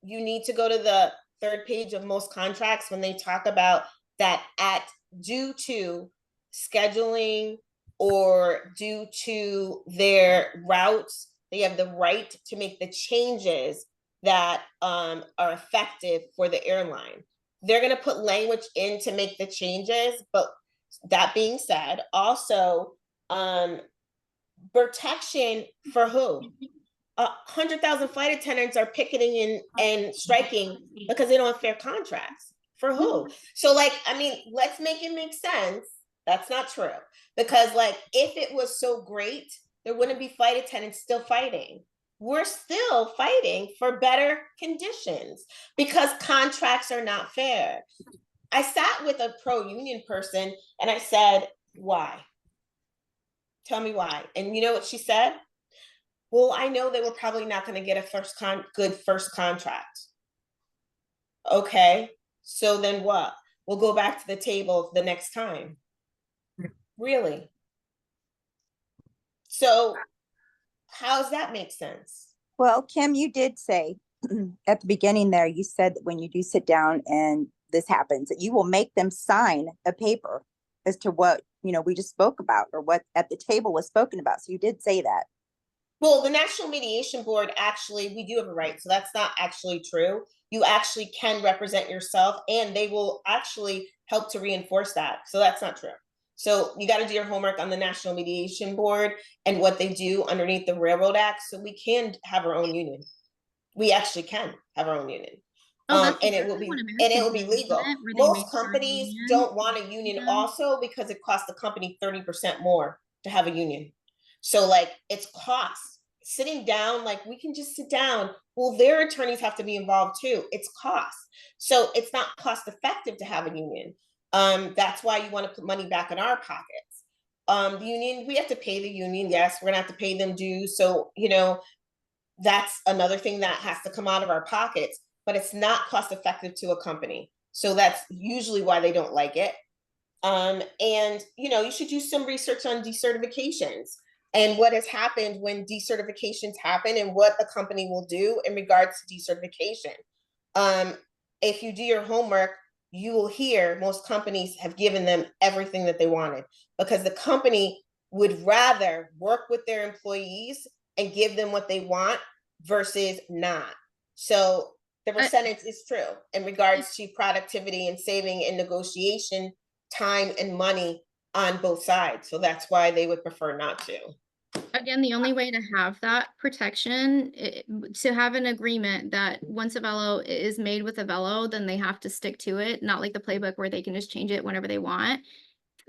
you need to go to the third page of most contracts when they talk about that due to scheduling or due to their routes, they have the right to make the changes that are effective for the airline. They're going to put language in to make the changes, but that being said, also protection for who? 100,000 flight attendants are picketing and striking because they don't have fair contracts. For who? So like, I mean, let's make it make sense. That's not true. Because like, if it was so great, there wouldn't be flight attendants still fighting. We're still fighting for better conditions because contracts are not fair. I sat with a pro-union person and I said, why? Tell me why. And you know what she said? Well, I know they were probably not going to get a good first contract. Okay, so then what? We'll go back to the table the next time. Really? So how does that make sense? Well, Kim, you did say at the beginning there, you said that when you do sit down and this happens, that you will make them sign a paper as to what, we just spoke about or what at the table was spoken about. So you did say that. Well, the National Mediation Board, actually, we do have a right. So that's not actually true. You actually can represent yourself and they will actually help to reinforce that. So that's not true. So you got to do your homework on the National Mediation Board and what they do underneath the Railroad Act. So we can have our own union. We actually can have our own union. And it will be legal. Most companies don't want a union also because it costs the company 30% more to have a union. So like it's cost. Sitting down, like we can just sit down. Well, their attorneys have to be involved too. It's cost. So it's not cost effective to have a union. That's why you want to put money back in our pockets. The union, we have to pay the union. Yes, we're gonna have to pay them dues. So, that's another thing that has to come out of our pockets, but it's not cost effective to a company. So that's usually why they don't like it. And you should do some research on decertifications and what has happened when decertifications happen and what the company will do in regards to decertification. If you do your homework, you will hear most companies have given them everything that they wanted because the company would rather work with their employees and give them what they want versus not. So the percentage is true in regards to productivity and saving and negotiation time and money on both sides. So that's why they would prefer not to. Again, the only way to have that protection, to have an agreement that once Avelo is made with Avelo, then they have to stick to it, not like the playbook where they can just change it whenever they want.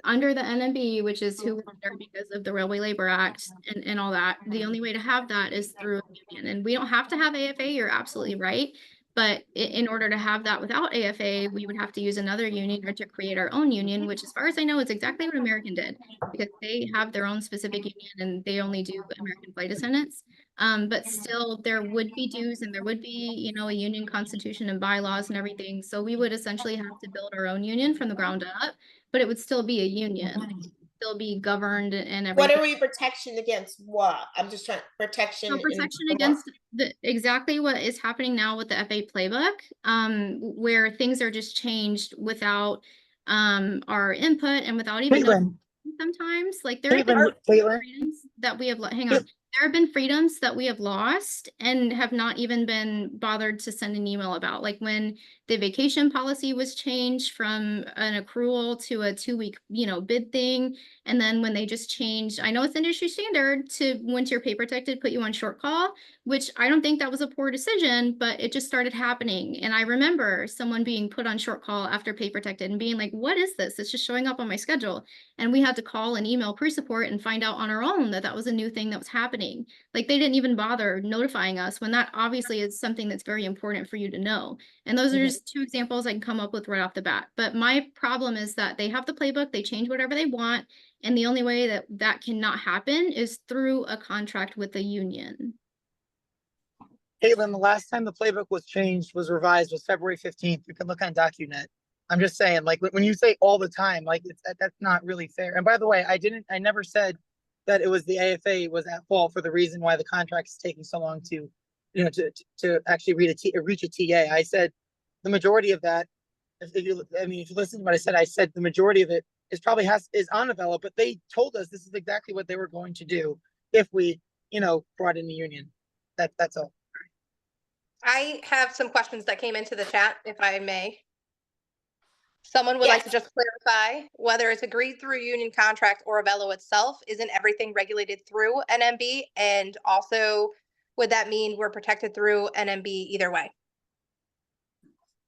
Under the NMB, which is who we're under because of the Railway Labor Act and all that, the only way to have that is through a union. And we don't have to have AFA, you're absolutely right. But in order to have that without AFA, we would have to use another union or to create our own union, which as far as I know, is exactly what American did because they have their own specific union and they only do American flight attendants. But still there would be dues and there would be, a union constitution and bylaws and everything. So we would essentially have to build our own union from the ground up, but it would still be a union. Like, still be governed and everything. What are we protection against? What? I'm just trying protection. So protection against exactly what is happening now with the FA playbook, where things are just changed without our input and without even sometimes like there have been freedoms that we have hang on. There have been freedoms that we have lost and have not even been bothered to send an email about, like when the vacation policy was changed from an accrual to a 2-week, bid thing. And then when they just changed, I know it's industry standard to once you're pay protected, put you on short call, which I don't think that was a poor decision, but it just started happening. And I remember someone being put on short call after pay protected and being like, what is this? It's just showing up on my schedule. And we had to call and email pre-support and find out on our own that that was a new thing that was happening. Like they didn't even bother notifying us when that obviously is something that's very important for you to know. And those are just 2 examples I can come up with right off the bat. But my problem is that they have the playbook, they change whatever they want. And the only way that that cannot happen is through a contract with the union. Caitlin, the last time the playbook was changed, was revised, was February 15th. You can look on DocuNet. I'm just saying, like when you say all the time, like that's not really fair. And by the way, I never said that it was the AFA was at fault for the reason why the contract is taking so long to, to actually reach a TA. I said the majority of that, if you listen to what I said the majority of it is probably is on Avelo, but they told us this is exactly what they were going to do if we, brought in the union. That's all. I have some questions that came into the chat, if I may. Someone would like to just clarify whether it's agreed through union contract or Avelo itself. Isn't everything regulated through NMB? And also, would that mean we're protected through NMB either way?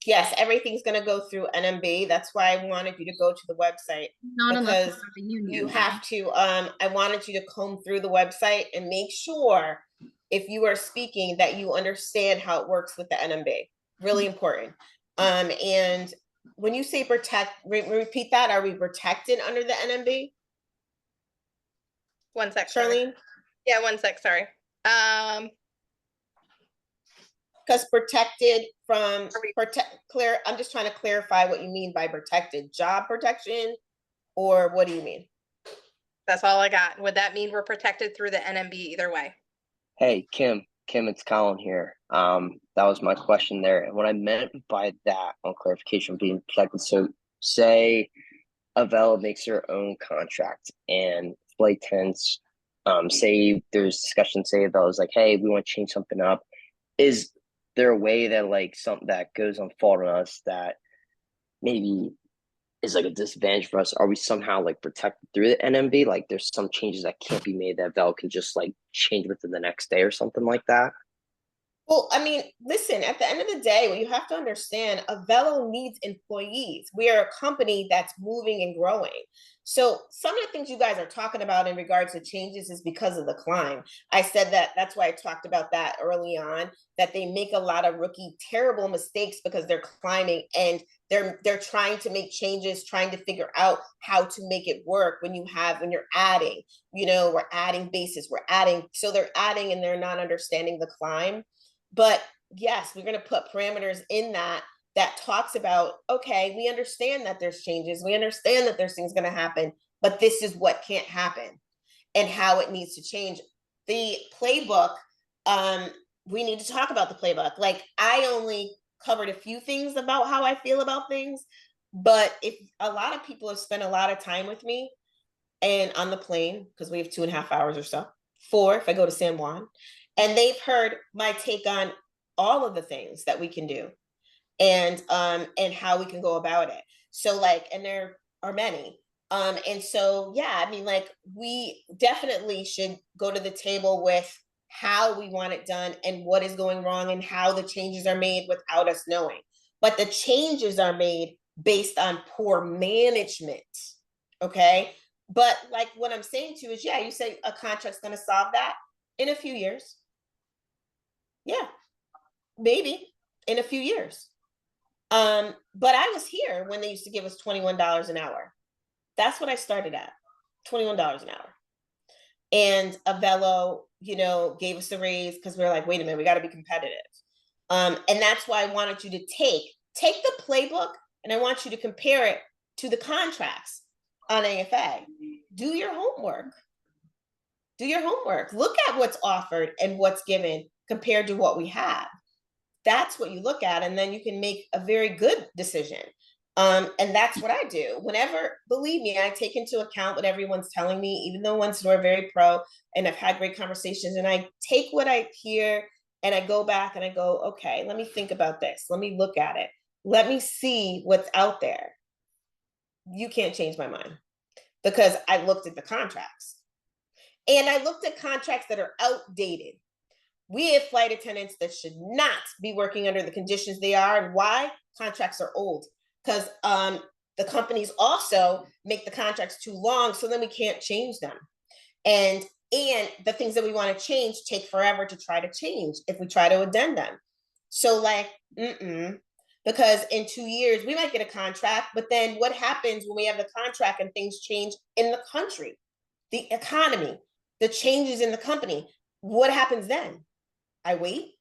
Yes, everything's going to go through NMB. That's why I wanted you to go to the website, Not unless because we're a union. you have to, I wanted you to comb through the website and make sure if you are speaking that you understand how it works with the NMB. Really important. And when you say protect, repeat that. Are we protected under the NMB? 1 sec, Charlene? Yeah, 1 sec, sorry. Because protected from I'm just trying to clarify what you mean by protected. Job protection, or what do you mean? That's all I got. Would that mean we're protected through the NMB either way? Hey, Kim, it's Colin here. That was my question there. And what I meant by that on clarification being protected. So say Avelo makes their own contract and flight attendants, say there's discussion, say Avelo's like, hey, we want to change something up. Is there a way that like something that goes on fault on us that maybe is like a disadvantage for us? Are we somehow like protected through the NMB? Like there's some changes that can't be made that Avelo can just like change within the next day or something like that? Well, I mean, listen, at the end of the day, what you have to understand, Avelo needs employees. We are a company that's moving and growing. So some of the things you guys are talking about in regards to changes is because of the climb. I said that's why I talked about that early on, that they make a lot of rookie terrible mistakes because they're climbing and they're trying to make changes, trying to figure out how to make it work when you're adding, we're adding bases, so they're adding and they're not understanding the climb. But yes, we're going to put parameters in that talks about, okay, we understand that there's changes. We understand that there's things going to happen, but this is what can't happen and how it needs to change. The playbook, we need to talk about the playbook. Like, I only covered a few things about how I feel about things, but if a lot of people have spent a lot of time with me and on the plane, because we have 2.5 hours or so, 4 if I go to San Juan, and they've heard my take on all of the things that we can do and how we can go about it. So like, and there are many. And so, yeah, I mean, like, we definitely should go to the table with how we want it done and what is going wrong and how the changes are made without us knowing. But the changes are made based on poor management. Okay. But like what I'm saying to you is, yeah, you say a contract's going to solve that in a few years. Yeah, maybe in a few years. But I was here when they used to give us $21 an hour. That's what I started at, $21 an hour. And Avelo, gave us a raise because we were like, wait a minute, we got to be competitive. And that's why I wanted you to take the playbook and I want you to compare it to the contracts on AFA. Do your homework. Look at what's offered and what's given compared to what we have. That's what you look at, and then you can make a very good decision. And that's what I do. Whenever, believe me, I take into account what everyone's telling me, even the ones who are very pro, and I've had great conversations, and I take what I hear and I go back and I go, okay, let me think about this. Let me look at it. Let me see what's out there. You can't change my mind because I looked at the contracts. And I looked at contracts that are outdated. We have flight attendants that should not be working under the conditions they are. And why? Contracts are old. Because the companies also make the contracts too long, so then we can't change them. And the things that we want to change take forever to try to change if we try to addend them. So like, because in 2 years, we might get a contract, but then what happens when we have the contract and things change in the country, the economy, the changes in the company? What happens then? I wait.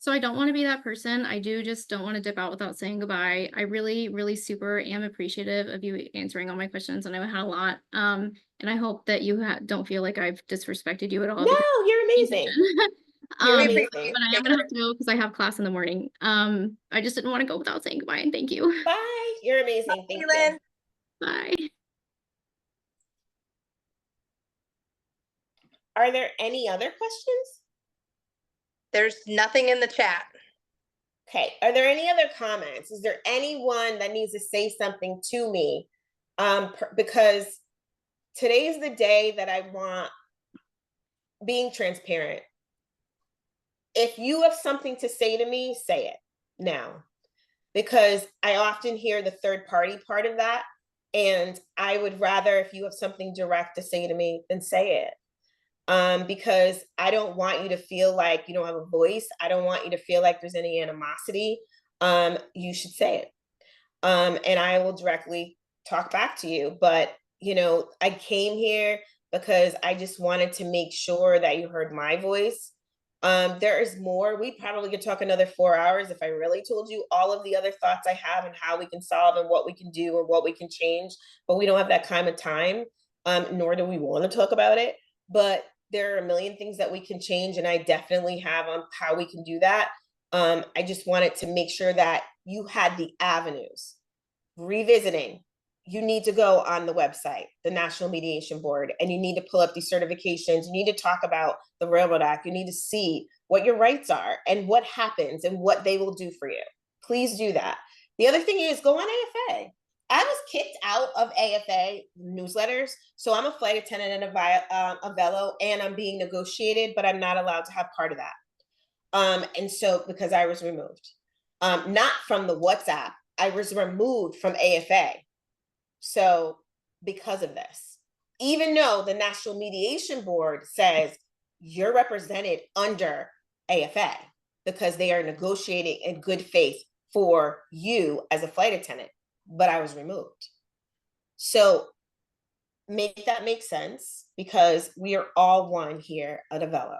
So I don't want to be that person. I do just don't want to dip out without saying goodbye. I really, really super am appreciative of you answering all my questions, and I had a lot. And I hope that you don't feel like I've disrespected you at all. No, you're amazing. You're Um, amazing. but I am gonna have to go because I have class in the morning. I just didn't want to go without saying goodbye, and thank you. Bye. You're amazing. Thank Caitlin. you. Bye. Are there any other questions? There's nothing in the chat. Okay. Are there any other comments? Is there anyone that needs to say something to me? Because today is the day that I want being transparent. If you have something to say to me, say it now, because I often hear the third party part of that. And I would rather, if you have something direct to say to me, then say it. Because I don't want you to feel like you don't have a voice. I don't want you to feel like there's any animosity. You should say it. And I will directly talk back to you. But, you know, I came here because I just wanted to make sure that you heard my voice. There is more. We probably could talk another 4 hours if I really told you all of the other thoughts I have and how we can solve and what we can do or what we can change. But we don't have that kind of time, nor do we want to talk about it. But there are a million things that we can change, and I definitely have on how we can do that. I just wanted to make sure that you had the avenues. Revisiting, you need to go on the website, the National Mediation Board, and you need to pull up these certifications. You need to talk about the Railroad Act. You need to see what your rights are and what happens and what they will do for you. Please do that. The other thing is go on AFA. I was kicked out of AFA newsletters. So I'm a flight attendant in Avelo, and I'm being negotiated, but I'm not allowed to have part of that. And so because I was removed, not from the WhatsApp, I was removed from AFA. So because of this, even though the National Mediation Board says you're represented under AFA because they are negotiating in good faith for you as a flight attendant, but I was removed. So make that make sense, because we are all one here at Avelo.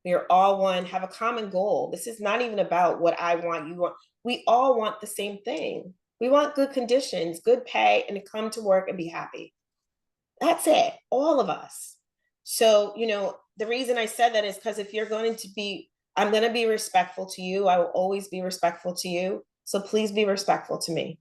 We are all one, have a common goal. This is not even about what I want, you want. We all want the same thing. We want good conditions, good pay, and to come to work and be happy. That's it, all of us. So, you know, the reason I said that is because if you're going to be, I'm going to be respectful to you. I will always be respectful to you. So please be respectful to me.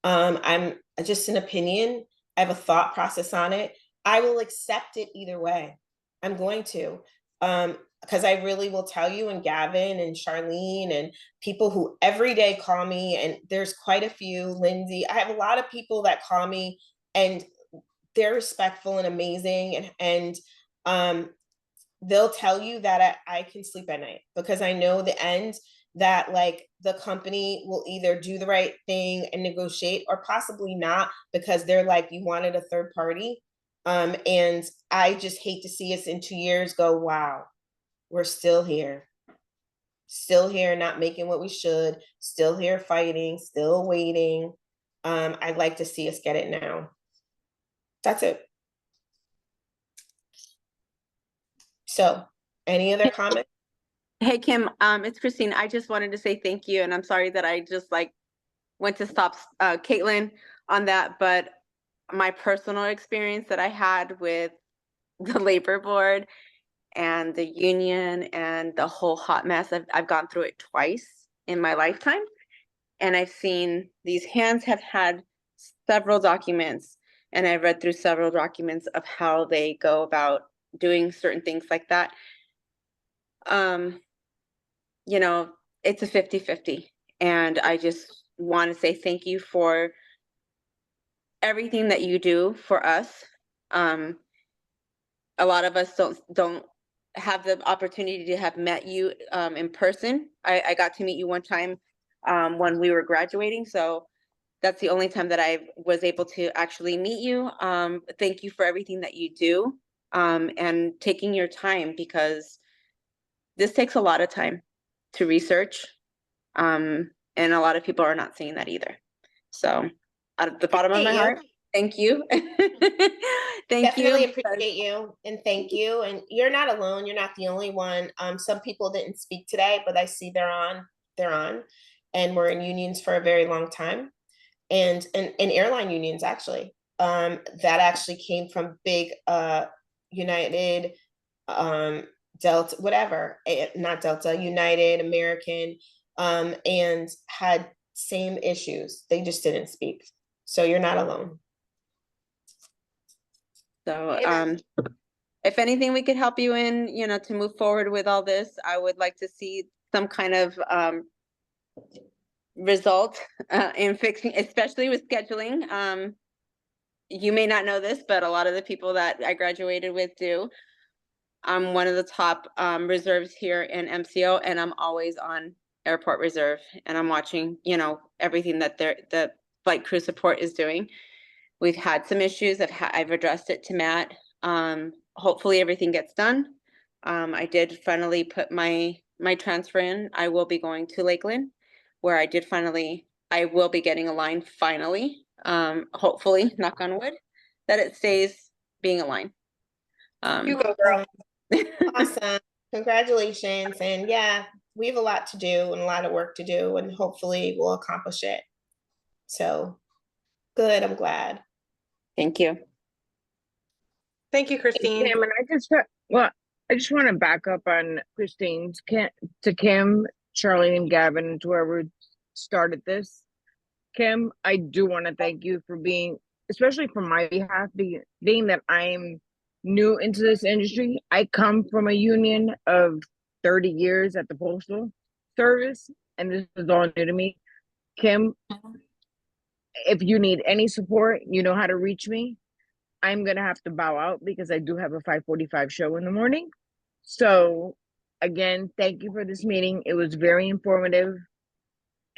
I'm just an opinion. I have a thought process on it. I will accept it either way. I'm going to, because I really will tell you, and Gavin and Charlene and people who every day call me, and there's quite a few, Lindsay, I have a lot of people that call me and they're respectful and amazing. And they'll tell you that I can sleep at night because I know the end, that like the company will either do the right thing and negotiate, or possibly not, because they're like, you wanted a third party. And I just hate to see us in 2 years go, wow, we're still here, not making what we should, still here fighting, still waiting. I'd like to see us get it now. That's it. So any other comments? Hey, Kim, it's Christine. I just wanted to say thank you. And I'm sorry that I just like went to stop Caitlin on that. But my personal experience that I had with the labor board and the union and the whole hot mess, I've gone through it twice in my lifetime. And I've seen these hands have had several documents, and I've read through several documents of how they go about doing certain things like that. You know, it's a 50-50. And I just want to say thank you for everything that you do for us. A lot of us don't have the opportunity to have met you in person. I got to meet you one time when we were graduating. So that's the only time that I was able to actually meet you. Thank you for everything that you do, and taking your time, because this takes a lot of time to research. And a lot of people are not seeing that either. So out of the bottom of my heart, thank you. Thank you. Definitely appreciate you and thank you. And you're not alone. You're not the only one. Some people didn't speak today, but I see they're on. They're on, and we're in unions for a very long time, and in airline unions actually. That actually came from big United, Delta, whatever, not Delta, United, American, and had same issues. They just didn't speak. So you're not alone. So, if anything we could help you in, to move forward with all this, I would like to see some kind of result in fixing, especially with scheduling. You may not know this, but a lot of the people that I graduated with do. I'm one of the top reserves here in MCO, and I'm always on airport reserve, and I'm watching, everything that the flight crew support is doing. We've had some issues. I've addressed it to Matt. Hopefully everything gets done. I did finally put my transfer in. I will be going to Lakeland, where I will be getting a line finally. Hopefully, knock on wood, that it stays being a line. You go, girl. Awesome. Congratulations. And yeah, we have a lot to do and a lot of work to do, and hopefully we'll accomplish it. So good. I'm glad. Thank you. Thank you, Christine. Kim, and I just want to back up on Christine's to Kim, Charlie, and Gavin, to whoever started this. Kim, I do want to thank you for being, especially from my behalf, being that I'm new into this industry. I come from a union of 30 years at the Postal Service, and this is all new to me. Kim, if you need any support, you know how to reach me. I'm going to have to bow out because I do have a 5:45 show in the morning. So again, thank you for this meeting. It was very informative.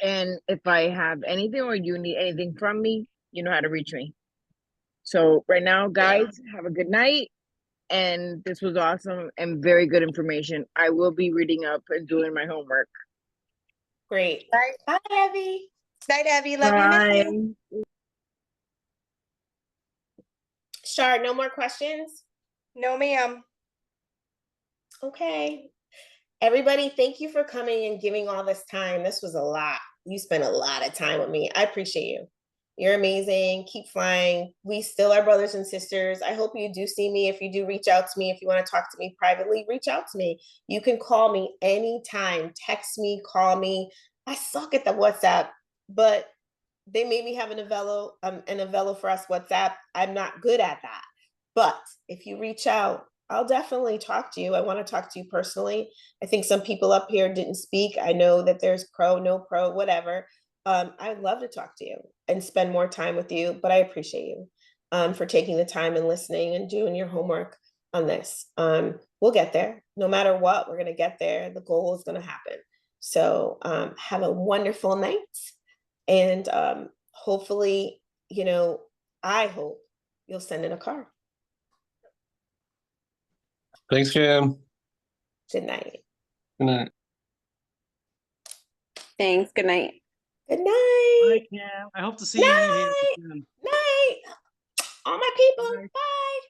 And if I have anything or you need anything from me, you know how to reach me. So right now, guys, have a good night. And this was awesome and very good information. I will be reading up and doing my homework. Great. Bye. Bye, Abby. Night, Abby. Love you. Miss you. Shar, no more questions? No, ma'am. Okay. Everybody, thank you for coming and giving all this time. This was a lot. You spent a lot of time with me. I appreciate you. You're amazing. Keep flying. We still are brothers and sisters. I hope you do see me. If you do, reach out to me. If you want to talk to me privately, reach out to me. You can call me anytime. Text me, call me. I suck at the WhatsApp, but they made me have an Avelo4Us WhatsApp. I'm not good at that. But if you reach out, I'll definitely talk to you. I want to talk to you personally. I think some people up here didn't speak. I know that there's pro, no pro, whatever. I would love to talk to you and spend more time with you, but I appreciate you for taking the time and listening and doing your homework on this. We'll get there. No matter what, we're going to get there. The goal is going to happen. So have a wonderful night. And hopefully, I hope you'll send in a car. Thanks, Kim. Good night. Good night. Thanks. Good night. Good night. Bye, Kim. I hope to see you here. Night. All my people. Bye.